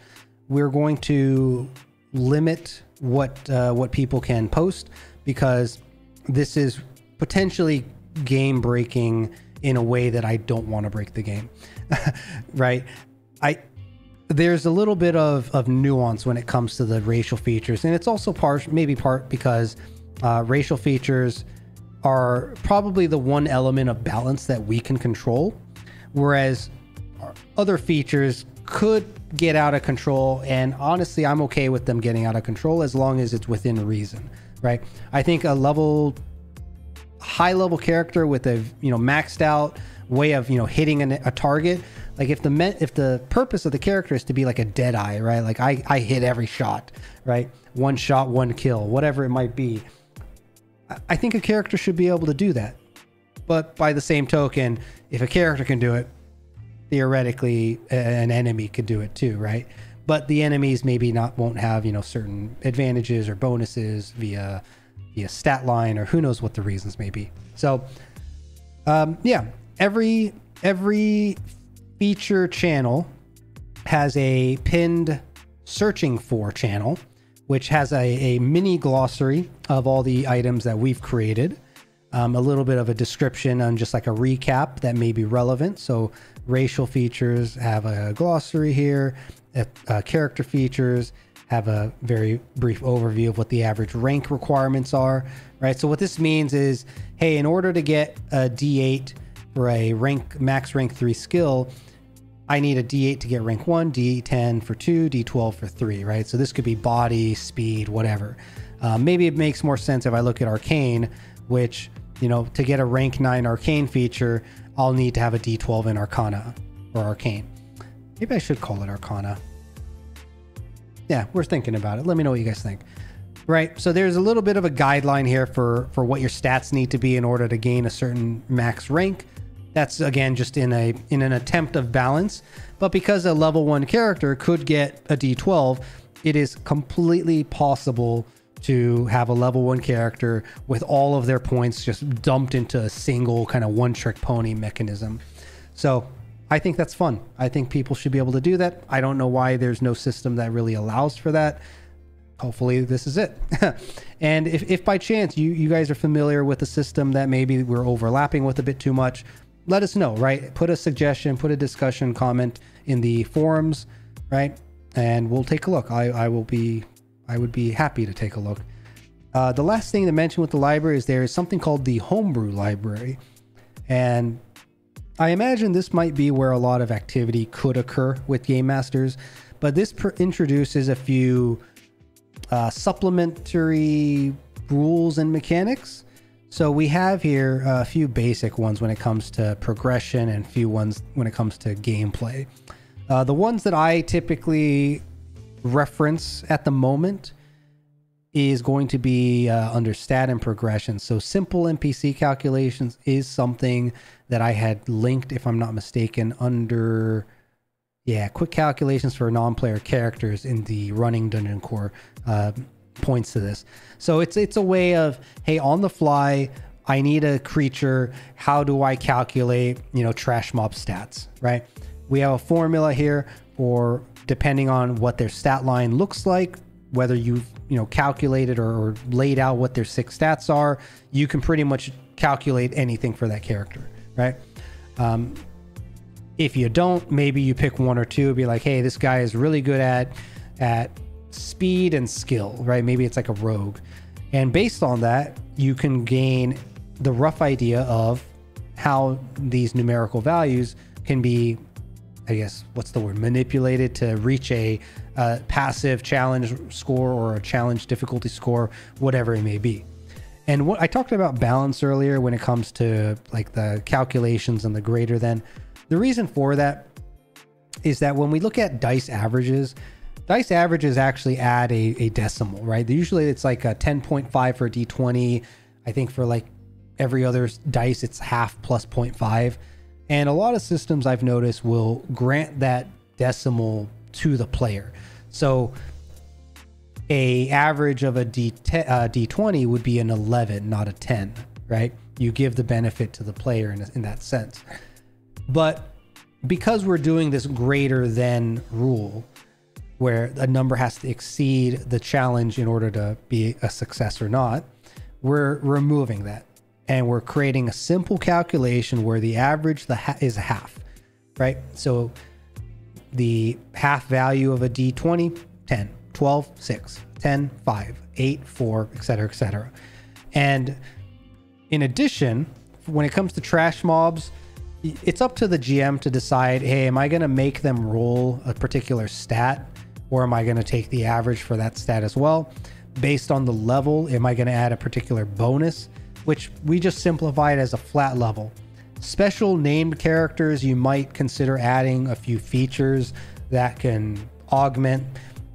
we're going to limit what people can post, because this is potentially game breaking in a way that I don't want to break the game. Right? There's a little bit of nuance when it comes to the racial features, and it's also maybe part because racial features are probably the one element of balance that we can control, whereas other features could get out of control. And honestly, I'm okay with them getting out of control as long as it's within reason, right? I think a high level character with a maxed out way of hitting a target, like if the purpose of the character is to be like a dead eye, right? Like I hit every shot, right? One shot, one kill, whatever it might be. I think a character should be able to do that. But by the same token, if a character can do it, theoretically an enemy could do it too, right? But the enemies maybe won't have certain advantages or bonuses via stat line, or who knows what the reasons may be. So yeah, every feature channel has a pinned searching for channel, which has a mini glossary of all the items that we've created. A little bit of a description on just like a recap that may be relevant. So racial features have a glossary here. Character features have a very brief overview of what the average rank requirements are, right? So what this means is, hey, in order to get a D8 for a max rank 3 skill, I need a D8 to get rank 1, D10 for 2, D12 for 3, right? So this could be body, speed, whatever. Maybe it makes more sense if I look at arcane, which, to get a rank 9 arcane feature, I'll need to have a D12 in arcana or arcane. Maybe I should call it arcana. Yeah, we're thinking about it. Let me know what you guys think. Right, so there's a little bit of a guideline here for what your stats need to be in order to gain a certain max rank. That's again just in an attempt of balance. But because a level 1 character could get a D12, it is completely possible to have a level 1 character with all of their points just dumped into a single kind of one-trick pony mechanism. So I think that's fun. I think people should be able to do that. I don't know why there's no system that really allows for that. Hopefully this is it. And if by chance you guys are familiar with a system that maybe we're overlapping with a bit too much, let us know, right? Put a suggestion, put a discussion comment in the forums, right? And we'll take a look. I would be happy to take a look. The last thing to mention with the library is there is something called the homebrew library. And I imagine this might be where a lot of activity could occur with game masters, but this introduces a few supplementary rules and mechanics. So we have here a few basic ones when it comes to progression and a few ones when it comes to gameplay. The ones that I typically reference at the moment is going to be under stat and progression. So simple NPC calculations is something that I had linked, if I'm not mistaken, under quick calculations for non-player characters in the running Dungeon Core points to this. So it's a way of, hey, on the fly, I need a creature. How do I calculate, trash mob stats, right? We have a formula here for, depending on what their stat line looks like, whether you've calculated or laid out what their 6 stats are, you can pretty much calculate anything for that character, right? If you don't, maybe you pick one or two, be like, hey, this guy is really good at speed and skill, right? Maybe it's like a rogue. And based on that, you can gain the rough idea of how these numerical values can be, I guess, what's the word, manipulated to reach a passive challenge score or a challenge difficulty score, whatever it may be. And what I talked about balance earlier when it comes to like the calculations and the greater than. The reason for that is that when we look at dice averages actually add a decimal, right? Usually it's like a 10.5 for a D20. I think for like every other dice, it's half plus 0.5. And a lot of systems I've noticed will grant that decimal to the player. So a average of a D20 would be an 11, not a 10, right? You give the benefit to the player in that sense. But because we're doing this greater than rule, where a number has to exceed the challenge in order to be a success or not, we're removing that. And we're creating a simple calculation where the average is a half, right? So the half value of a D20, 10, 12, 6, 10, 5, 8, 4, etc., etc. And in addition, when it comes to trash mobs, it's up to the GM to decide, hey, am I going to make them roll a particular stat, or am I going to take the average for that stat as well? Based on the level, am I going to add a particular bonus, which we just simplified as a flat level. Special named characters, you might consider adding a few features that can augment,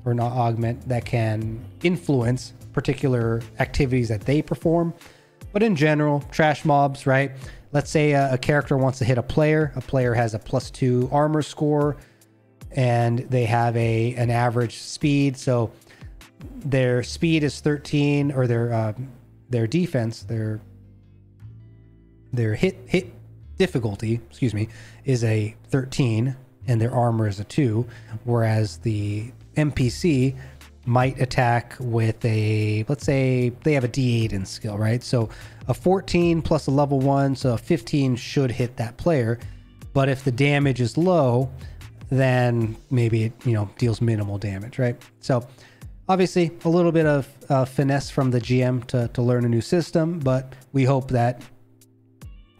or not augment, that can influence particular activities that they perform. But in general, trash mobs, right? Let's say a character wants to hit a player has a +2 armor score, and they have an average speed. So their speed is 13, or their defense, their hit difficulty, excuse me, is a 13, and their armor is a 2, whereas the NPC might attack with let's say they have a D8 in skill, right? So a 14 plus a level 1, so a 15 should hit that player. But if the damage is low, then maybe it, deals minimal damage, right? So obviously a little bit of finesse from the GM to learn a new system, but we hope that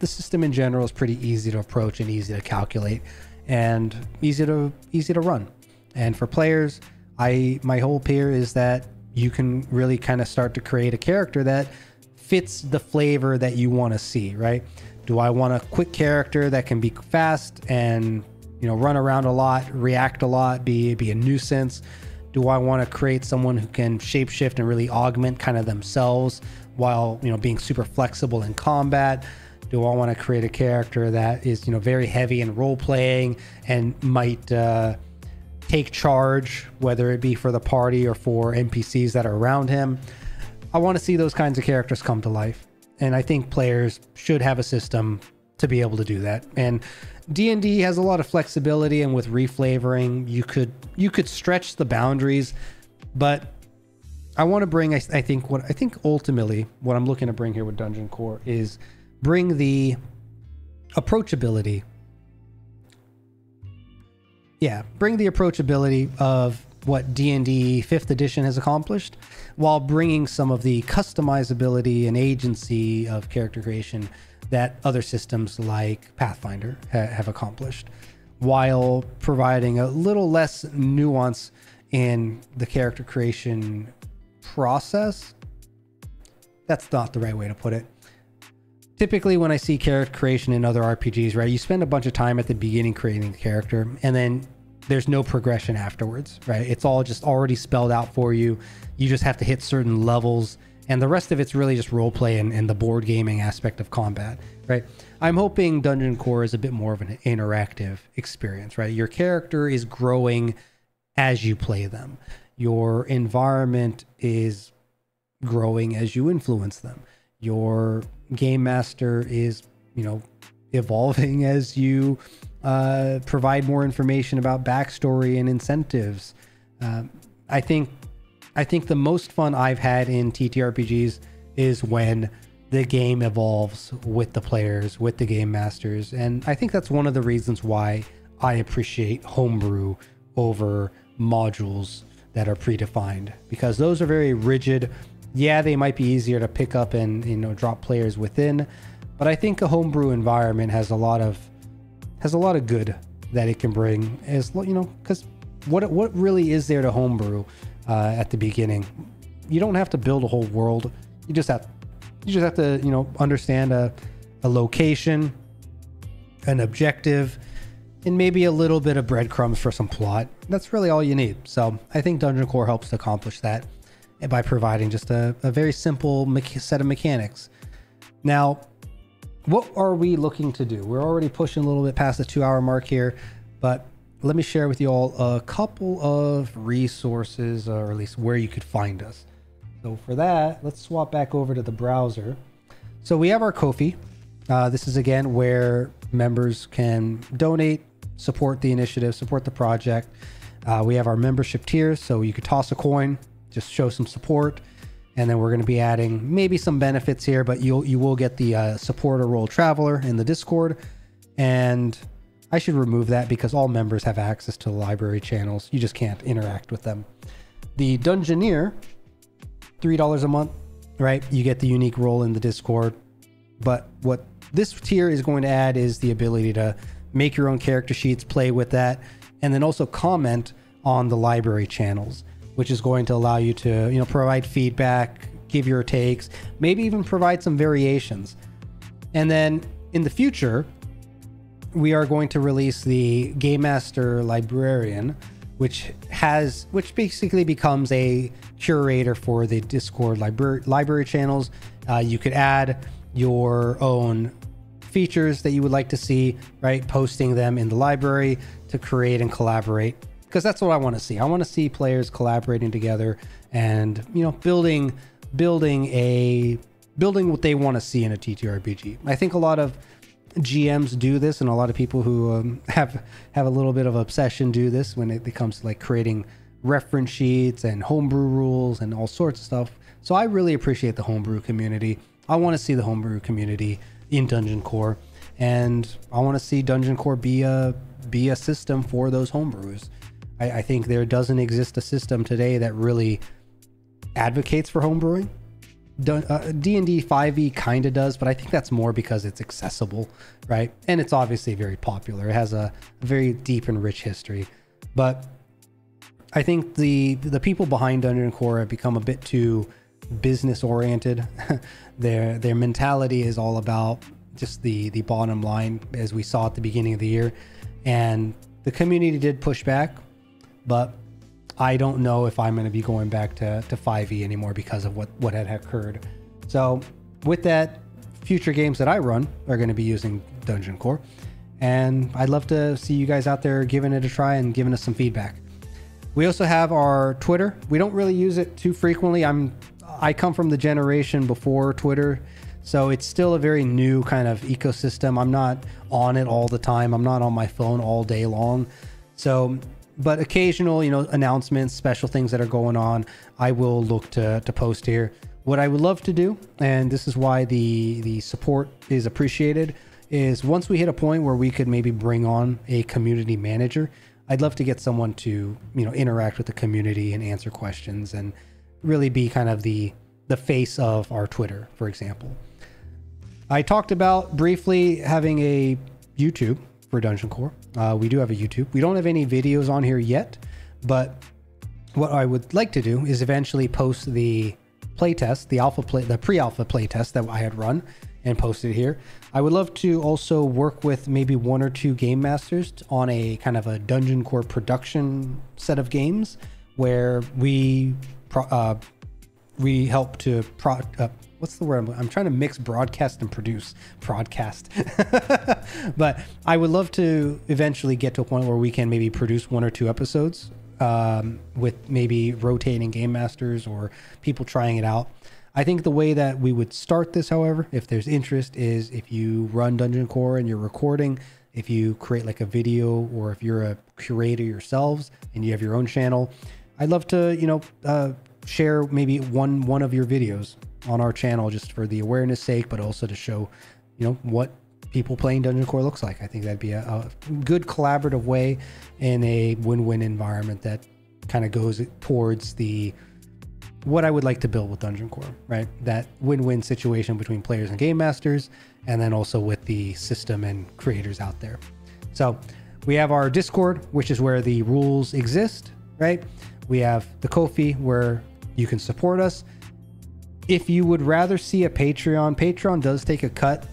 the system in general is pretty easy to approach and easy to calculate and easy to run. And for players, my hope here is that you can really kind of start to create a character that fits the flavor that you want to see, right? Do I want a quick character that can be fast and, run around a lot, react a lot, be a nuisance? Do I want to create someone who can shapeshift and really augment kind of themselves while, being super flexible in combat? Do I want to create a character that is, very heavy in role playing and might take charge, whether it be for the party or for NPCs that are around him? I want to see those kinds of characters come to life. And I think players should have a system to be able to do that. And D&D has a lot of flexibility, and with reflavoring, you could stretch the boundaries. But I want to bring, I think ultimately what I'm looking to bring here with Dungeon Core is bring the approachability. Yeah, bring the approachability of what D&D 5th edition has accomplished, while bringing some of the customizability and agency of character creation that other systems like Pathfinder have accomplished, while providing a little less nuance in the character creation process. That's not the right way to put it. Typically, when I see character creation in other RPGs, right, you spend a bunch of time at the beginning creating the character, and then there's no progression afterwards, right? It's all just already spelled out for you. You just have to hit certain levels, and the rest of it's really just role play and the board gaming aspect of combat, right? I'm hoping Dungeon Core is a bit more of an interactive experience, right? Your character is growing as you play them. Your environment is growing as you influence them. Your game master is, evolving as you provide more information about backstory and incentives. I think the most fun I've had in TTRPGs is when the game evolves with the players, with the game masters. And I think that's one of the reasons why I appreciate homebrew over modules that are predefined, because those are very rigid. Yeah, they might be easier to pick up and, you know, drop players within, but I think a homebrew environment has a lot of good that it can bring, as you know, because what really is there to homebrew at the beginning? You don't have to build a whole world. You just have to, you know, understand a location, an objective, and maybe a little bit of breadcrumbs for some plot. That's really all you need. So I think Dungeon Core helps to accomplish that by providing just a very simple set of mechanics. Now, what are we looking to do? We're already pushing a little bit past the 2-hour mark here, but let me share with you all a couple of resources, or at least where you could find us. So for that, let's swap back over to the browser. So we have our Ko-fi. This is again where members can donate, support the initiative, support the project. We have our membership tiers, so you could toss a coin, just show some support. And then we're going to be adding maybe some benefits here, but you will get the supporter role traveler in the Discord. And I should remove that because all members have access to the library channels. You just can't interact with them. The Dungeoneer, $3 a month, right? You get the unique role in the Discord. But what this tier is going to add is the ability to make your own character sheets, play with that, and then also comment on the library channels, which is going to allow you to, you know, provide feedback, give your takes, maybe even provide some variations. And then in the future, we are going to release the Game Master Librarian, which basically becomes a curator for the Discord library channels. You could add your own features that you would like to see, right? Posting them in the library to create and collaborate, because that's what I want to see. I want to see players collaborating together and, you know, building what they want to see in a TTRPG. I think a lot of GMs do this, and a lot of people who have a little bit of obsession do this when it comes to like creating reference sheets and homebrew rules and all sorts of stuff. So I really appreciate the homebrew community. I want to see the homebrew community in Dungeon Core, and I want to see Dungeon Core be a system for those homebrewers. I think there doesn't exist a system today that really advocates for homebrewing. D&D 5e kind of does, but I think that's more because it's accessible, right? And it's obviously very popular. It has a very deep and rich history. But I think the people behind Dungeon Core have become a bit too business oriented. Their mentality is all about just the bottom line, as we saw at the beginning of the year. And the community did push back, but I don't know if I'm going to be going back to 5e anymore because of what had occurred. So with that, future games that I run are going to be using Dungeon Core, and I'd love to see you guys out there giving it a try and giving us some feedback. We also have our Twitter. We don't really use it too frequently. I come from the generation before Twitter, so it's still a very new kind of ecosystem. I'm not on it all the time. I'm not on my phone all day long. So, but occasional, you know, announcements, special things that are going on, I will look to post here. What I would love to do, and this is why the support is appreciated, is once we hit a point where we could maybe bring on a community manager, I'd love to get someone to, you know, interact with the community and answer questions and really be kind of the face of our Twitter, for example. I talked about briefly having a YouTube for Dungeon Core. We do have a YouTube. We don't have any videos on here yet, but what I would like to do is eventually post the playtest, the pre-alpha playtest that I had run and posted here. I would love to also work with maybe 1 or 2 game masters on a kind of a Dungeon Core production set of games where we help to what's the word? I'm trying to mix broadcast and produce broadcast. But I would love to eventually get to a point where we can maybe produce 1 or 2 episodes with maybe rotating game masters or people trying it out. I think the way that we would start this, however, if there's interest, is if you run Dungeon Core and you're recording, if you create like a video, or if you're a curator yourselves and you have your own channel, I'd love to, you know, share maybe one of your videos on our channel just for the awareness sake, but also to show, you know, what people playing Dungeon Core looks like. I think that'd be a good collaborative way in a win-win environment that kind of goes towards what I would like to build with Dungeon Core, right? That win-win situation between players and game masters, and then also with the system and creators out there. So we have our Discord, which is where the rules exist, right? We have the Ko-fi, where you can support us. If you would rather see a Patreon does take a cut,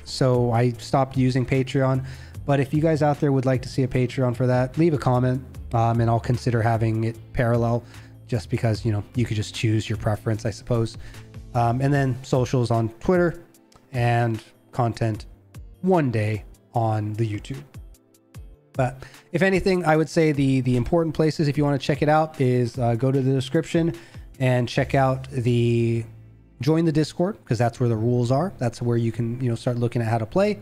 so I stopped using Patreon. But if you guys out there would like to see a Patreon for that, leave a comment, and I'll consider having it parallel, just because, you know, you could just choose your preference, I suppose. And then socials on Twitter, and content one day on the YouTube. But if anything, I would say the important places, if you want to check it out, is go to the description and check out join the Discord, because that's where the rules are. That's where you can, you know, start looking at how to play.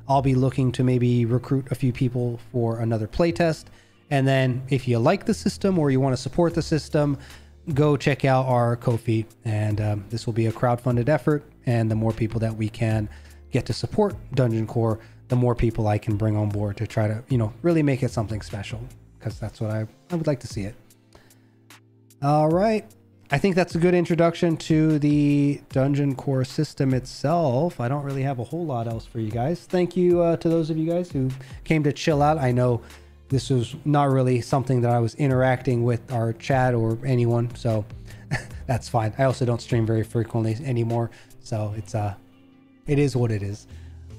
I'll be looking to maybe recruit a few people for another playtest. And then if you like the system or you want to support the system, go check out our Ko-fi. And this will be a crowdfunded effort. And the more people that we can get to support Dungeon Core, the more people I can bring on board to try to, you know, really make it something special, because that's what I would like to see it. All right. I think that's a good introduction to the Dungeon Core system itself. I don't really have a whole lot else for you guys. Thank you to those of you guys who came to chill out. I know this was not really something that I was interacting with our chat or anyone, so that's fine. I also don't stream very frequently anymore, so it is what it is.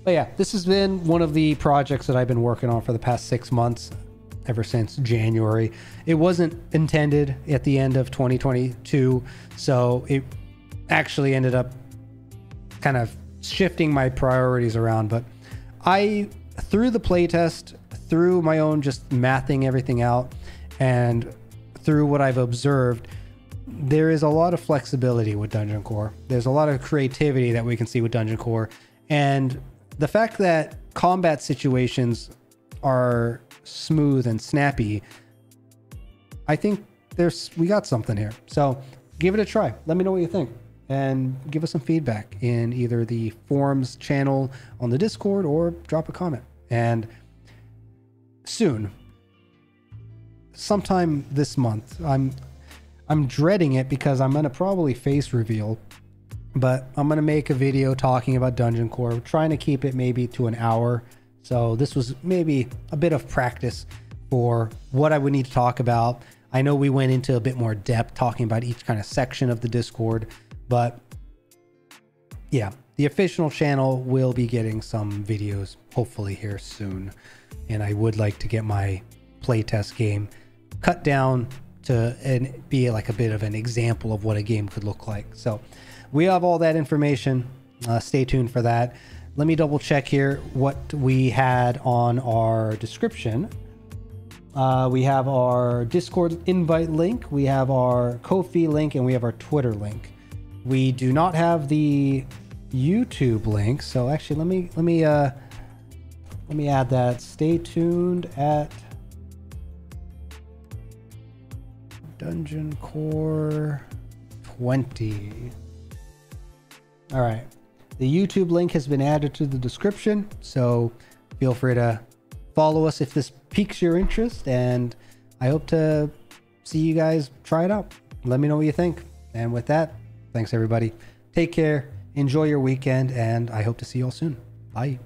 But yeah, this has been one of the projects that I've been working on for the past 6 months, ever since January. It wasn't intended at the end of 2022, so it actually ended up kind of shifting my priorities around. But through the playtest, through my own just mathing everything out, and through what I've observed, there is a lot of flexibility with Dungeon Core. There's a lot of creativity that we can see with Dungeon Core, and the fact that combat situations are smooth and snappy, I think we got something here. So give it a try. Let me know what you think, and give us some feedback in either the forums channel on the Discord, or drop a comment. And soon, sometime this month, I'm dreading it, because I'm gonna probably face reveal, but I'm gonna make a video talking about Dungeon Core, trying to keep it maybe to an hour. So this was maybe a bit of practice for what I would need to talk about. I know we went into a bit more depth talking about each kind of section of the Discord, but yeah, the official channel will be getting some videos hopefully here soon. And I would like to get my playtest game cut down to be like a bit of an example of what a game could look like. So we have all that information. Stay tuned for that. Let me double check here what we had on our description. We have our Discord invite link, we have our Ko-fi link, and we have our Twitter link. We do not have the YouTube link, so actually let me add that. Stay tuned at DungeonCore20. All right. The YouTube link has been added to the description, so feel free to follow us if this piques your interest, and I hope to see you guys try it out. Let me know what you think. And with that, thanks everybody. Take care, enjoy your weekend, and I hope to see you all soon. Bye.